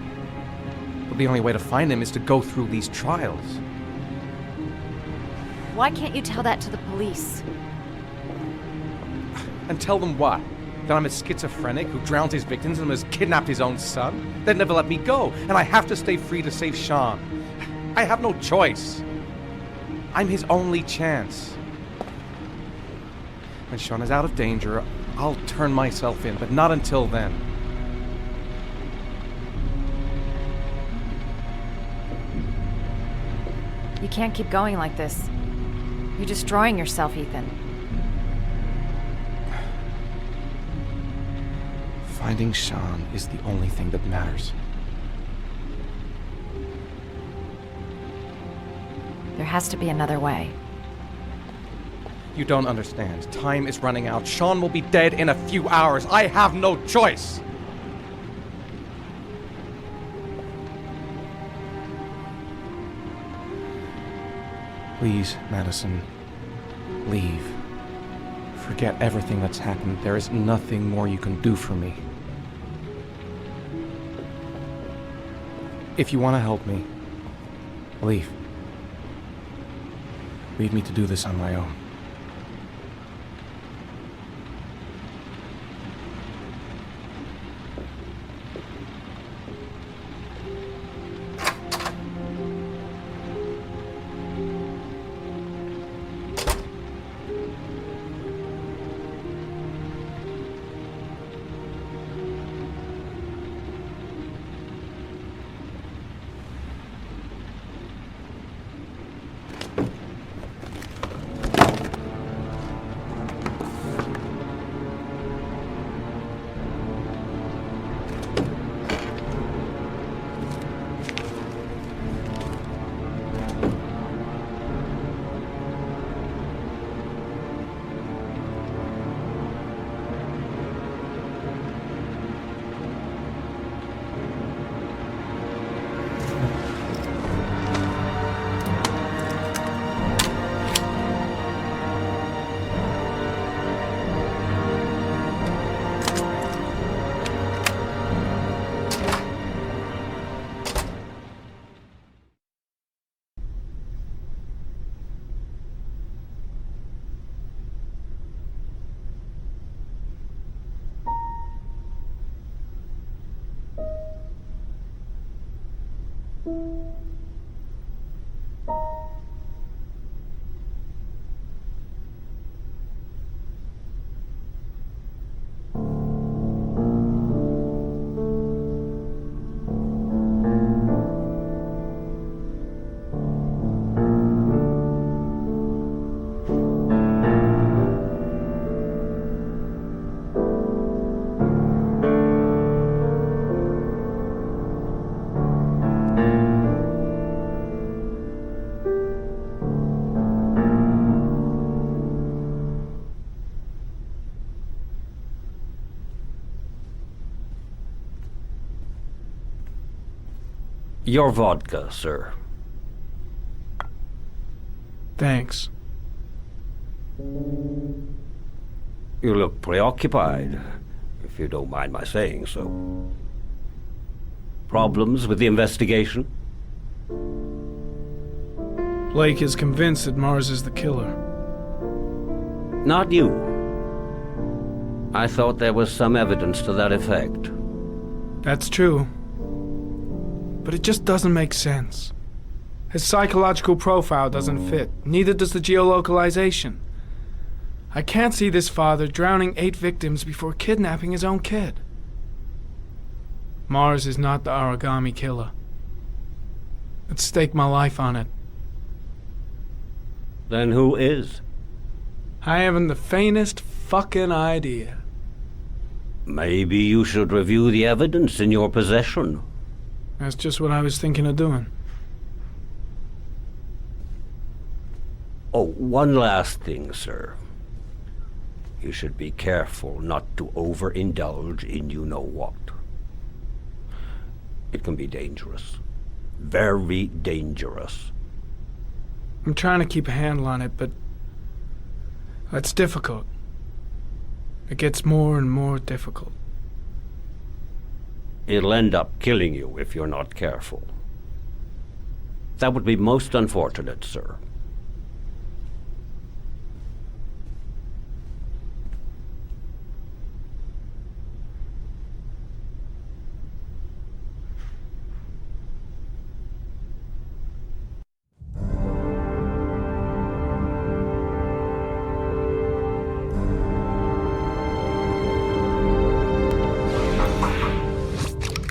But the only way to find him is to go through these trials. Why can't you tell that to the police? And tell them what? That I'm a schizophrenic who drowned his victims and has kidnapped his own son? They'd never let me go, and I have to stay free to save Sean. I have no choice. I'm his only chance. When Sean is out of danger, I'll turn myself in, but not until then. You can't keep going like this. You're destroying yourself, Ethan. Finding Sean is the only thing that matters. There has to be another way. You don't understand. Time is running out. Sean will be dead in a few hours. I have no choice. Please, Madison, leave. Forget everything that's happened. There is nothing more you can do for me. If you want to help me, leave. Leave me to do this on my own. Your vodka, sir. Thanks. You look preoccupied, if you don't mind my saying so. Problems with the investigation? Blake is convinced that Mars is the killer. Not you. I thought there was some evidence to that effect. That's true. But it just doesn't make sense. His psychological profile doesn't fit. Neither does the geolocalization. I can't see this father drowning 8 victims before kidnapping his own kid. Mars is not the origami killer. I'd stake my life on it. Then who is? I haven't the faintest fucking idea. Maybe you should review the evidence in your possession. That's just what I was thinking of doing. Oh, one last thing, sir. You should be careful not to overindulge in you-know-what. It can be dangerous. Very dangerous. I'm trying to keep a handle on it, but it's difficult. It gets more and more difficult. It'll end up killing you if you're not careful. That would be most unfortunate, sir.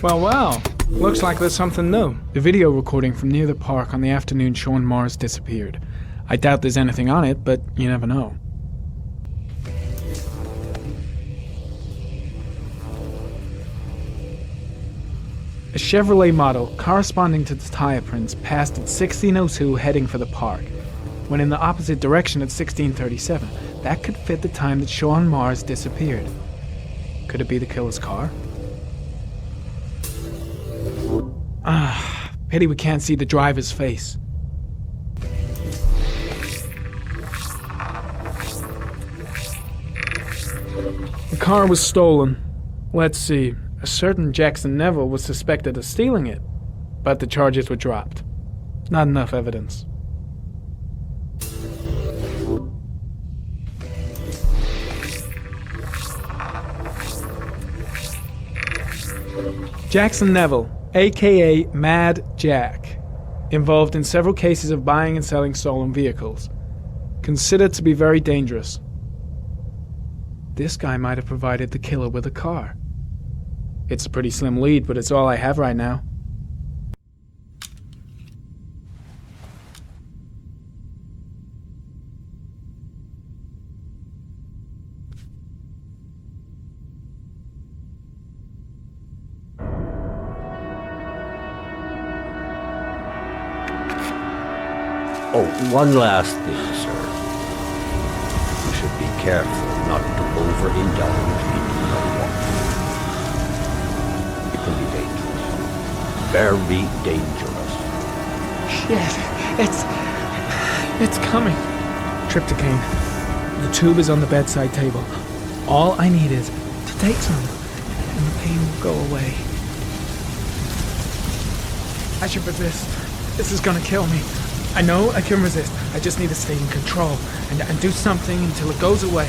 Well. Looks like there's something new. The video recording from near the park on the afternoon Sean Mars disappeared. I doubt there's anything on it, but you never know. A Chevrolet model corresponding to the tire prints passed at 16:02 heading for the park, when in the opposite direction at 16:37. That could fit the time that Sean Mars disappeared. Could it be the killer's car? Pity we can't see the driver's face. The car was stolen. Let's see. A certain Jackson Neville was suspected of stealing it, but the charges were dropped. Not enough evidence. Jackson Neville, aka Mad Jack, involved in several cases of buying and selling stolen vehicles. Considered to be very dangerous. This guy might have provided the killer with a car. It's a pretty slim lead, but it's all I have right now. Oh, one last thing, sir. You should be careful not to overindulge in you-know-what. It can be dangerous. Very dangerous. Shit, it's coming. Trypticane. The tube is on the bedside table. All I need is to take some, and the pain will go away. I should resist. This is gonna kill me. I know I can resist. I just need to stay in control and do something until it goes away.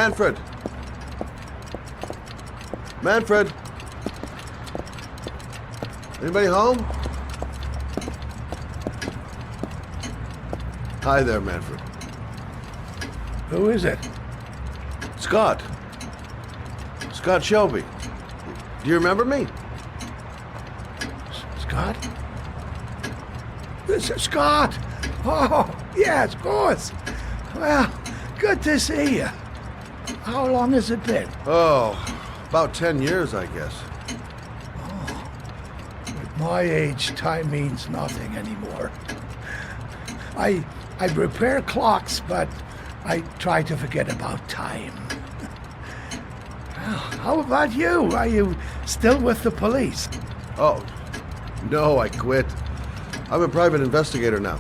Manfred! Manfred! Anybody home? Hi there, Manfred. Who is it? Scott. Scott Shelby. Do you remember me? Scott? This is Scott! Oh, yes, of course. Well, good to see you. How long has it been? Oh, about 10 years, I guess. At my age, time means nothing anymore. I repair clocks, but I try to forget about time. Well, how about you? Are you still with the police? Oh, no, I quit. I'm a private investigator now.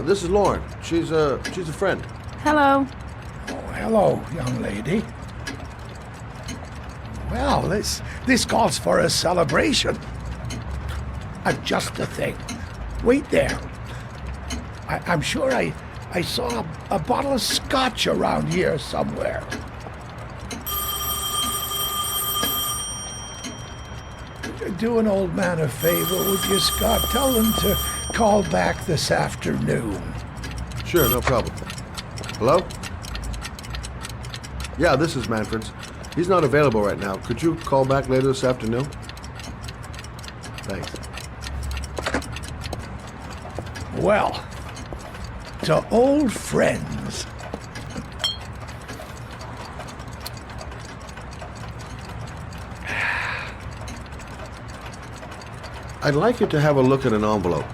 This is Lauren. She's a friend. Hello. Oh, hello, young lady. Well, this calls for a celebration. Just the thing. Wait there. I'm sure I saw a bottle of scotch around here somewhere. Do an old man a favor, would you, Scott? Tell them to call back this afternoon. Sure, no problem. Hello? Yeah, this is Manfred's. He's not available right now. Could you call back later this afternoon? Thanks. Well, to old friends. I'd like you to have a look at an envelope.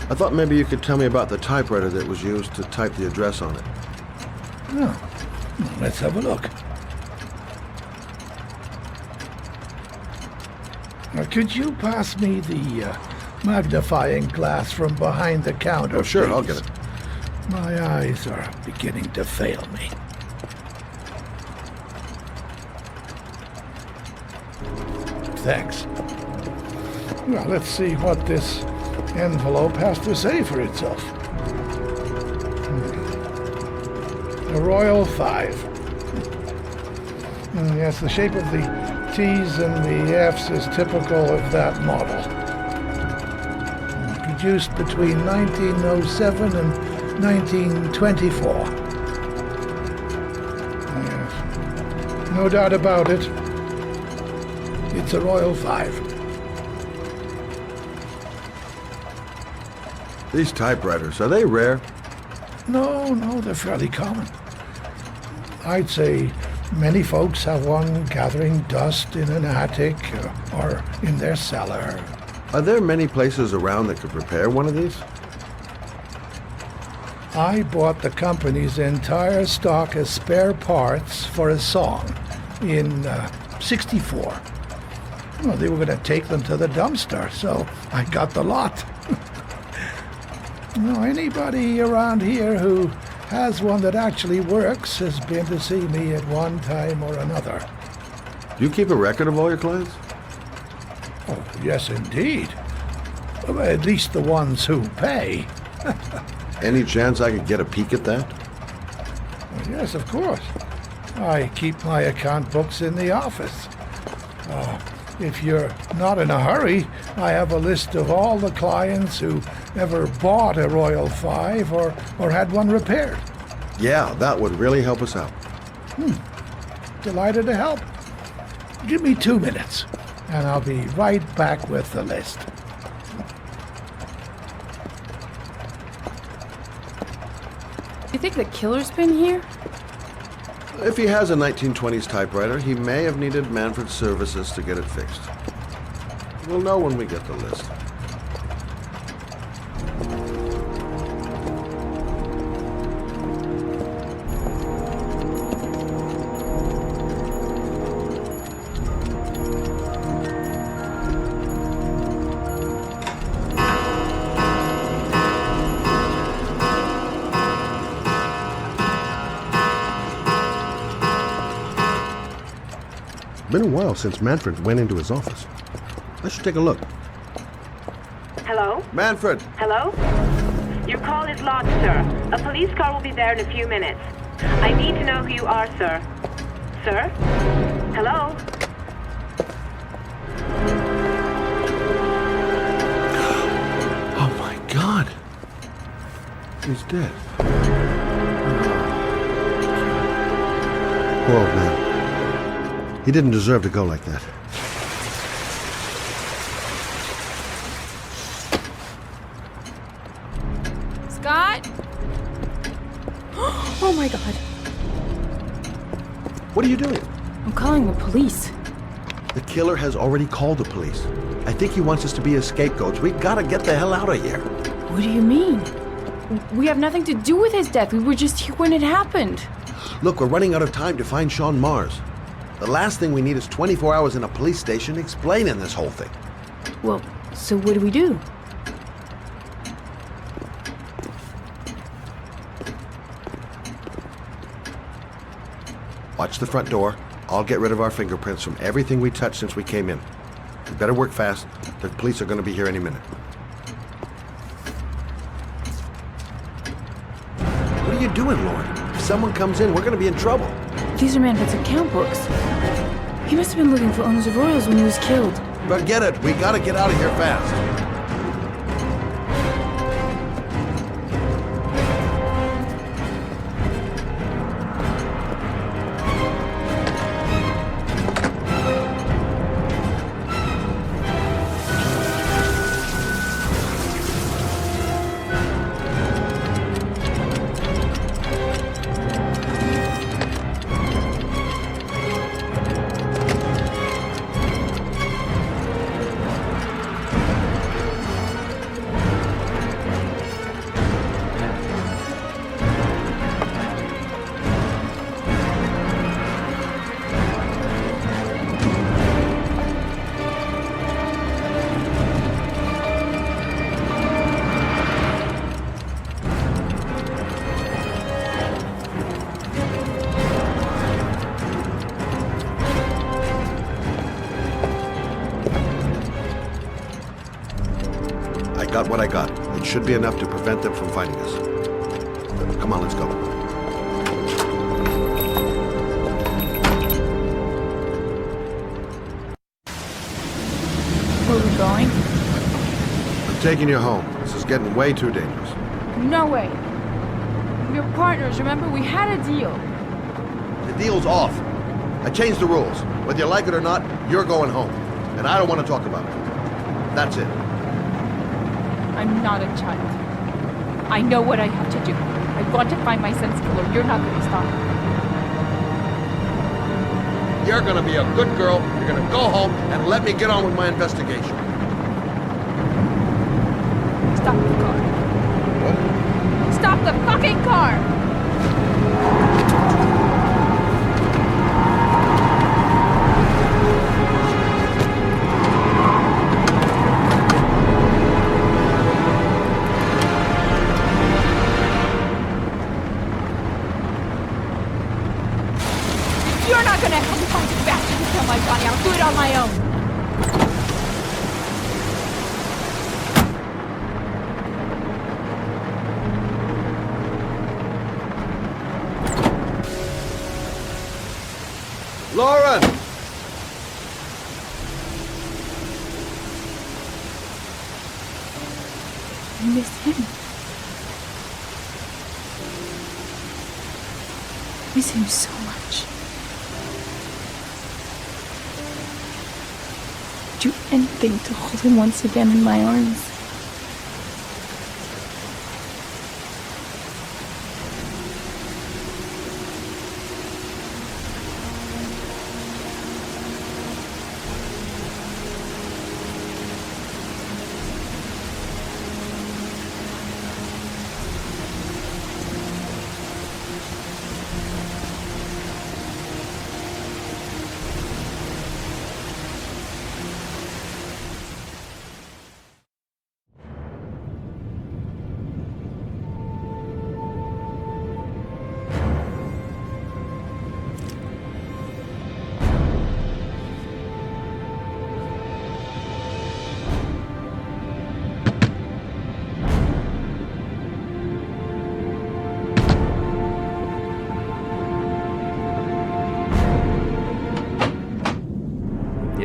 I thought maybe you could tell me about the typewriter that was used to type the address on it. Oh, let's have a look. Now, could you pass me the magnifying glass from behind the counter? Oh, sure, please? I'll get it. My eyes are beginning to fail me. Thanks. Well, let's see what this envelope has to say for itself. The Royal 5. Yes, the shape of the T's and the F's is typical of that model. Produced between 1907 and 1924. Yes. No doubt about it. It's a Royal 5. These typewriters, are they rare? No, they're fairly common. I'd say many folks have one gathering dust in an attic or in their cellar. Are there many places around that could repair one of these? I bought the company's entire stock of spare parts for a song in '64. Well, they were going to take them to the dumpster, so I got the lot. No, anybody around here who has one that actually works has been to see me at one time or another. Do you keep a record of all your clients? Oh, yes, indeed. Well, at least the ones who pay. Any chance I could get a peek at that? Well, yes, of course. I keep my account books in the office. If you're not in a hurry, I have a list of all the clients who ever bought a Royal 5 or had one repaired. Yeah, that would really help us out. Delighted to help. Give me 2 minutes, and I'll be right back with the list. You think the killer's been here? If he has a 1920s typewriter, he may have needed Manfred's services to get it fixed. We'll know when we get the list. Been a while since Manfred went into his office. I should take a look. Hello? Manfred! Hello? Your call is lodged, sir. A police car will be there in a few minutes. I need to know who you are, sir. Sir? Hello? Oh my God. He's dead. Poor old man. He didn't deserve to go like that. Scott? Oh my God. What are you doing? I'm calling the police. The killer has already called the police. I think he wants us to be his scapegoats. We gotta get the hell out of here. What do you mean? We have nothing to do with his death. We were just here when it happened. Look, we're running out of time to find Sean Mars. The last thing we need is 24 hours in a police station explaining this whole thing. Well, so what do we do? Watch the front door. I'll get rid of our fingerprints from everything we touched since we came in. We better work fast. The police are going to be here any minute. What are you doing, Lauren? If someone comes in, we're going to be in trouble. These are Manfred's account books. He must have been looking for owners of Royals when he was killed. Forget it. We got to get out of here fast. Got what I got. It should be enough to prevent them from finding us. Come on, let's go. Where are we going? I'm taking you home. This is getting way too dangerous. No way. We're partners, remember? We had a deal. The deal's off. I changed the rules. Whether you like it or not, you're going home. And I don't want to talk about it. That's it. I'm not a child. I know what I have to do. I want to find my son's killer. You're not going to stop me. You're going to be a good girl. You're going to go home and let me get on with my investigation. Stop the car. What? Stop the fucking car! You're not gonna help me find this bastard to kill my Johnny. I'll do it on my own. Lauren! I miss him. I miss him so much. Do anything to hold him once again in my arms.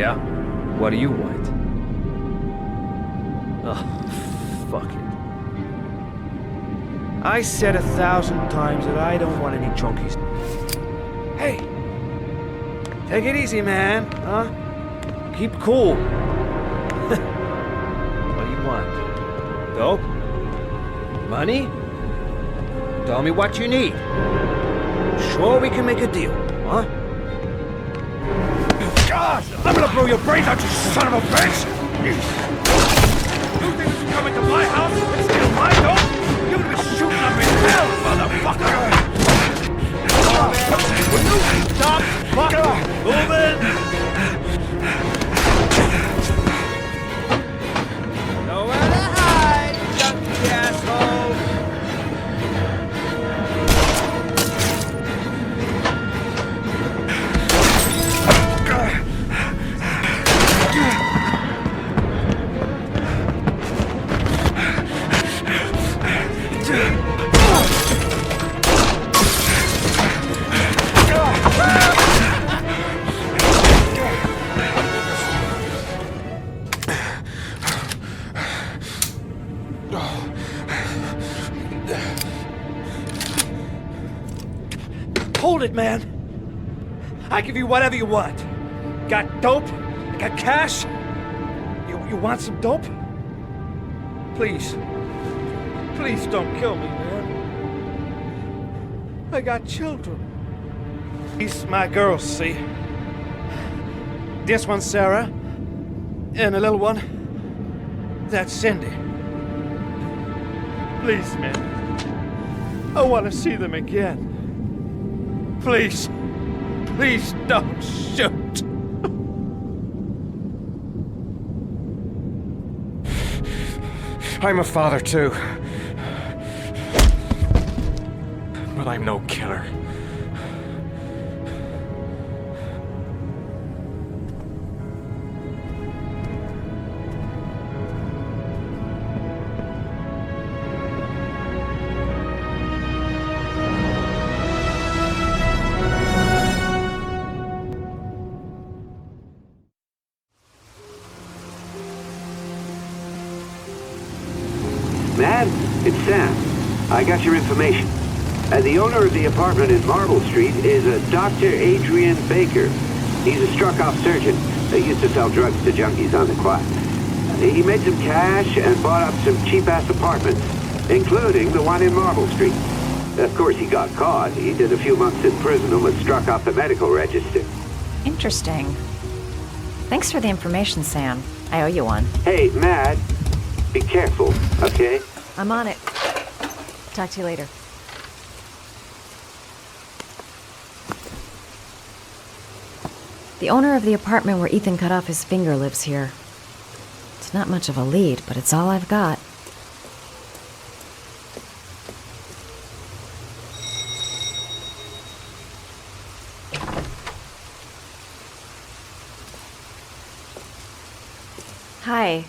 Yeah? What do you want? Oh, fuck it. I said 1,000 times that I don't want any junkies. Hey! Take it easy, man, huh? Keep cool. What do you want? Dope? Money? Tell me what you need. Sure we can make a deal, huh? God! I'm gonna blow your brains out, you son of a bitch! You think you can come into my house and steal my dope? You're gonna be shooting up in hell, motherfucker! Will you stop fucking moving? Nowhere to hide, junkie asshole! Hold it, man. I give you whatever you want. Got dope? Got cash? You want some dope? Please. Please don't kill me, man. I got children. These my girls, see? This one's Sarah. And the little one, that's Cindy. Please, man. I want to see them again. Please. Please don't shoot. I'm a father too. But I'm no killer. Matt, it's Sam. I got your information. The owner of the apartment in Marble Street is a Dr. Adrian Baker. He's a struck-off surgeon. They used to sell drugs to junkies on the quiet. He made some cash and bought up some cheap-ass apartments, including the one in Marble Street. Of course, he got caught. He did a few months in prison and was struck off the medical register. Interesting. Thanks for the information, Sam. I owe you one. Hey, Matt, be careful, okay? I'm on it. Talk to you later. The owner of the apartment where Ethan cut off his finger lives here. It's not much of a lead, but it's all I've got. Hi.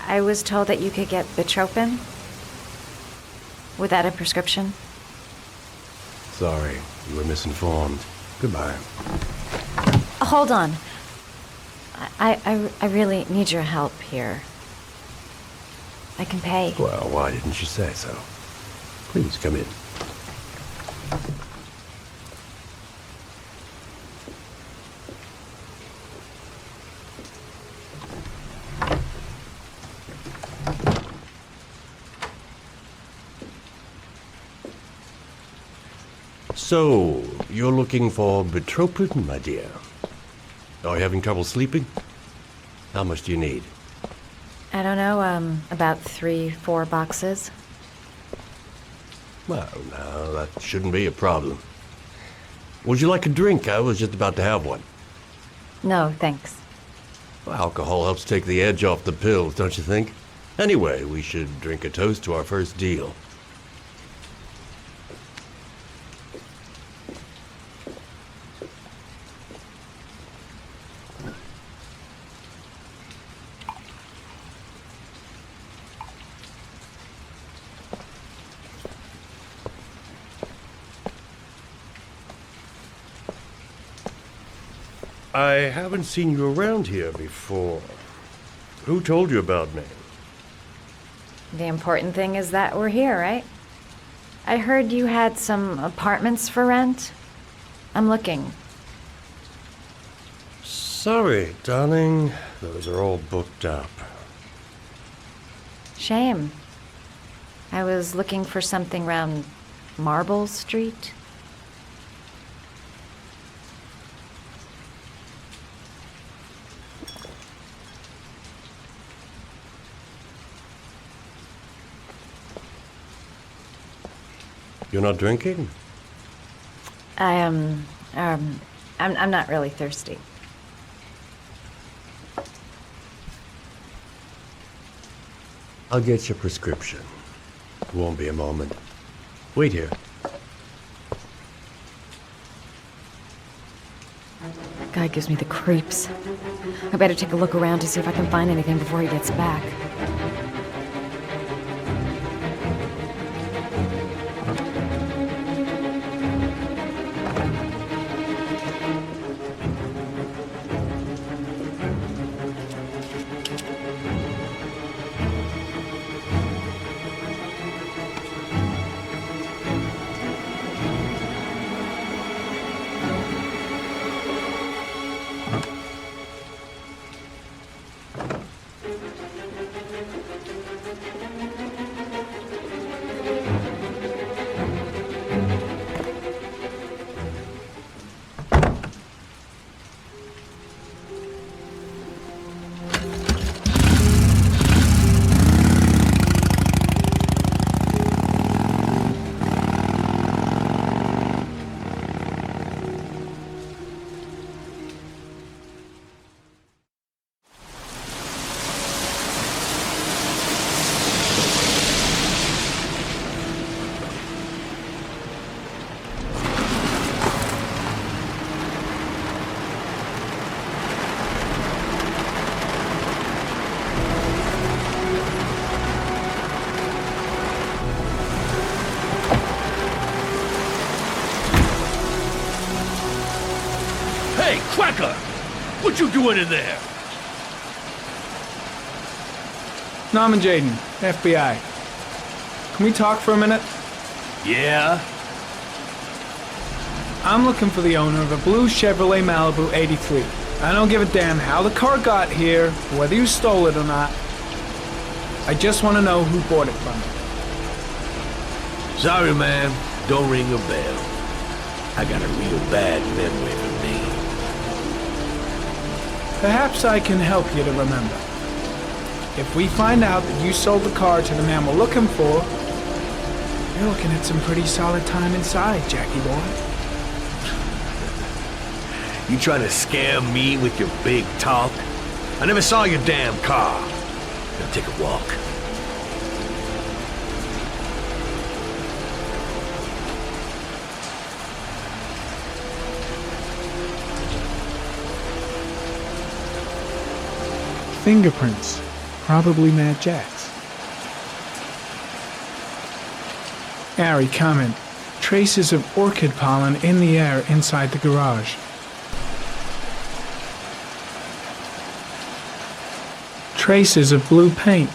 I was told that you could get Bitropin. Without a prescription. Sorry, you were misinformed. Goodbye. Hold on. I really need your help here. I can pay. Well, why didn't you say so? Please come in. So, you're looking for Bitropin, my dear? Are you having trouble sleeping? How much do you need? I don't know, about 3-4 boxes. Well, now, that shouldn't be a problem. Would you like a drink? I was just about to have one. No, thanks. Well, alcohol helps take the edge off the pills, don't you think? Anyway, we should drink a toast to our first deal. I haven't seen you around here before. Who told you about me? The important thing is that we're here, right? I heard you had some apartments for rent. I'm looking. Sorry, darling. Those are all booked up. Shame. I was looking for something around Marble Street. You're not drinking? I'm not really thirsty. I'll get your prescription. It won't be a moment. Wait here. Guy gives me the creeps. I better take a look around to see if I can find anything before he gets back. Hey, Cracker! What you doing in there? Norman Jaden, FBI. Can we talk for a minute? Yeah? I'm looking for the owner of a blue Chevrolet Malibu 83. I don't give a damn how the car got here, whether you stole it or not. I just want to know who bought it from you. Sorry, man. Don't ring a bell. I got a real bad memory for names. Perhaps I can help you to remember. If we find out that you sold the car to the man we're looking for, you're looking at some pretty solid time inside, Jackie boy. You trying to scare me with your big talk? I never saw your damn car. Now take a walk. Fingerprints. Probably Mad Jack's. Harry, comment. Traces of orchid pollen in the air inside the garage. Traces of blue paint.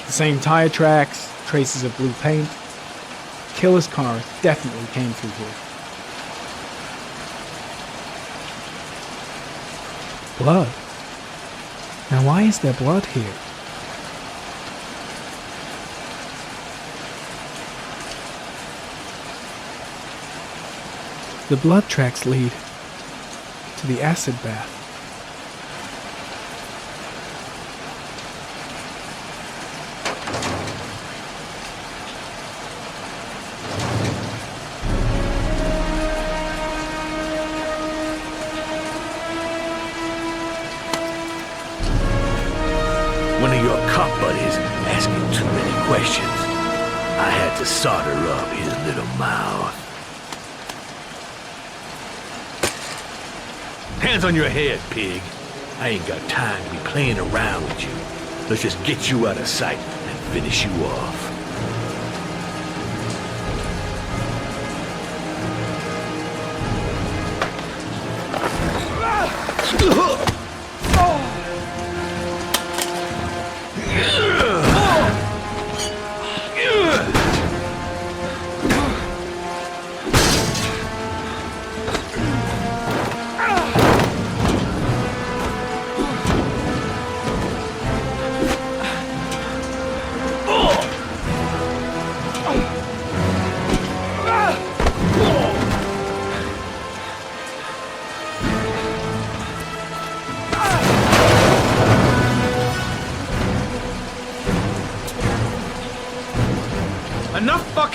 The same tire tracks, traces of blue paint. Killer's car definitely came through here. Blood. Now why is there blood here? The blood tracks lead to the acid bath. One of your cop buddies asking too many questions. I had to solder up his little mouth. Hands on your head, pig. I ain't got time to be playing around with you. Let's just get you out of sight and finish you off.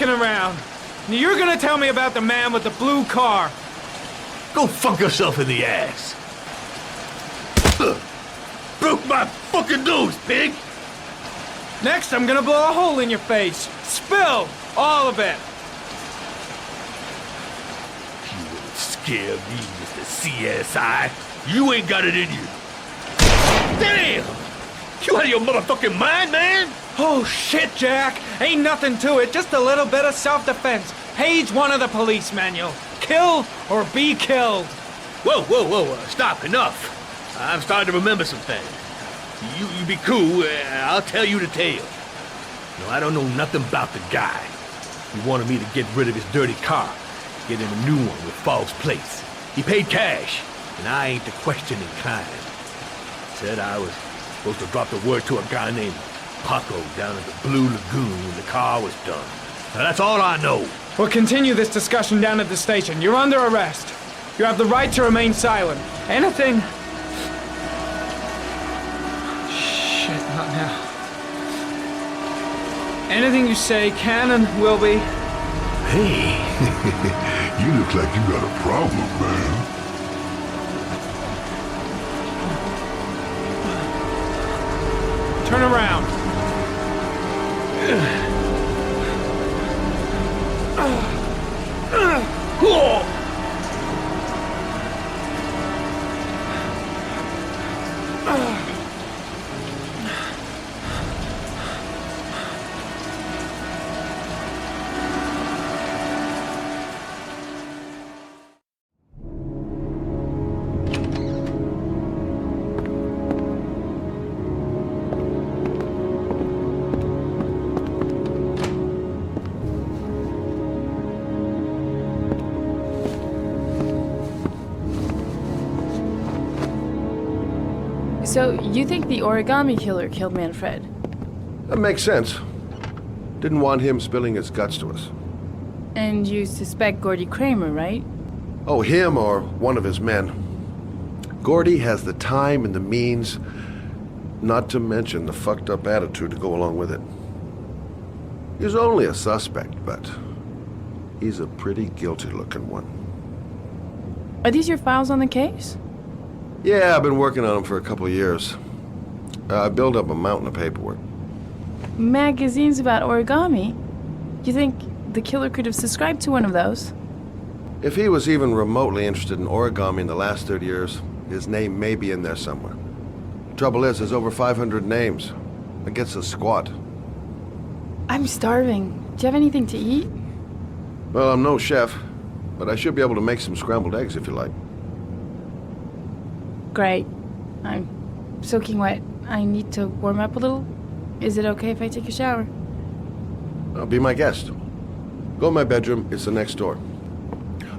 dicking around. Now you're gonna tell me about the man with the blue car. Go fuck yourself in the ass. Broke my fucking nose, pig! Next, I'm gonna blow a hole in your face. Spill! All of it! You won't scare me, Mr. CSI. You ain't got it in you. Damn! You out of your motherfucking mind, man? Oh, shit, Jack. Ain't nothing to it. Just a little bit of self-defense. Page 1 of the police manual. Kill or be killed. Whoa. Stop. Enough. I'm starting to remember some things. You be cool. I'll tell you the tale. No, I don't know nothing about the guy. He wanted me to get rid of his dirty car. Get him a new one with false plates. He paid cash, and I ain't the questioning kind. Said I was supposed to drop the word to a guy named Paco down at the Blue Lagoon when the car was done. Now that's all I know. We'll continue this discussion down at the station. You're under arrest. You have the right to remain silent. Anything... Shit, not now. Anything you say can and will be... Hey, you look like you got a problem, man. Turn around. So, you think the origami killer killed Manfred? That makes sense. Didn't want him spilling his guts to us. And you suspect Gordy Kramer, right? Oh, him or one of his men. Gordy has the time and the means, not to mention the fucked up attitude to go along with it. He's only a suspect, but he's a pretty guilty looking one. Are these your files on the case? Yeah, I've been working on him for a couple of years. I built up a mountain of paperwork. Magazines about origami? You think the killer could have subscribed to one of those? If he was even remotely interested in origami in the last 30 years, his name may be in there somewhere. Trouble is, there's over 500 names. It gets us squat. I'm starving. Do you have anything to eat? Well, I'm no chef, but I should be able to make some scrambled eggs if you like. Great. I'm soaking wet. I need to warm up a little. Is it okay if I take a shower? Be my guest. Go in my bedroom. It's the next door.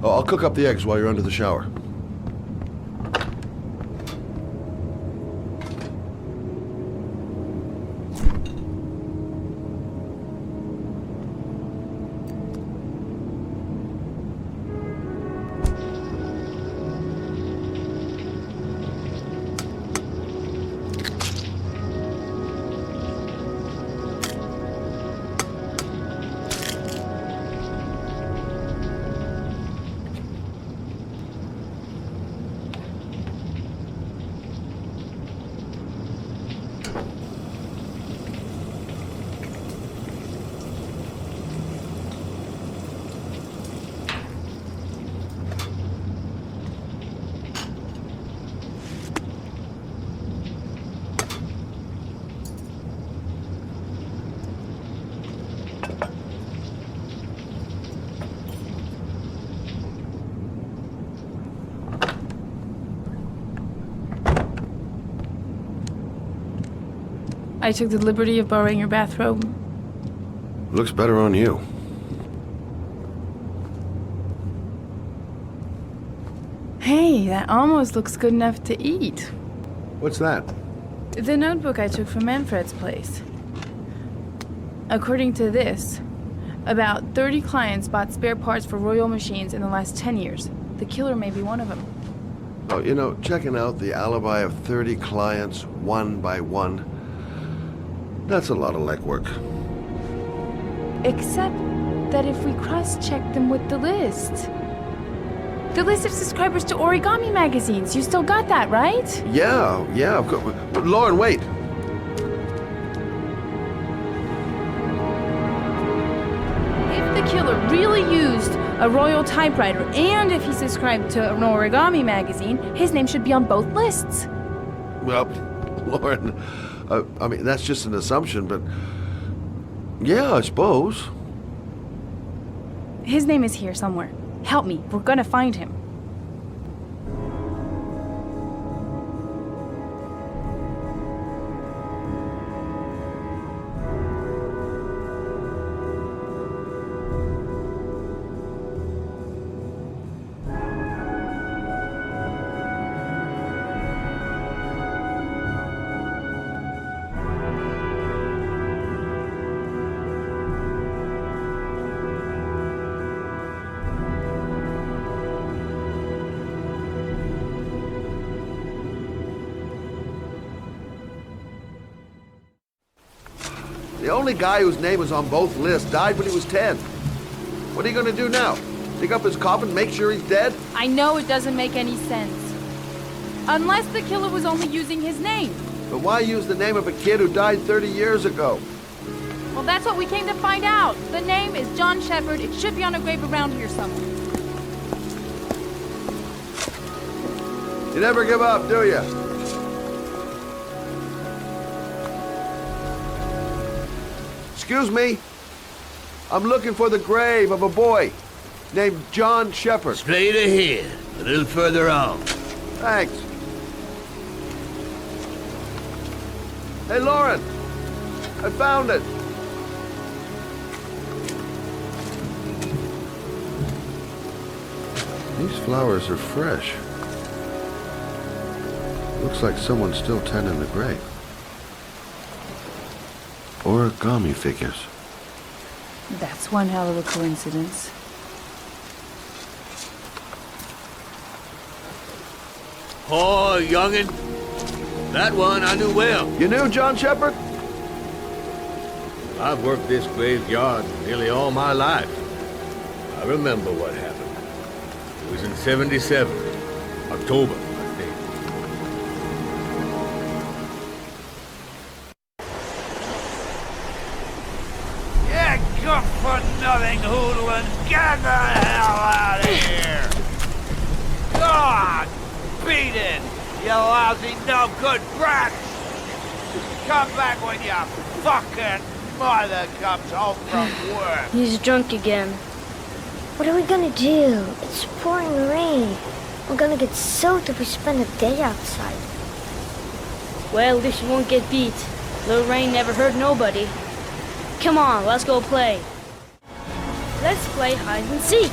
Oh, I'll cook up the eggs while you're under the shower. I took the liberty of borrowing your bathrobe. Looks better on you. Hey, that almost looks good enough to eat. What's that? The notebook I took from Manfred's place. According to this, about 30 clients bought spare parts for Royal machines in the last 10 years. The killer may be one of them. Oh, you know, checking out the alibi of 30 clients one by one, that's a lot of legwork. Except that if we cross-check them with the list. The list of subscribers to Origami magazines. You still got that, right? Yeah, of course. Lauren, wait. If the killer really used a royal typewriter and if he subscribed to an Origami magazine, his name should be on both lists. Well, Lauren, I mean, that's just an assumption, but yeah, I suppose. His name is here somewhere. Help me. We're gonna find him. The only guy whose name was on both lists died when he was 10. What are you going to do now? Dig up his coffin, make sure he's dead? I know it doesn't make any sense. Unless the killer was only using his name. But why use the name of a kid who died 30 years ago? Well, that's what we came to find out. The name is John Shepard. It should be on a grave around here somewhere. You never give up, do you? Excuse me. I'm looking for the grave of a boy named John Shepard. Straight ahead, a little further on. Thanks. Hey, Lauren. I found it. These flowers are fresh. Looks like someone's still tending the grave. Origami figures. That's one hell of a coincidence. Oh, youngin'. That one I knew well. You knew John Shepard? I've worked this graveyard nearly all my life. I remember what happened. It was in 77. October, I think. Yeah, good-for-nothing hoodlums, get the hell out of here! God, beat it, you lousy no-good brats! Come back when your fucking mother comes home from work. He's drunk again. What are we gonna do? It's pouring rain. We're gonna get soaked if we spend a day outside. Well, at least you won't get beat. Little rain never hurt nobody. Come on, let's go play. Let's play hide and seek.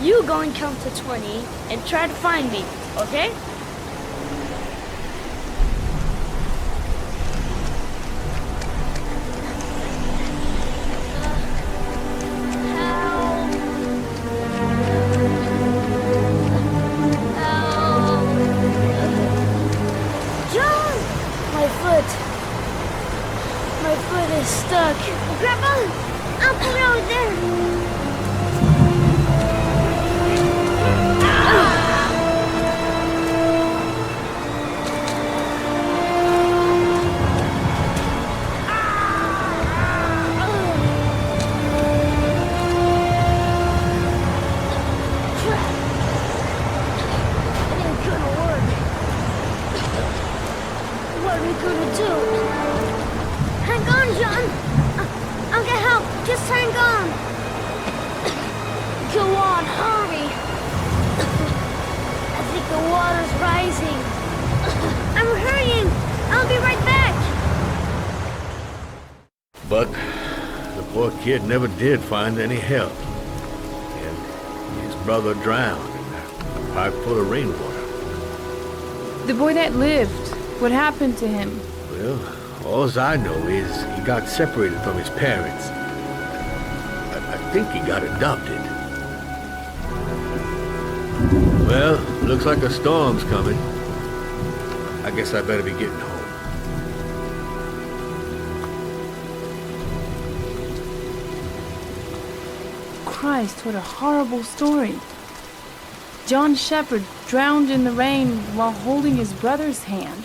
You go and count to 20 and try to find me, okay? Stuck. Grandpa, I'll put it over there. It ain't gonna work. What are we gonna do? Hang on, John. I'll get help. Just hang on. Go on, hurry. I think the water's rising. I'm hurrying. I'll be right back. But the poor kid never did find any help. And his brother drowned in a pipe full of rainwater. The boy that lived, what happened to him? Well, all I know is he got separated from his parents. I think he got adopted. Well, looks like a storm's coming. I guess I better be getting home. Christ, what a horrible story. John Shepard drowned in the rain while holding his brother's hand.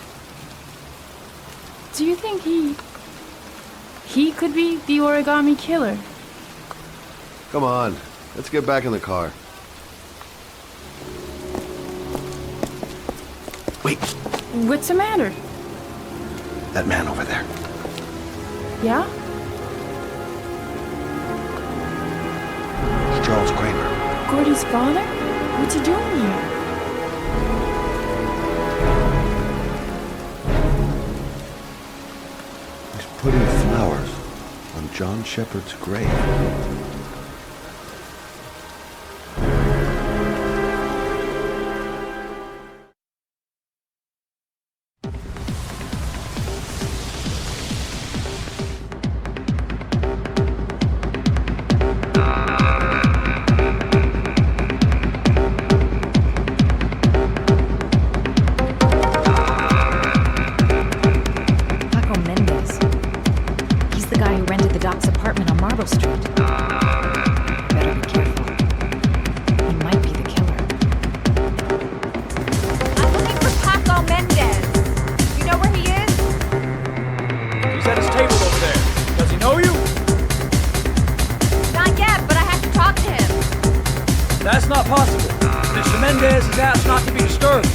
Do you think he could be the origami killer? Come on, let's get back in the car. Wait, What's the matter? that man over there. Yeah? It's Charles Kramer. Gordy's father? What's he doing here? He's putting flowers on John Shepard's grave. That's not possible. Mr. Mendez has asked not to be disturbed.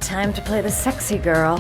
Time to play the sexy girl.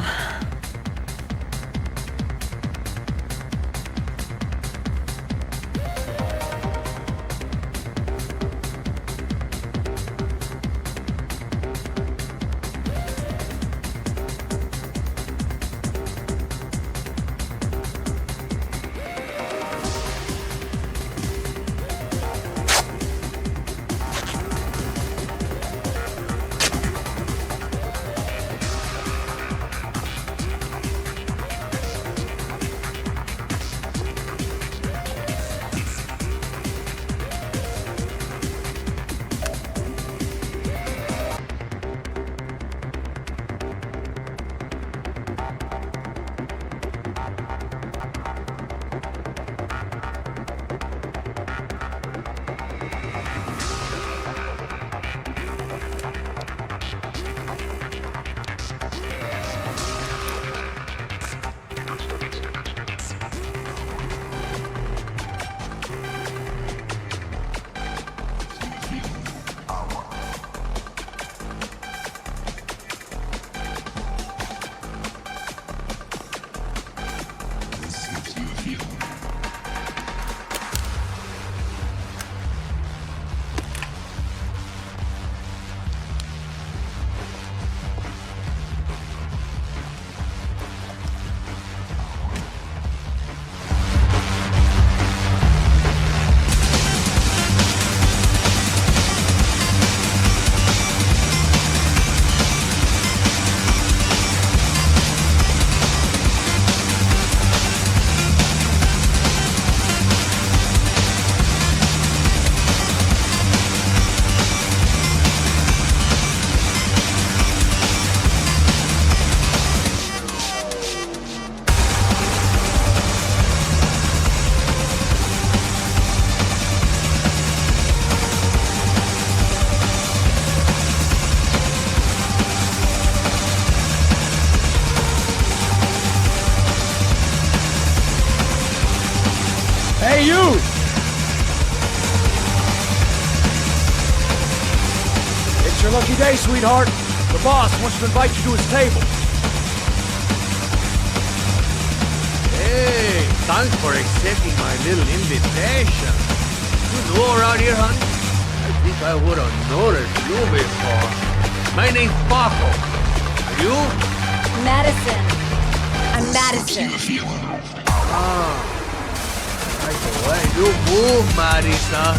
Hey, you! It's your lucky day, sweetheart. The boss wants to invite you to his table. Hey, thanks for accepting my little invitation. You know around here, honey? I think I would have noticed you before. My name's Paco. Are you? Madison. I'm Madison. Ah. Like the way you move, Marisa.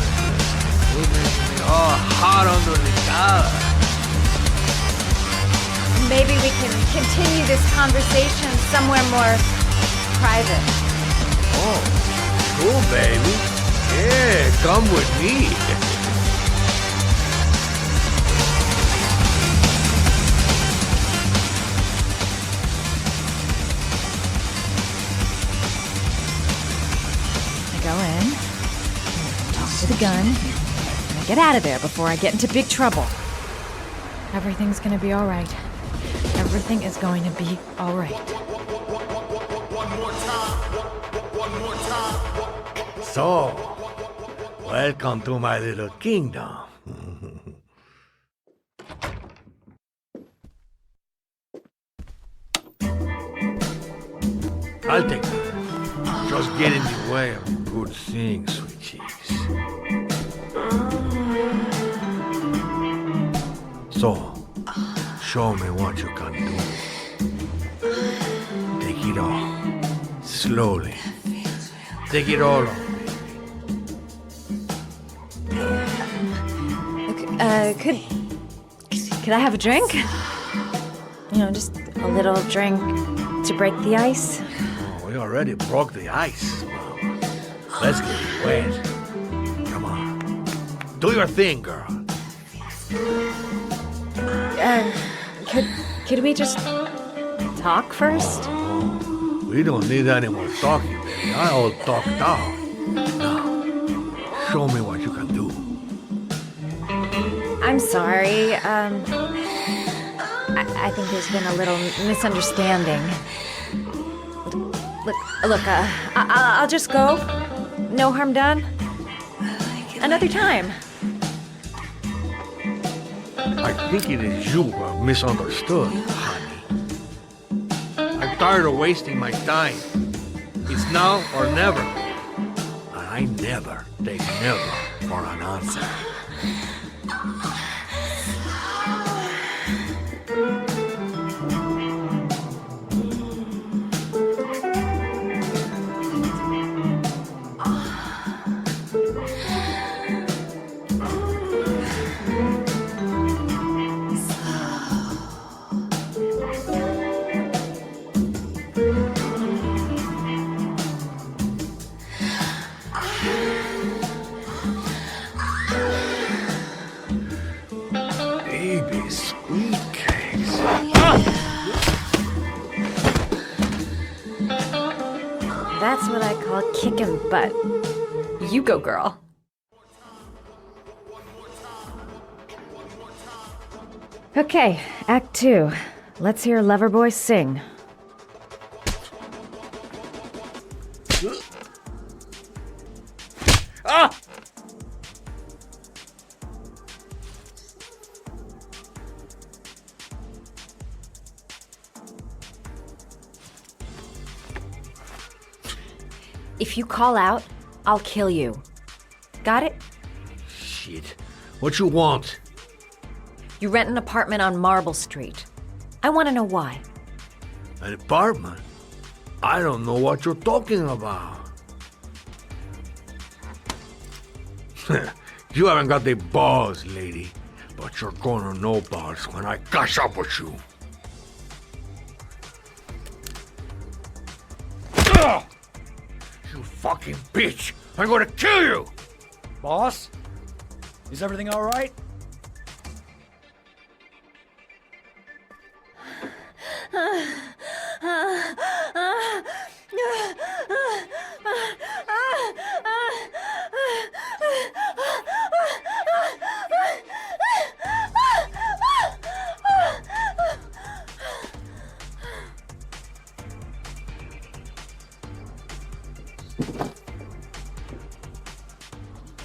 You make me all hot under the collar. Maybe we can continue this conversation somewhere more private. Oh, cool, baby. Yeah, come with me. I go in, talk to the gun, and I get out of there before I get into big trouble. Everything's gonna be all right. Everything is going to be all right. So, welcome to my little kingdom. I'll take that. Just get in the way of good things, sweet cheeks. So, show me what you can do. Take it all. Slowly. Take it all on. Could I have a drink? You know, just a little drink to break the ice. Oh, we already broke the ice. Let's get it wet. Come on. Do your thing, girl. Could we just talk first? We don't need any more talking, baby. I all talked out. Now, show me what you can do. I'm sorry. I think there's been a little misunderstanding. Look, I'll just go. No harm done. Another time. I think it is you who have misunderstood, honey. I'm tired of wasting my time. It's now or never. And I never take never for an answer. Baby sweet cakes. That's what I call kicking butt. You go, girl. Okay, Act 2. Let's hear Loverboy sing. Ah! If you call out, I'll kill you. Got it? Shit. What you want? You rent an apartment on Marble Street. I want to know why. An apartment? I don't know what you're talking about. You haven't got the balls, lady. But you're gonna know balls when I catch up with you. Ugh! You fucking bitch! I'm gonna kill you! Boss? Is everything all right?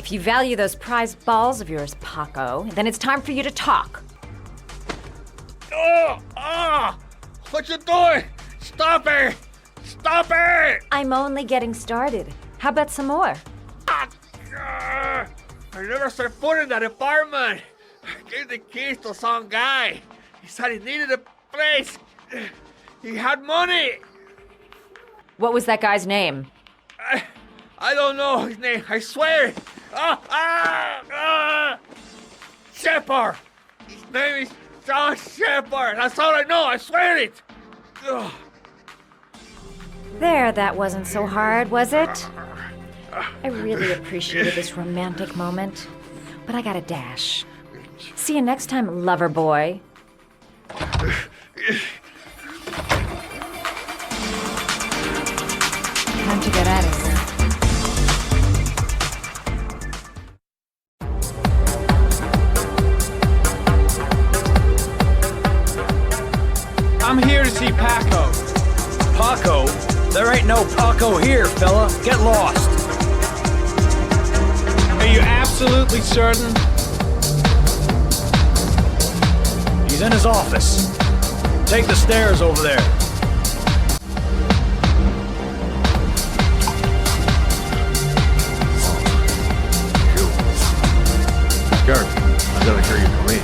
If you value those prized balls of yours, Paco, then it's time for you to talk. Oh! Ah! What you doing? Stop it! Stop it! I'm only getting started. How about some more? I never set foot in that apartment. I gave the keys to some guy. He said he needed a place. He had money. What was that guy's name? I don't know his name. I swear. Shepard. His name is John Shepard. That's all I know. I swear it. Ugh. There, that wasn't so hard, was it? I really appreciated this romantic moment, but I gotta dash. See you next time, lover boy. Time to get at it. I'm here to see Paco. Paco? There ain't no Paco here, fella. Get lost. Are you absolutely certain? He's in his office. Take the stairs over there. Gert, I gotta hear you come in.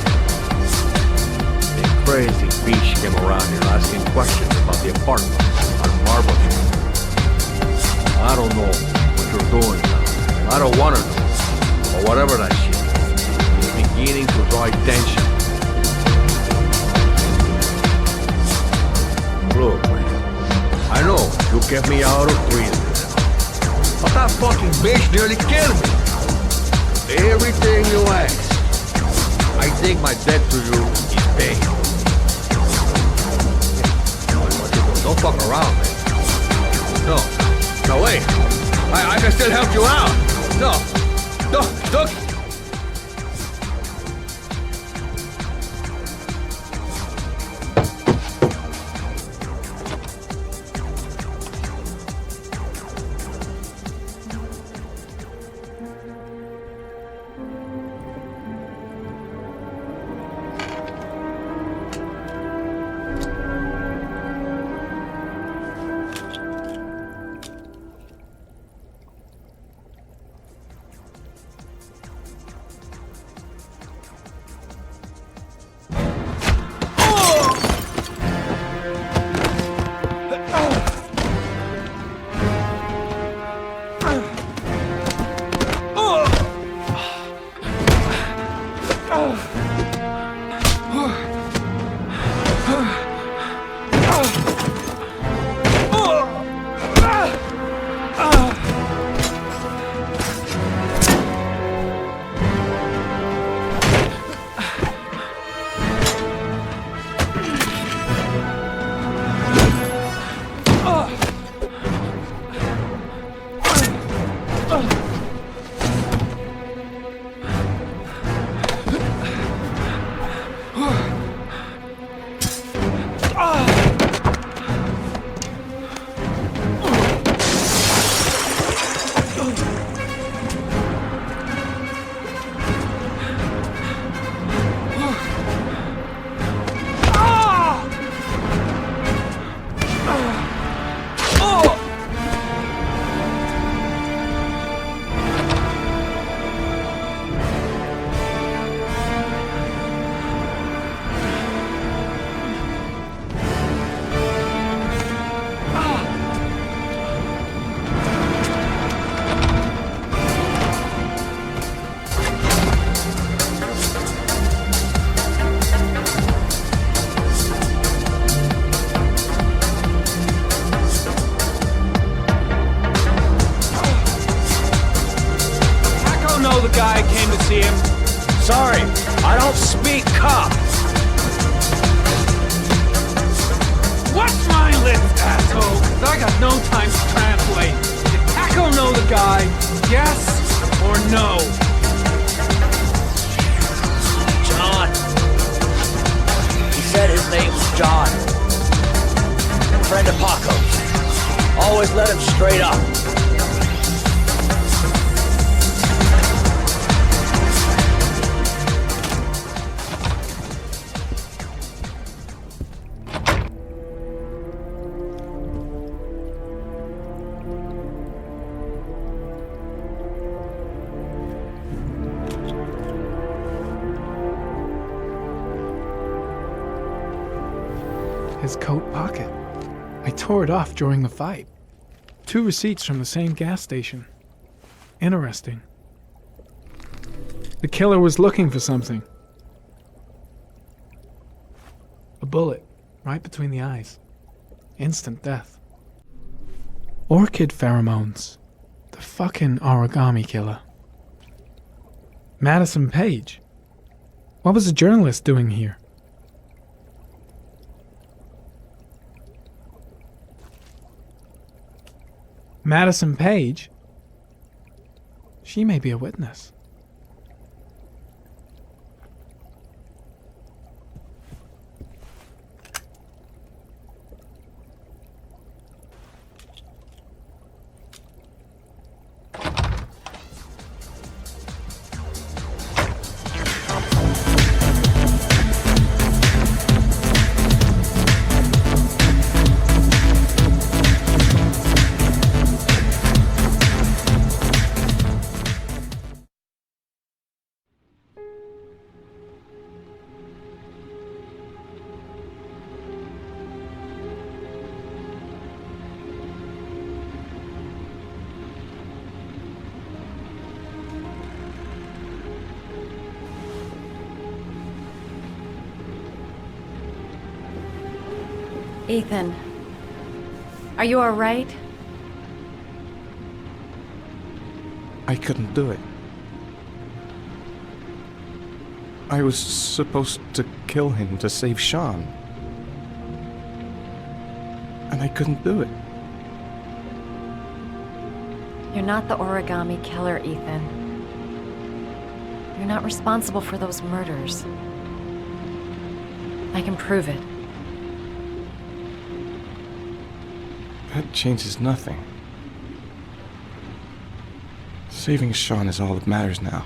The crazy beast came around here asking questions about the apartment on Marble Street. I don't know what you're doing now. I don't want to know. Or whatever that shit is. It's beginning to draw attention. Look, man. I know you kept me out of prison. But that fucking bitch nearly killed me. Everything you ask. I think my debt to you is paid. Don't fuck around, man. No, wait. I can still help you out. Don't. Sorry, I don't speak cop. Watch my lips, asshole! I got no time to translate. Did Paco know the guy? Yes or no? John. He said his name was John. A friend of Paco's. Always let him straight up. his coat pocket. I tore it off during the fight. 2 receipts from the same gas station. Interesting. The killer was looking for something. A bullet, right between the eyes. Instant death. Orchid pheromones. The fucking origami killer. Madison Page. What was a journalist doing here? Madison Page? She may be a witness. Ethan, are you all right? I couldn't do it. I was supposed to kill him to save Sean. And I couldn't do it. You're not the origami killer, Ethan. You're not responsible for those murders. I can prove it. That changes nothing. Saving Sean is all that matters now.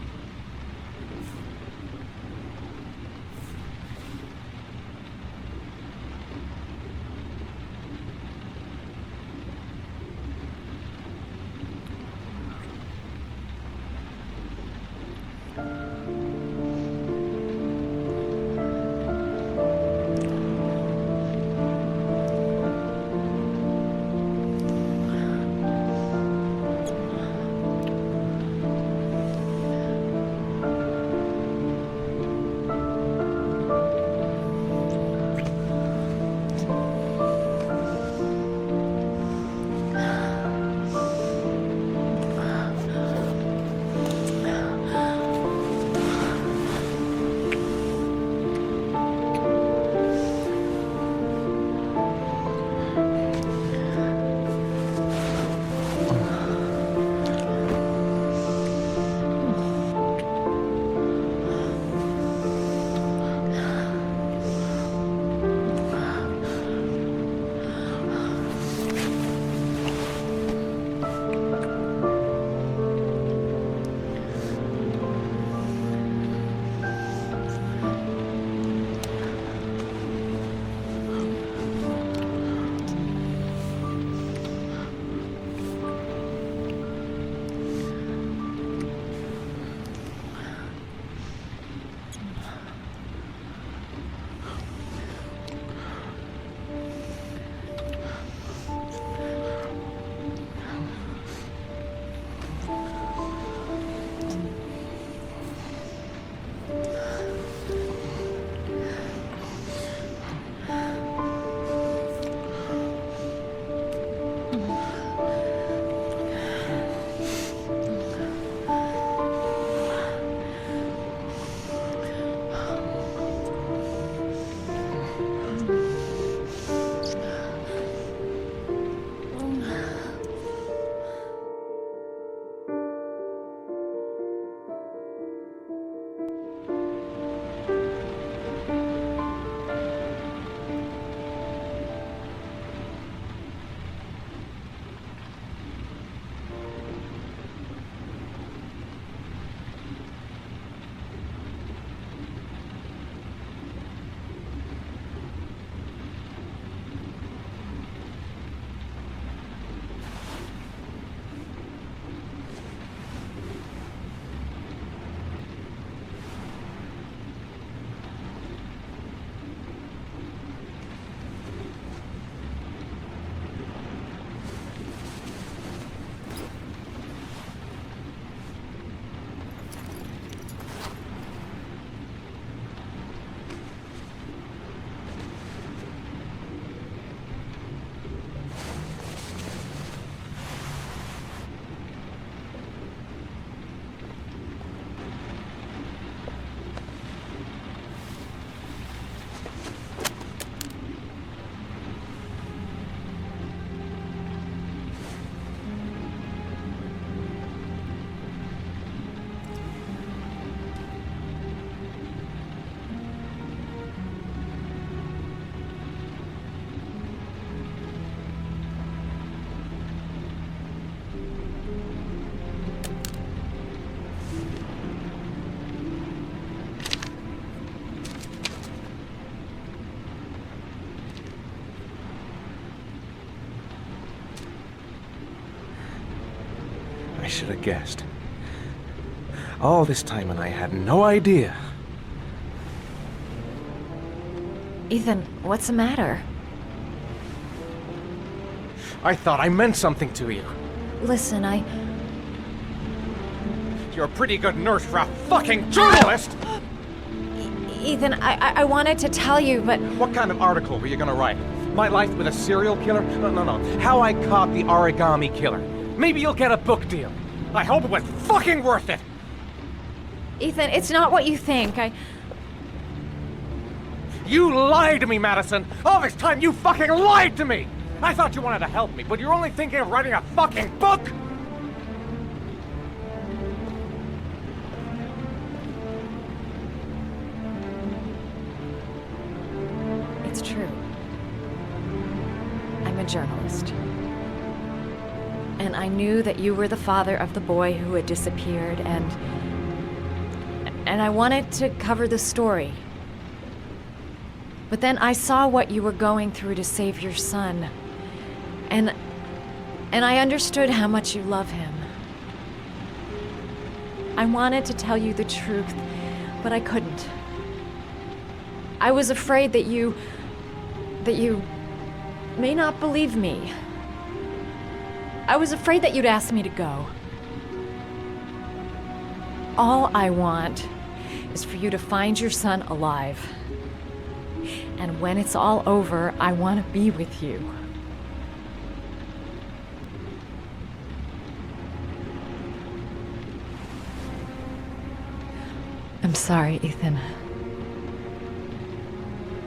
should have guessed. All this time and I had no idea. Ethan, what's the matter? I thought I meant something to you. Listen, You're a pretty good nurse for a fucking journalist! Ethan, I wanted to tell you, but... What kind of article were you gonna write? My life with a serial killer? No. How I caught the origami killer. Maybe you'll get a book deal. I hope it was fucking worth it! Ethan, it's not what you think. You lied to me, Madison! All this time you fucking lied to me! I thought you wanted to help me, but you're only thinking of writing a fucking book! It's true. I'm a journalist. And I knew that you were the father of the boy who had disappeared, and I wanted to cover the story. But then I saw what you were going through to save your son. And I understood how much you love him. I wanted to tell you the truth, but I couldn't. I was afraid that you may not believe me. I was afraid that you'd ask me to go. All I want is for you to find your son alive. And when it's all over, I want to be with you. I'm sorry, Ethan.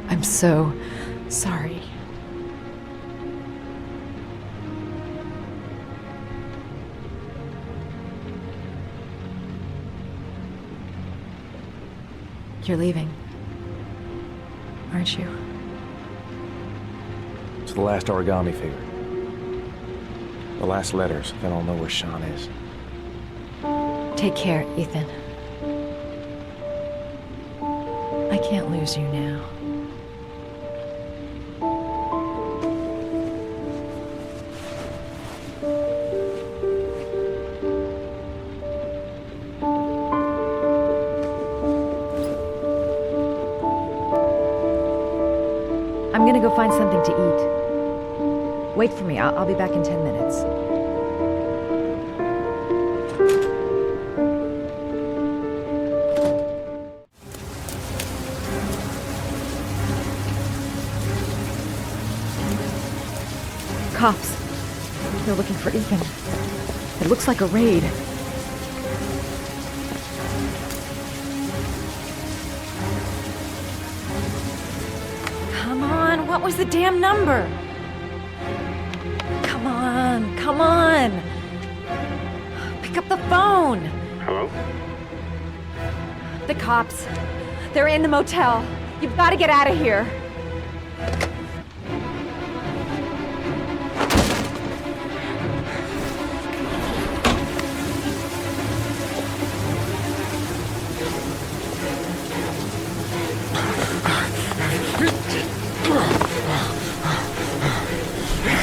I'm so sorry. You're leaving, aren't you? It's the last origami favor. The last letters, then I'll know where Sean is. Take care, Ethan. I can't lose you now. I'm gonna go find something to eat. Wait for me. I'll be back in 10 minutes. Cops. They're looking for Ethan. It looks like a raid. Come on, what was the damn number? Come on. Pick up the phone. Hello? The cops. They're in the motel. You've got to get out of here.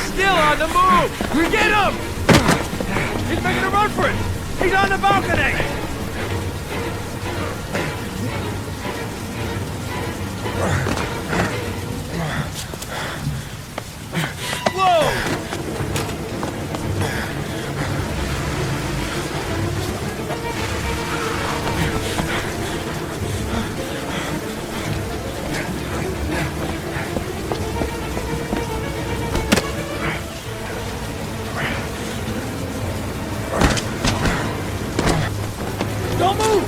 Still on the move! Get him! He's making a run for it! He's on the balcony! Whoa! Don't move!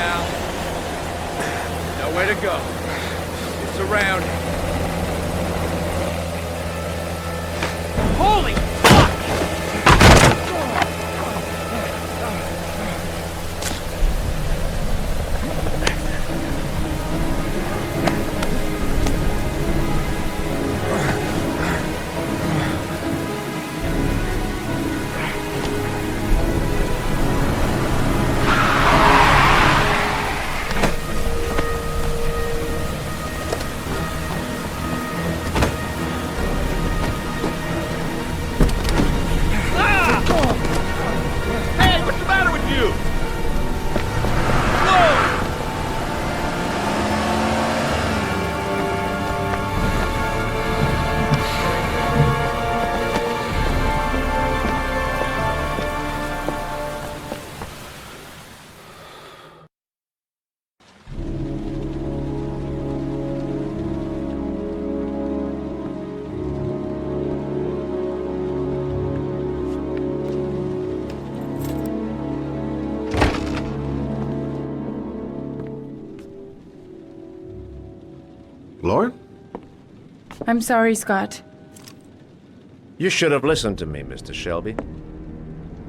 now. Nowhere to go. It's around. Holy fuck! Lauren? I'm sorry, Scott. You should have listened to me, Mr. Shelby.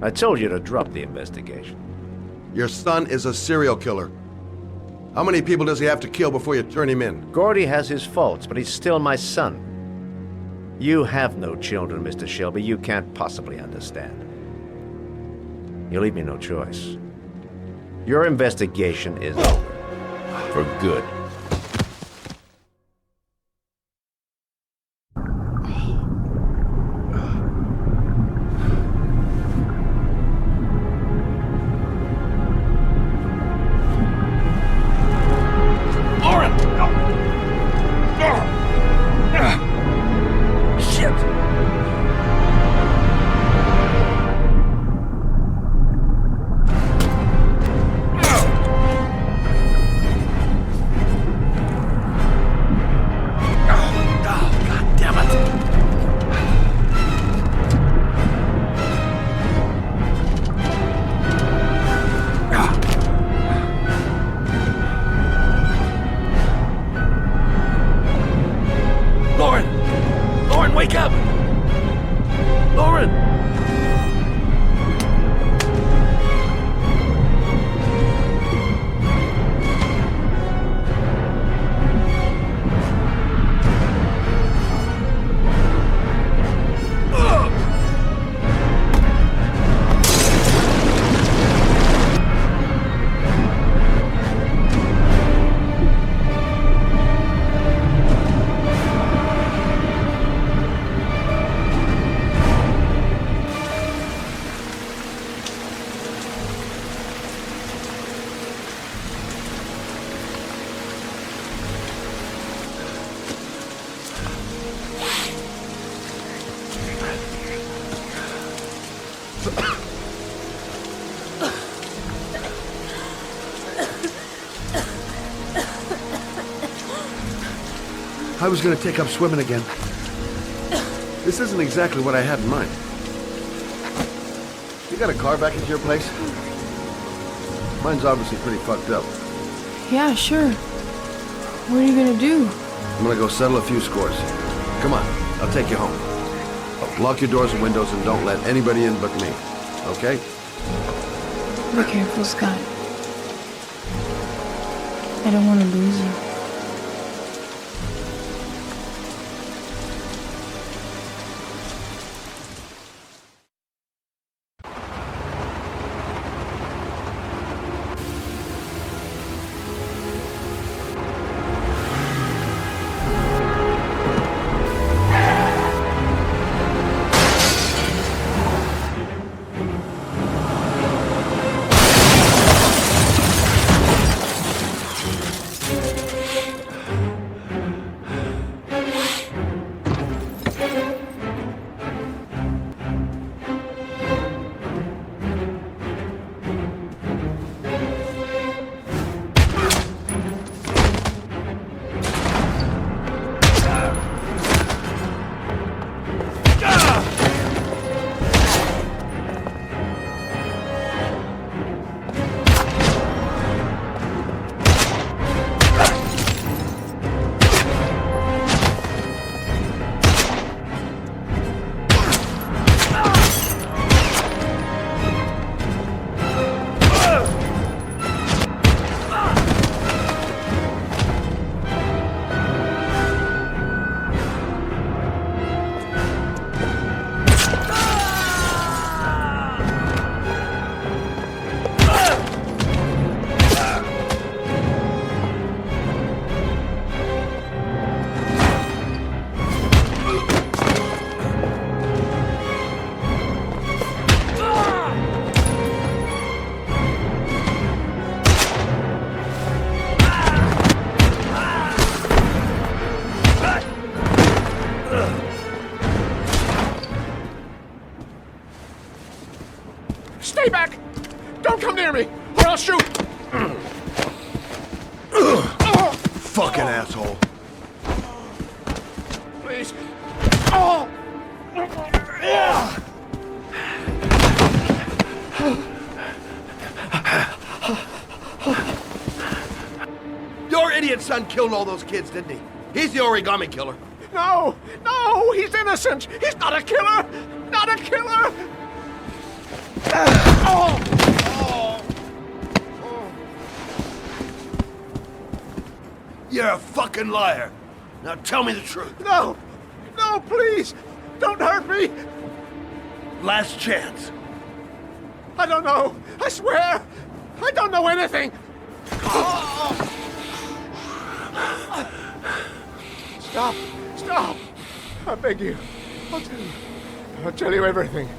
I told you to drop the investigation. Your son is a serial killer. How many people does he have to kill before you turn him in? Gordy has his faults, but he's still my son. You have no children, Mr. Shelby. You can't possibly understand. You leave me no choice. Your investigation is over. For good. I was going to take up swimming again. This isn't exactly what I had in mind. You got a car back into your place? Mine's obviously pretty fucked up. Yeah, sure. What are you gonna do? I'm gonna go settle a few scores. Come on, I'll take you home. Lock your doors and windows and don't let anybody in but me. Okay? Be careful, Scott. I don't want to lose you. Fucking asshole. Please. Oh! Your idiot son killed all those kids, didn't he? He's the origami killer. No! No! He's innocent! He's not a killer! Not a killer! You're a fucking liar. Now tell me the truth. No! No, please! Don't hurt me! Last chance. I don't know! I swear! I don't know anything! Stop! Stop! I beg you. I'll tell you everything.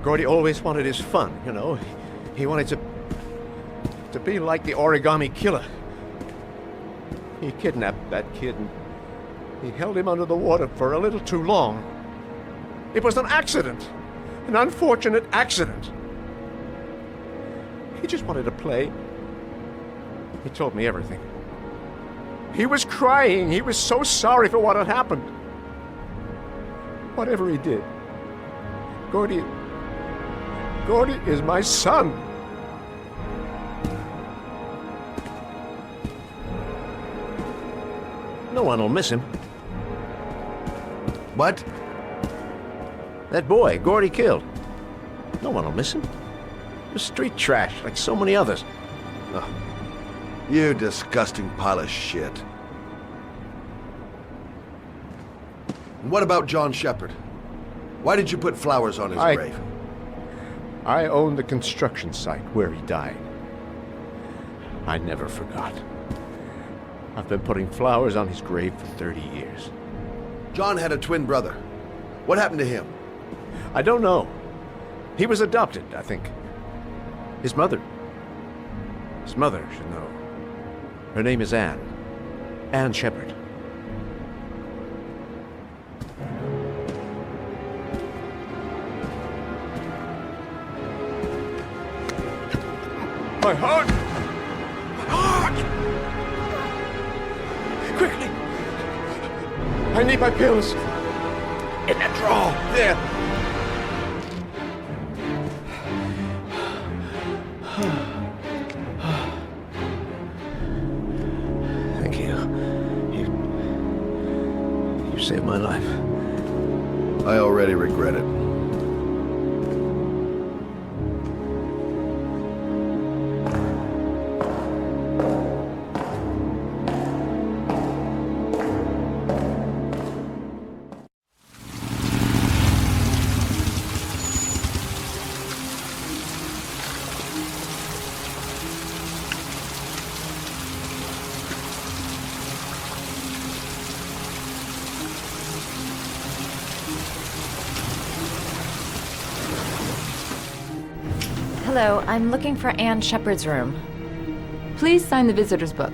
Gordy always wanted his fun, you know. He wanted to be like the origami killer. He kidnapped that kid and he held him under the water for a little too long. It was an accident. An unfortunate accident. He just wanted to play. He told me everything. He was crying. He was so sorry for what had happened. Whatever he did, Gordy is my son. No one will miss him. What? That boy, Gordy killed. No one will miss him. He was street trash, like so many others. Oh, you disgusting pile of shit. And what about John Shepard? Why did you put flowers on his grave? I own the construction site where he died. I never forgot. I've been putting flowers on his grave for 30 years. John had a twin brother. What happened to him? I don't know. He was adopted, I think. His mother should know. Her name is Anne. Anne Shepard. My heart! My heart! Quickly! I need my pills. In that drawer. There. Thank you. You saved my life. I already regret it. Hello, I'm looking for Anne Shepard's room. Please sign the visitor's book.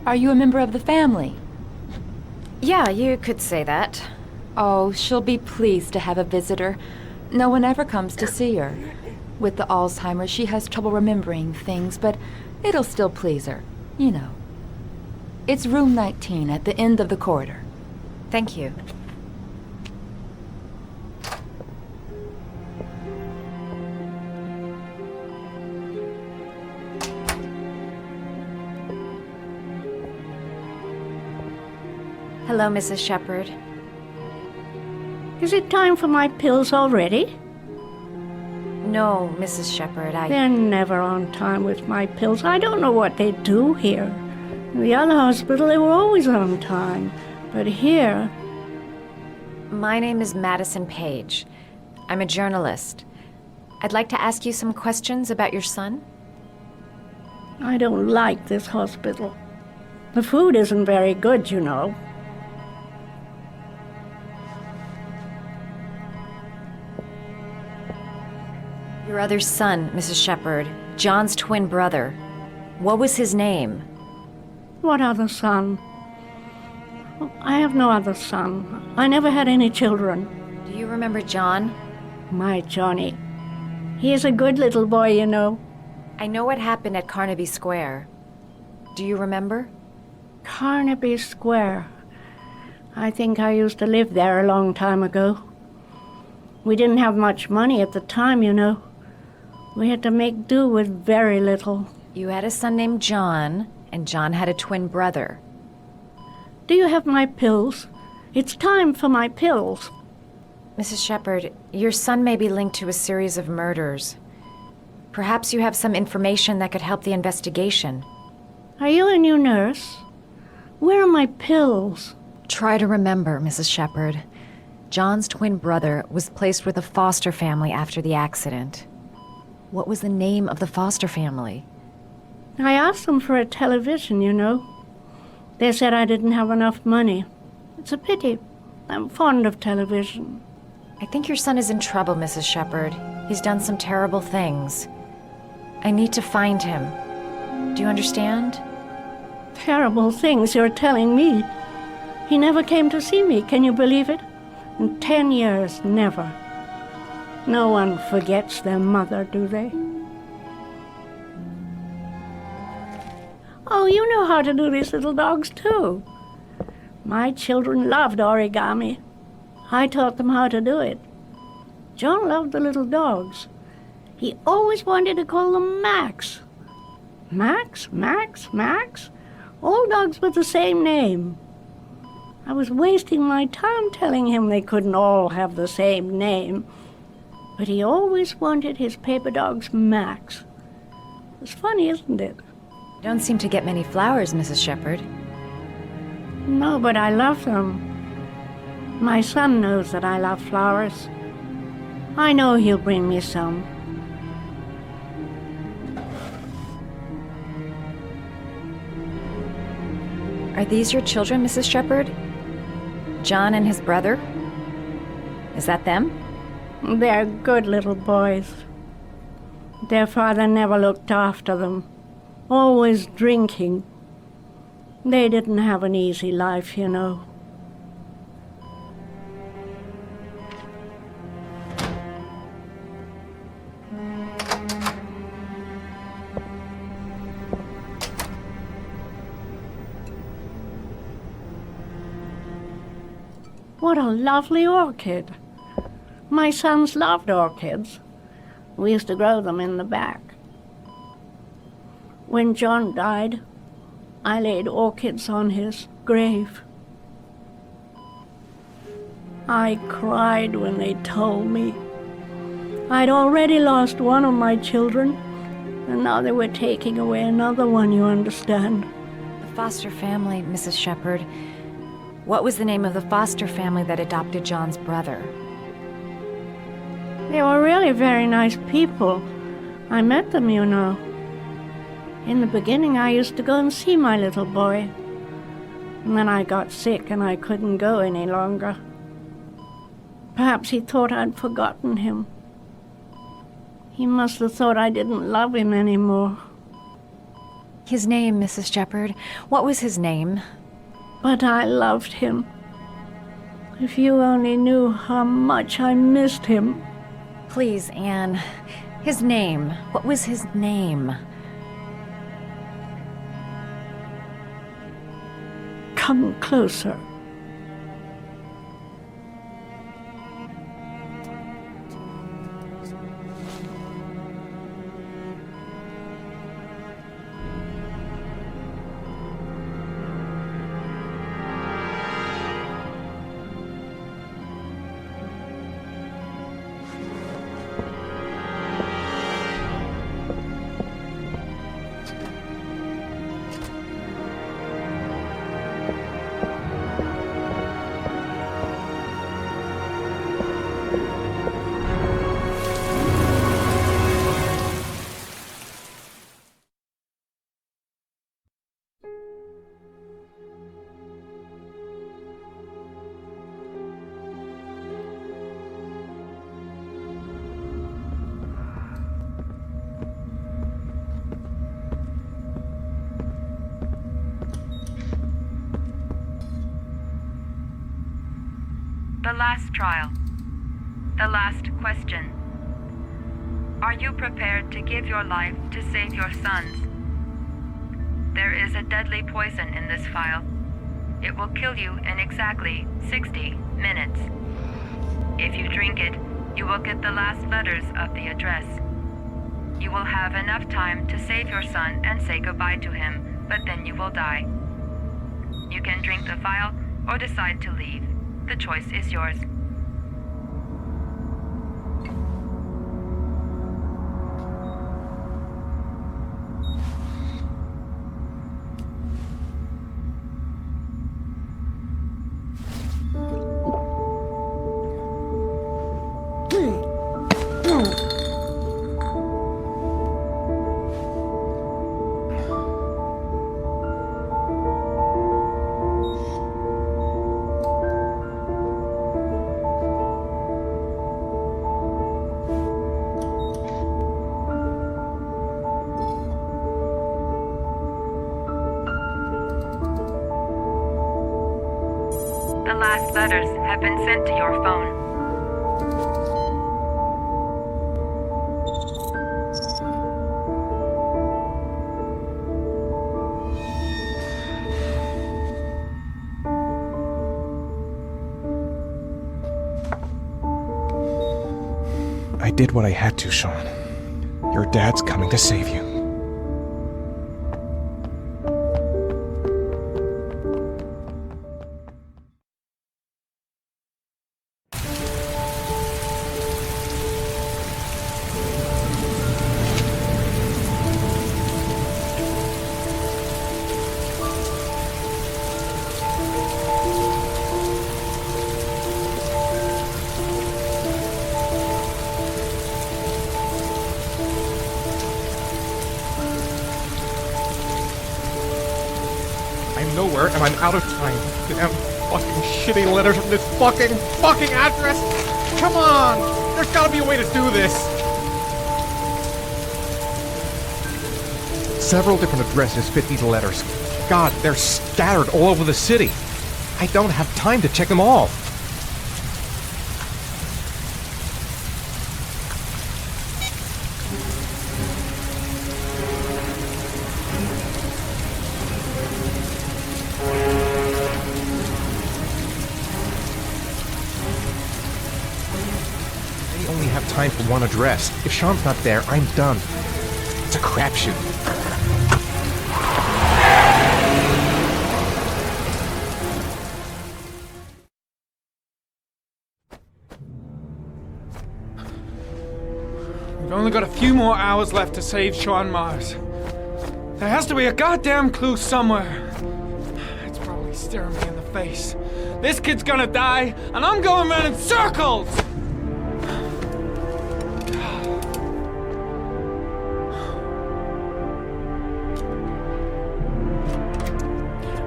Are you a member of the family? Yeah, you could say that. Oh, she'll be pleased to have a visitor. No one ever comes to see her. With the Alzheimer's, she has trouble remembering things, but it'll still please her. You know. It's room 19 at the end of the corridor. Thank you. Hello, Mrs. Shepard. Is it time for my pills already? No, Mrs. Shepard, They're never on time with my pills. I don't know what they do here. In the other hospital, they were always on time. But here... My name is Madison Page. I'm a journalist. I'd like to ask you some questions about your son. I don't like this hospital. The food isn't very good, you know. Your other son, Mrs. Shepard, John's twin brother. What was his name? What other son? I have no other son. I never had any children. Do you remember John? My Johnny. He is a good little boy, you know. I know what happened at Carnaby Square. Do you remember? Carnaby Square. I think I used to live there a long time ago. We didn't have much money at the time, you know. We had to make do with very little. You had a son named John, and John had a twin brother. Do you have my pills? It's time for my pills. Mrs. Shepherd, your son may be linked to a series of murders. Perhaps you have some information that could help the investigation. Are you a new nurse? Where are my pills? Try to remember, Mrs. Shepherd. John's twin brother was placed with a foster family after the accident. What was the name of the foster family? I asked them for a television, you know. They said I didn't have enough money. It's a pity. I'm fond of television. I think your son is in trouble, Mrs. Shepherd. He's done some terrible things. I need to find him. Do you understand? Terrible things you're telling me. He never came to see me, can you believe it? In 10 years, never. No one forgets their mother, do they? Oh, you know how to do these little dogs, too. My children loved origami. I taught them how to do it. John loved the little dogs. He always wanted to call them Max. Max, Max, Max? All dogs with the same name. I was wasting my time telling him they couldn't all have the same name. But he always wanted his paper dogs Max. It's funny, isn't it? You don't seem to get many flowers, Mrs. Shepherd. No, but I love them. My son knows that I love flowers. I know he'll bring me some. Are these your children, Mrs. Shepherd? John and his brother? Is that them? They're good little boys. Their father never looked after them. Always drinking. They didn't have an easy life, you know. What a lovely orchid. My sons loved orchids. We used to grow them in the back. When John died, I laid orchids on his grave. I cried when they told me. I'd already lost one of my children, and now they were taking away another one, you understand. The foster family, Mrs. Shepherd. What was the name of the foster family that adopted John's brother? They were really very nice people. I met them, you know. In the beginning, I used to go and see my little boy. And then I got sick and I couldn't go any longer. Perhaps he thought I'd forgotten him. He must have thought I didn't love him anymore. His name, Mrs. Shepherd. What was his name? But I loved him. If you only knew how much I missed him. Please, Anne. His name. What was his name? Come closer. The last trial. The last question. Are you prepared to give your life to save your sons? There is a deadly poison in this file. It will kill you in exactly 60 minutes. If you drink it, you will get the last letters of the address. You will have enough time to save your son and say goodbye to him, but then you will die. You can drink the vial or decide to leave. The choice is yours. The last letters have been sent to your phone. I did what I had to, Sean. Your dad's coming to save you. I'm nowhere and I'm out of time. Damn fucking shitty letters from this fucking address! Come on! There's gotta be a way to do this! Several different addresses fit these letters. God, they're scattered all over the city. I don't have time to check them all. I only have time for one address. If Sean's not there, I'm done. It's a crapshoot. We've only got a few more hours left to save Sean Mars. There has to be a goddamn clue somewhere. It's probably staring me in the face. This kid's gonna die, and I'm going around in circles!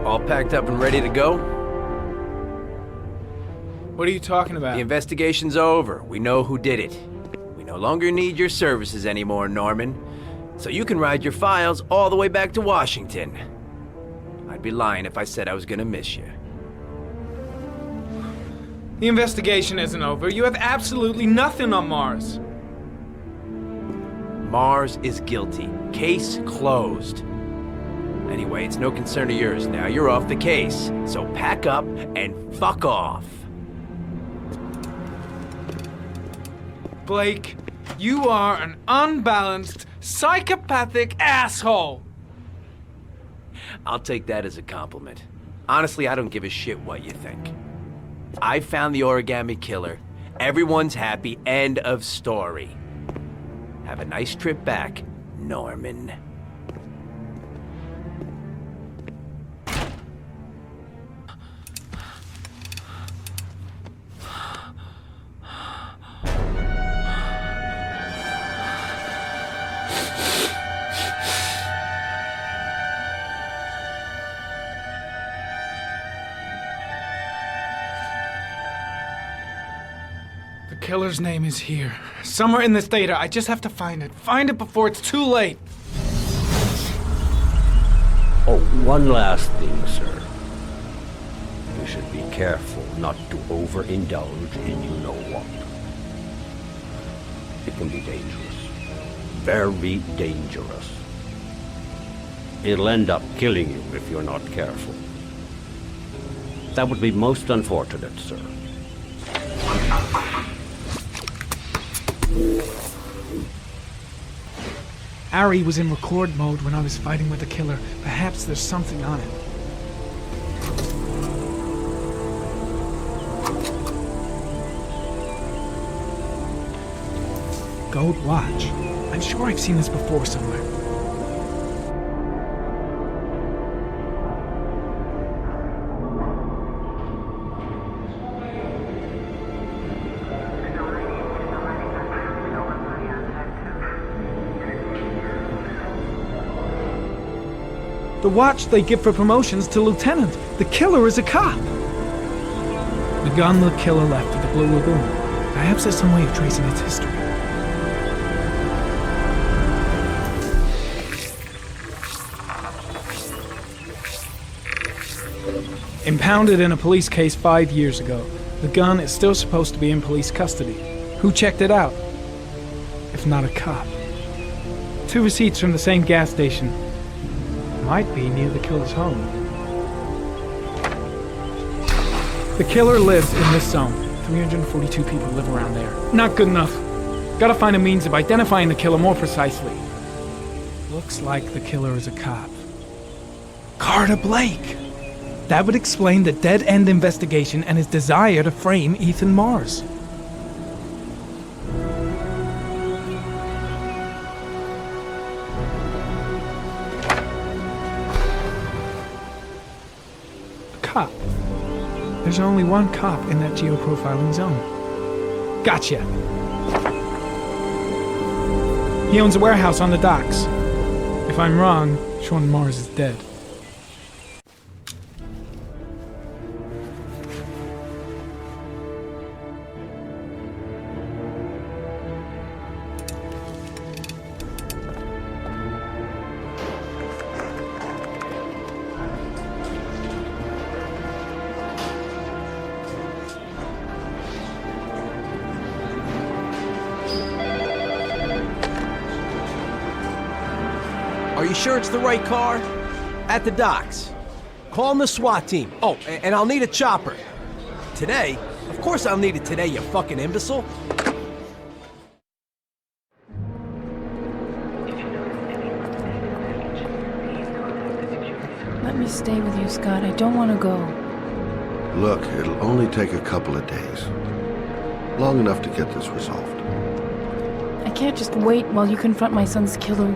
All packed up and ready to go? What are you talking about? The investigation's over. We know who did it. We no longer need your services anymore, Norman. So you can ride your files all the way back to Washington. I'd be lying if I said I was gonna miss you. The investigation isn't over. You have absolutely nothing on Mars. Mars is guilty. Case closed. Anyway, it's no concern of yours now. You're off the case. So pack up and fuck off. Blake, you are an unbalanced, psychopathic asshole! I'll take that as a compliment. Honestly, I don't give a shit what you think. I found the origami killer. Everyone's happy. End of story. Have a nice trip back, Norman. The killer's name is here. Somewhere in this data. I just have to find it. Find it before it's too late. Oh, one last thing, sir. You should be careful not to overindulge in you-know-what. It can be dangerous. Very dangerous. It'll end up killing you if you're not careful. That would be most unfortunate, sir. Ari was in record mode when I was fighting with the killer. Perhaps there's something on it. Gold watch. I'm sure I've seen this before somewhere. The watch they give for promotions to lieutenant. The killer is a cop. The gun the killer left at the Blue Lagoon. Perhaps there's some way of tracing its history. Impounded in a police case 5 years ago, the gun is still supposed to be in police custody. Who checked it out? If not a cop. 2 receipts from the same gas station. Might be near the killer's home. The killer lives in this zone. 342 people live around there. Not good enough. Gotta find a means of identifying the killer more precisely. Looks like the killer is a cop. Carter Blake! That would explain the dead-end investigation and his desire to frame Ethan Mars. Cop. There's only one cop in that geoprofiling zone. Gotcha. He owns a warehouse on the docks. If I'm wrong, Sean Mars is dead. Are you sure it's the right car? At the docks. Call the SWAT team. Oh, and I'll need a chopper. Today? Of course I'll need it today, you fucking imbecile. Let me stay with you, Scott. I don't want to go. Look, it'll only take a couple of days. Long enough to get this resolved. I can't just wait while you confront my son's killer.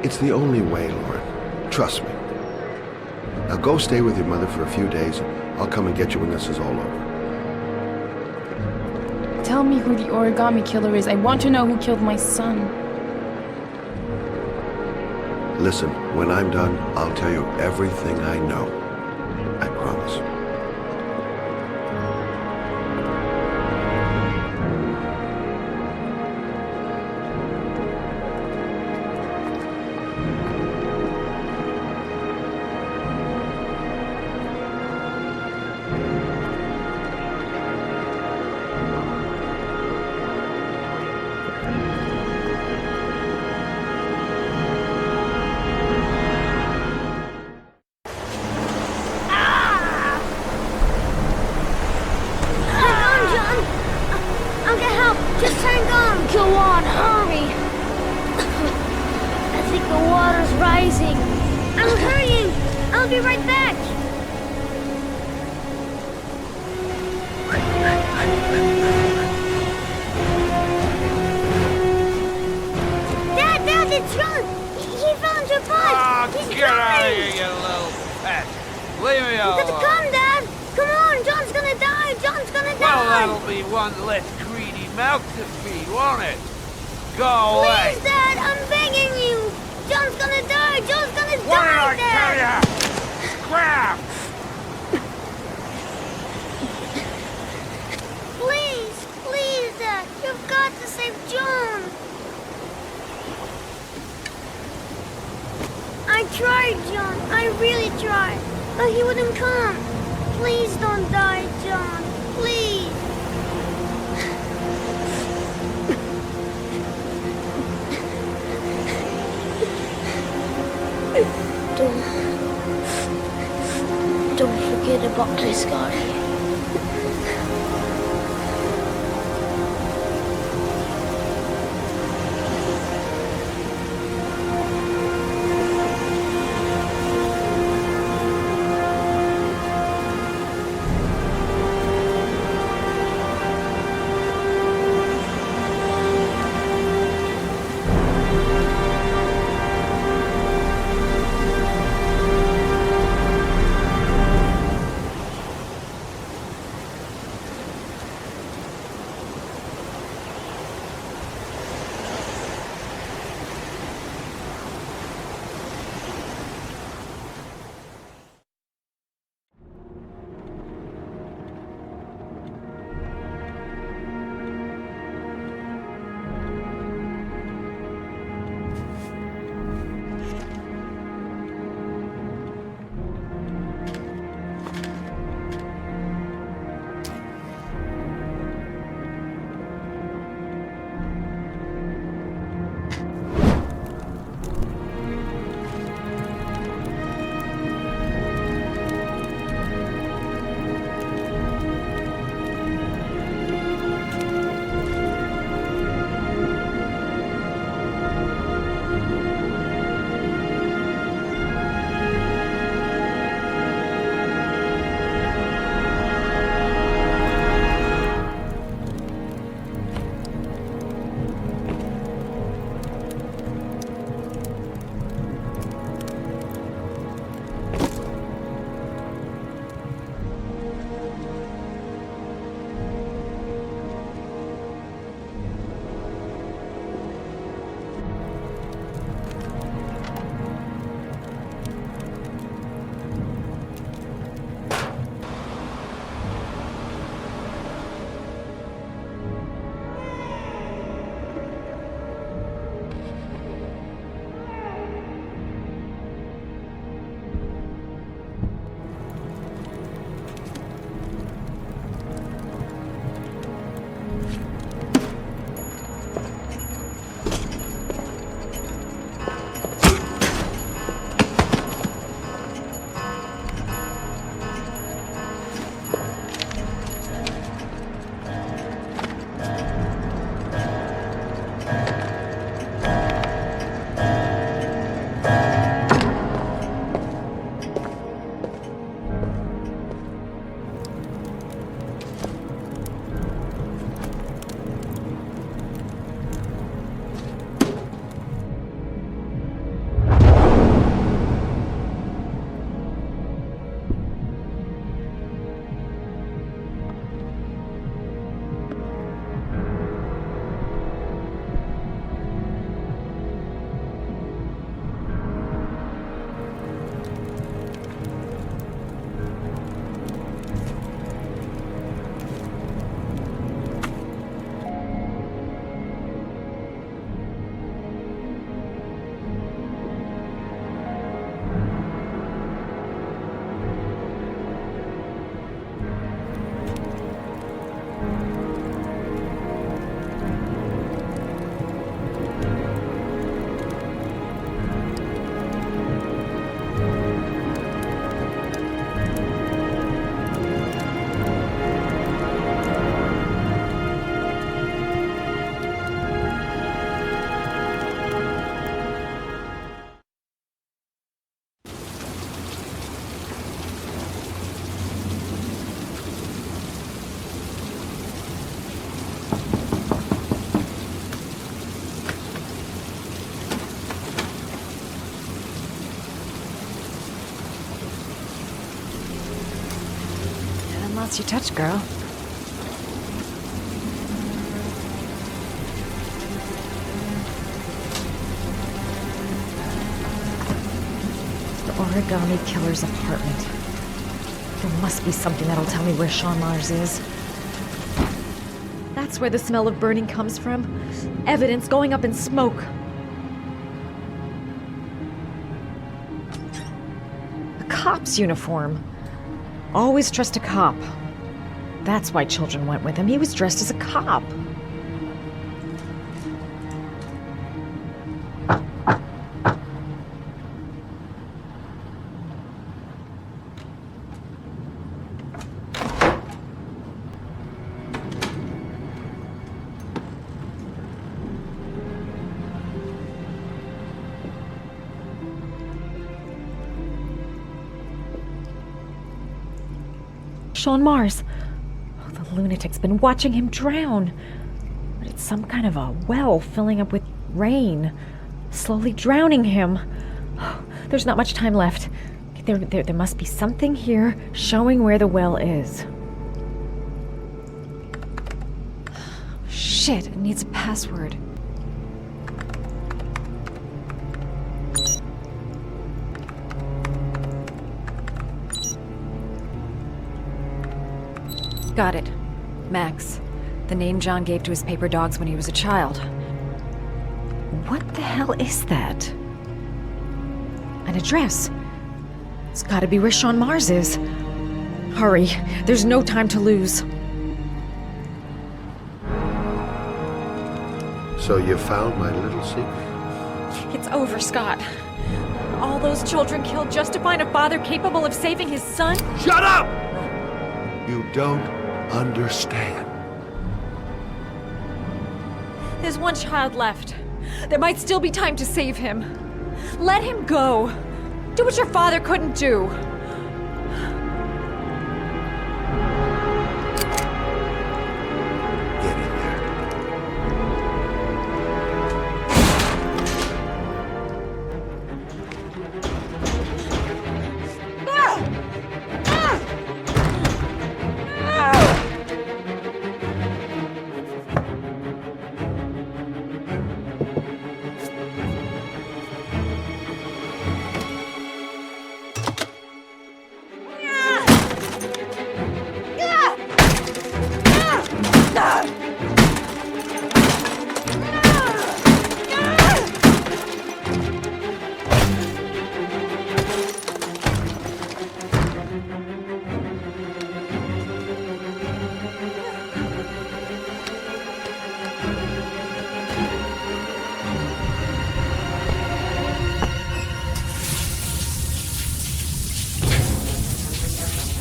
It's the only way, Lauren. Trust me. Now go stay with your mother for a few days, and I'll come and get you when this is all over. Tell me who the origami killer is. I want to know who killed my son. Listen, when I'm done, I'll tell you everything I know. I promise. Please don't die, John. Please. Don't forget about my Scotty. else you touch, girl. The origami killer's apartment. There must be something that'll tell me where Sean Mars is. That's where the smell of burning comes from. Evidence going up in smoke. A cop's uniform. Always trust a cop. That's why children went with him. He was dressed as a cop. Sean Mars. Oh, the lunatic's been watching him drown. But it's some kind of a well filling up with rain, slowly drowning him. Oh, there's not much time left. There must be something here showing where the well is. Shit, it needs a password. Got it. Max. The name John gave to his paper dogs when he was a child. What the hell is that? An address. It's gotta be where Sean Mars is. Hurry. There's no time to lose. So you found my little secret? It's over, Scott. All those children killed just to find a father capable of saving his son? Shut up! You don't understand. There's one child left. There might still be time to save him. Let him go. Do what your father couldn't do. Get in there.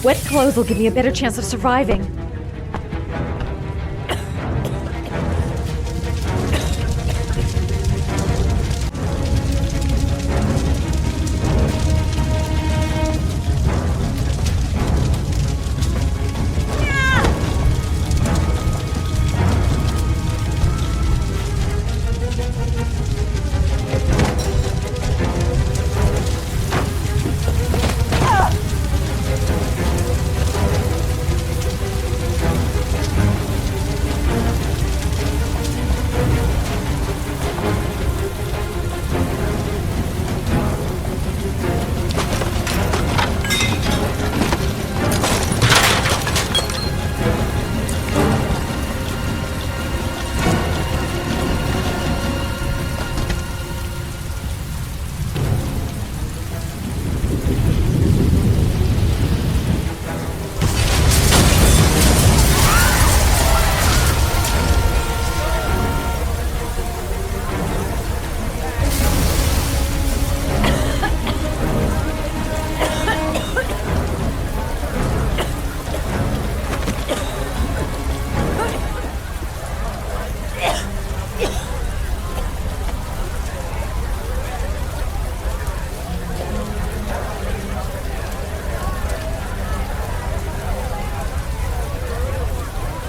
Wet clothes will give me a better chance of surviving.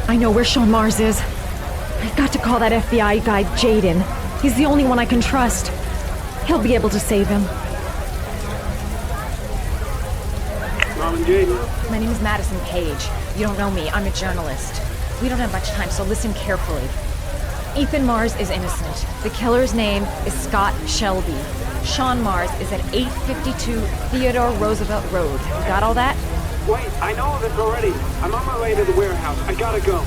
I know where Sean Mars is. I've got to call that FBI guy, Jaden. He's the only one I can trust. He'll be able to save him. Mom and Jaden. My name is Madison Page. You don't know me. I'm a journalist. We don't have much time, so listen carefully. Ethan Mars is innocent. The killer's name is Scott Shelby. Sean Mars is at 852 Theodore Roosevelt Road. You got all that? Wait, I know this already. I'm on my way to the warehouse. I gotta go.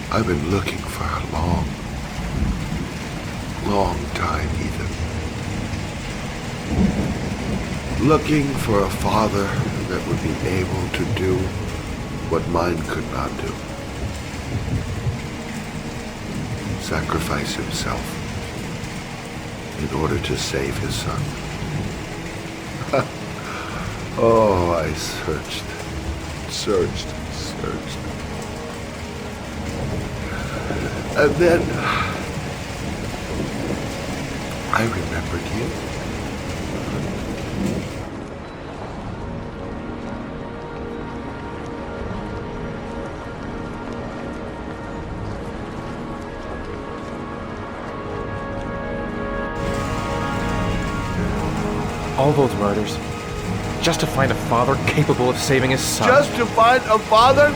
I've been looking for a long, long time, Ethan. Looking for a father that would be able to do what mine could not do. Sacrifice himself in order to save his son. Oh, I searched. And then I remembered you. All those murders, just to find a father capable of saving his son. Just to find a father?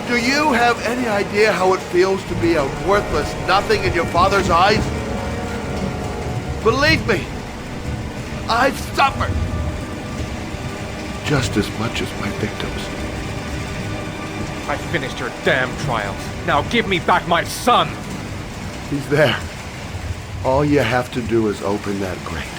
Do you have any idea how it feels to be a worthless nothing in your father's eyes? Believe me, I've suffered just as much as my victims. I finished your damn trials. Now give me back my son! He's there. All you have to do is open that grate.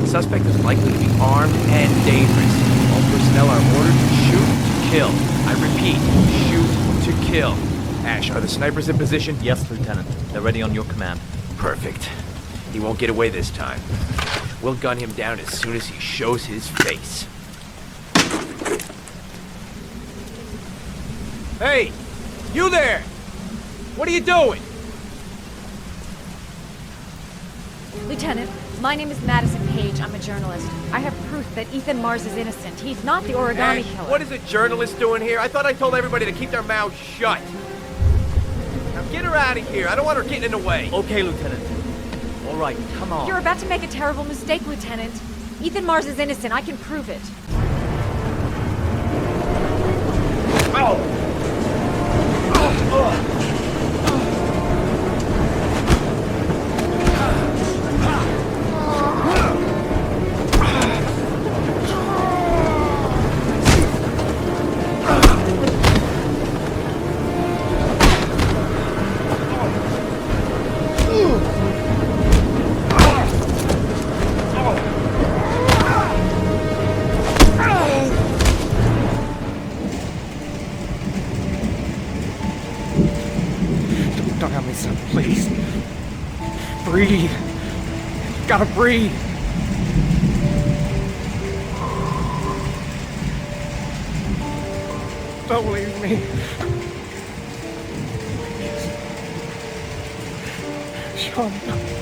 Suspect is likely to be armed and dangerous. All personnel are ordered to shoot to kill. I repeat, shoot to kill. Ash, are the snipers in position? Yes, Lieutenant. They're ready on your command. Perfect. He won't get away this time. We'll gun him down as soon as he shows his face. Hey! You there! What are you doing? Lieutenant, my name is Madison Page. I'm a journalist. I have proof that Ethan Mars is innocent. He's not the origami killer. What is a journalist doing here? I thought I told everybody to keep their mouths shut. Now get her out of here. I don't want her getting in the way. Okay, Lieutenant. All right, come on. You're about to make a terrible mistake, Lieutenant. Ethan Mars is innocent. I can prove it. Oh! die on me, son, please. Breathe. You gotta breathe. Don't leave me. Sean, don't leave me.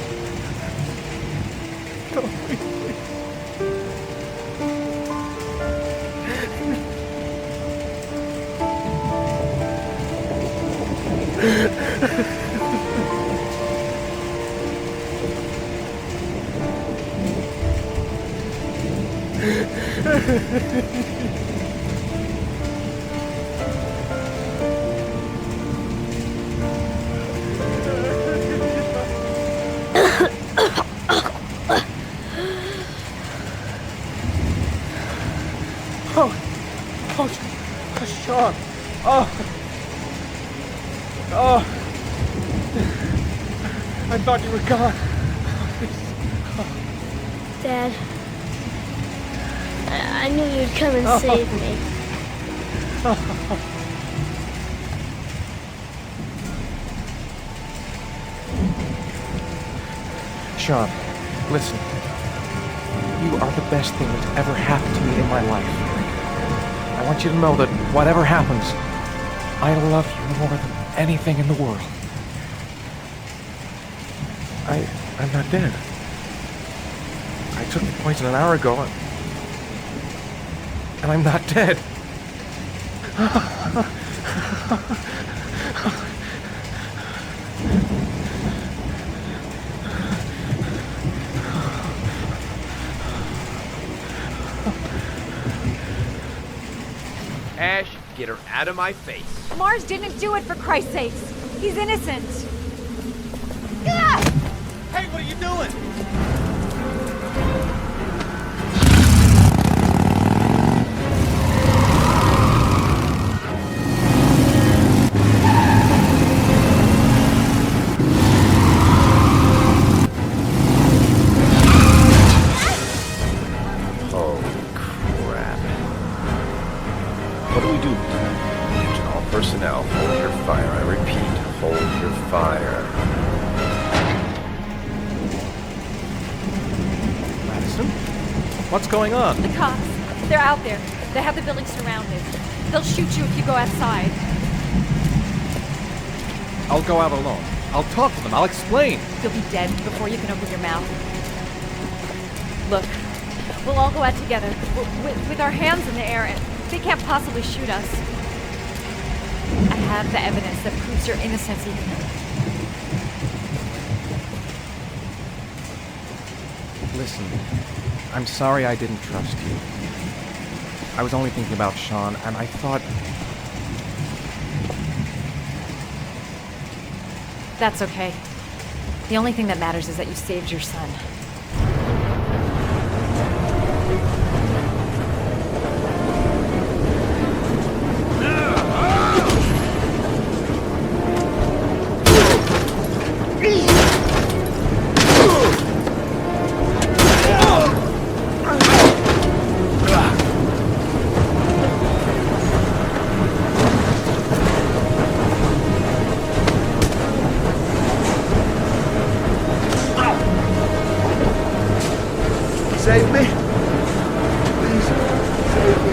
Sean. I thought you were gone. Dad, I knew you'd come and save me. Sean, listen. You are the best thing that's ever happened to me in my life. I want you to know that whatever happens, I love you more than anything in the world. I'm not dead. I took the poison an hour ago, and I'm not dead. Ash, get her out of my face. Mars didn't do it, for Christ's sakes. He's innocent. Hey, what are you doing? Oh, crap. What do we do? Attention all personnel, hold your fire. I repeat, hold your fire. What's going on? The cops. They're out there. They have the building surrounded. They'll shoot you if you go outside. I'll go out alone. I'll talk to them. I'll explain. You'll be dead before you can open your mouth. Look, we'll all go out together, with our hands in the air, and they can't possibly shoot us. I have the evidence that proves your innocence, Ethan. Listen, I'm sorry I didn't trust you. I was only thinking about Sean, and I thought... That's okay. The only thing that matters is that you saved your son. Save me. Please, save me.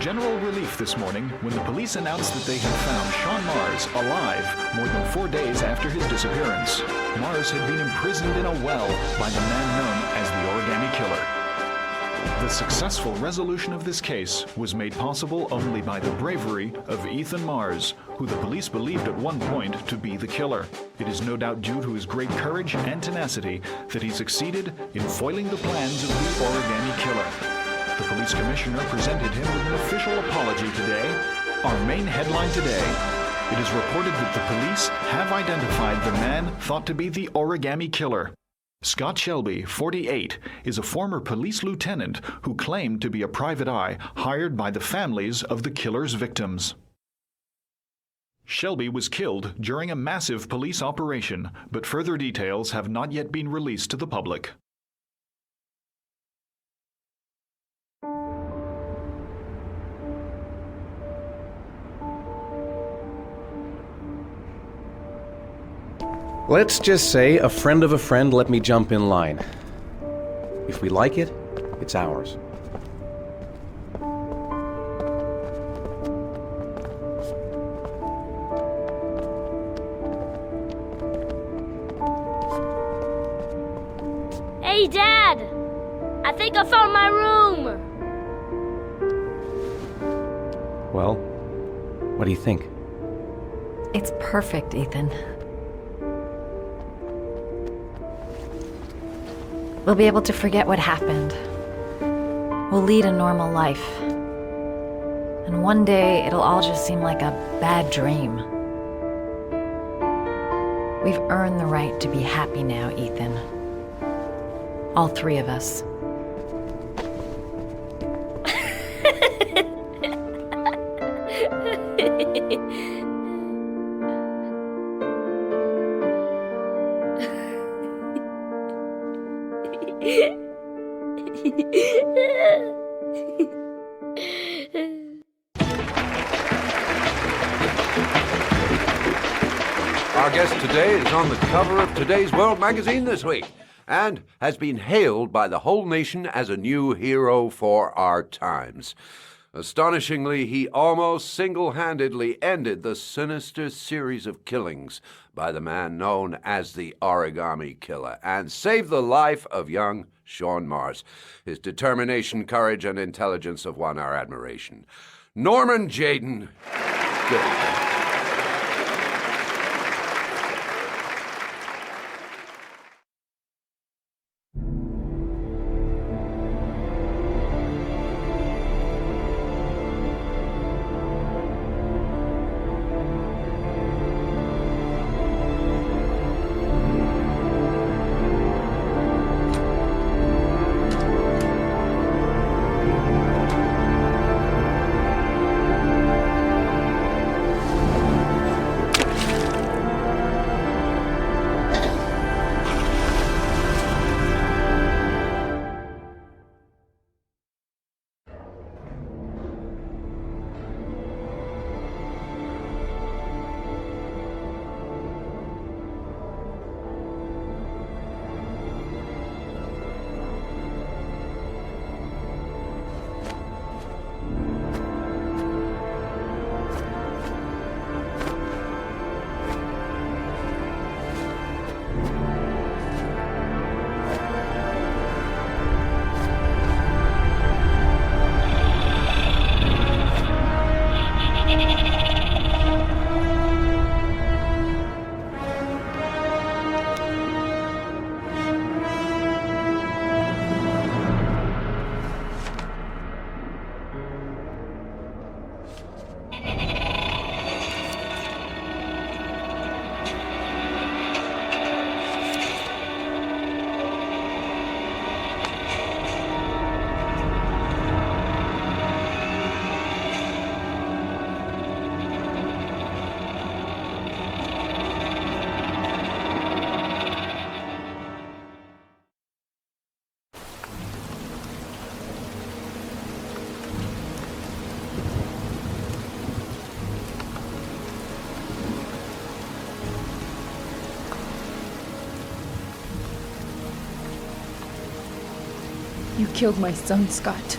general relief this morning when the police announced that they had found Sean Mars alive more than 4 days after his disappearance. Mars had been imprisoned in a well by the man known as the Origami Killer. The successful resolution of this case was made possible only by the bravery of Ethan Mars, who the police believed at one point to be the killer. It is no doubt due to his great courage and tenacity that he succeeded in foiling the plans of the Origami Killer. The police commissioner presented him with an official apology today. Our main headline today: it is reported that the police have identified the man thought to be the Origami Killer. Scott Shelby, 48, is a former police lieutenant who claimed to be a private eye hired by the families of the killer's victims. Shelby was killed during a massive police operation, but further details have not yet been released to the public. Let's just say a friend of a friend let me jump in line. If we like it, it's ours. Hey, Dad! I think I found my room! Well, what do you think? It's perfect, Ethan. We'll be able to forget what happened. We'll lead a normal life. And one day, it'll all just seem like a bad dream. We've earned the right to be happy now, Ethan. All three of us. Our guest today is on the cover of today's World magazine this week and has been hailed by the whole nation as a new hero for our times. Astonishingly, he almost single-handedly ended the sinister series of killings by the man known as the Origami Killer and saved the life of young Sean Mars. His determination, courage, and intelligence have won our admiration. Norman Jayden. Good. You killed my son, Scott.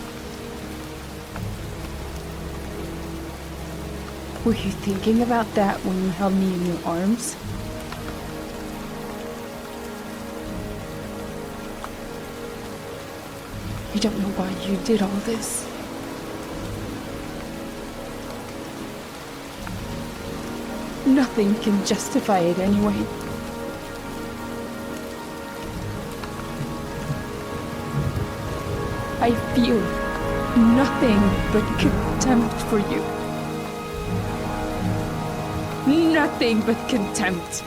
Were you thinking about that when you held me in your arms? You don't know why you did all this. Nothing can justify it anyway. I feel nothing but contempt for you. Nothing but contempt.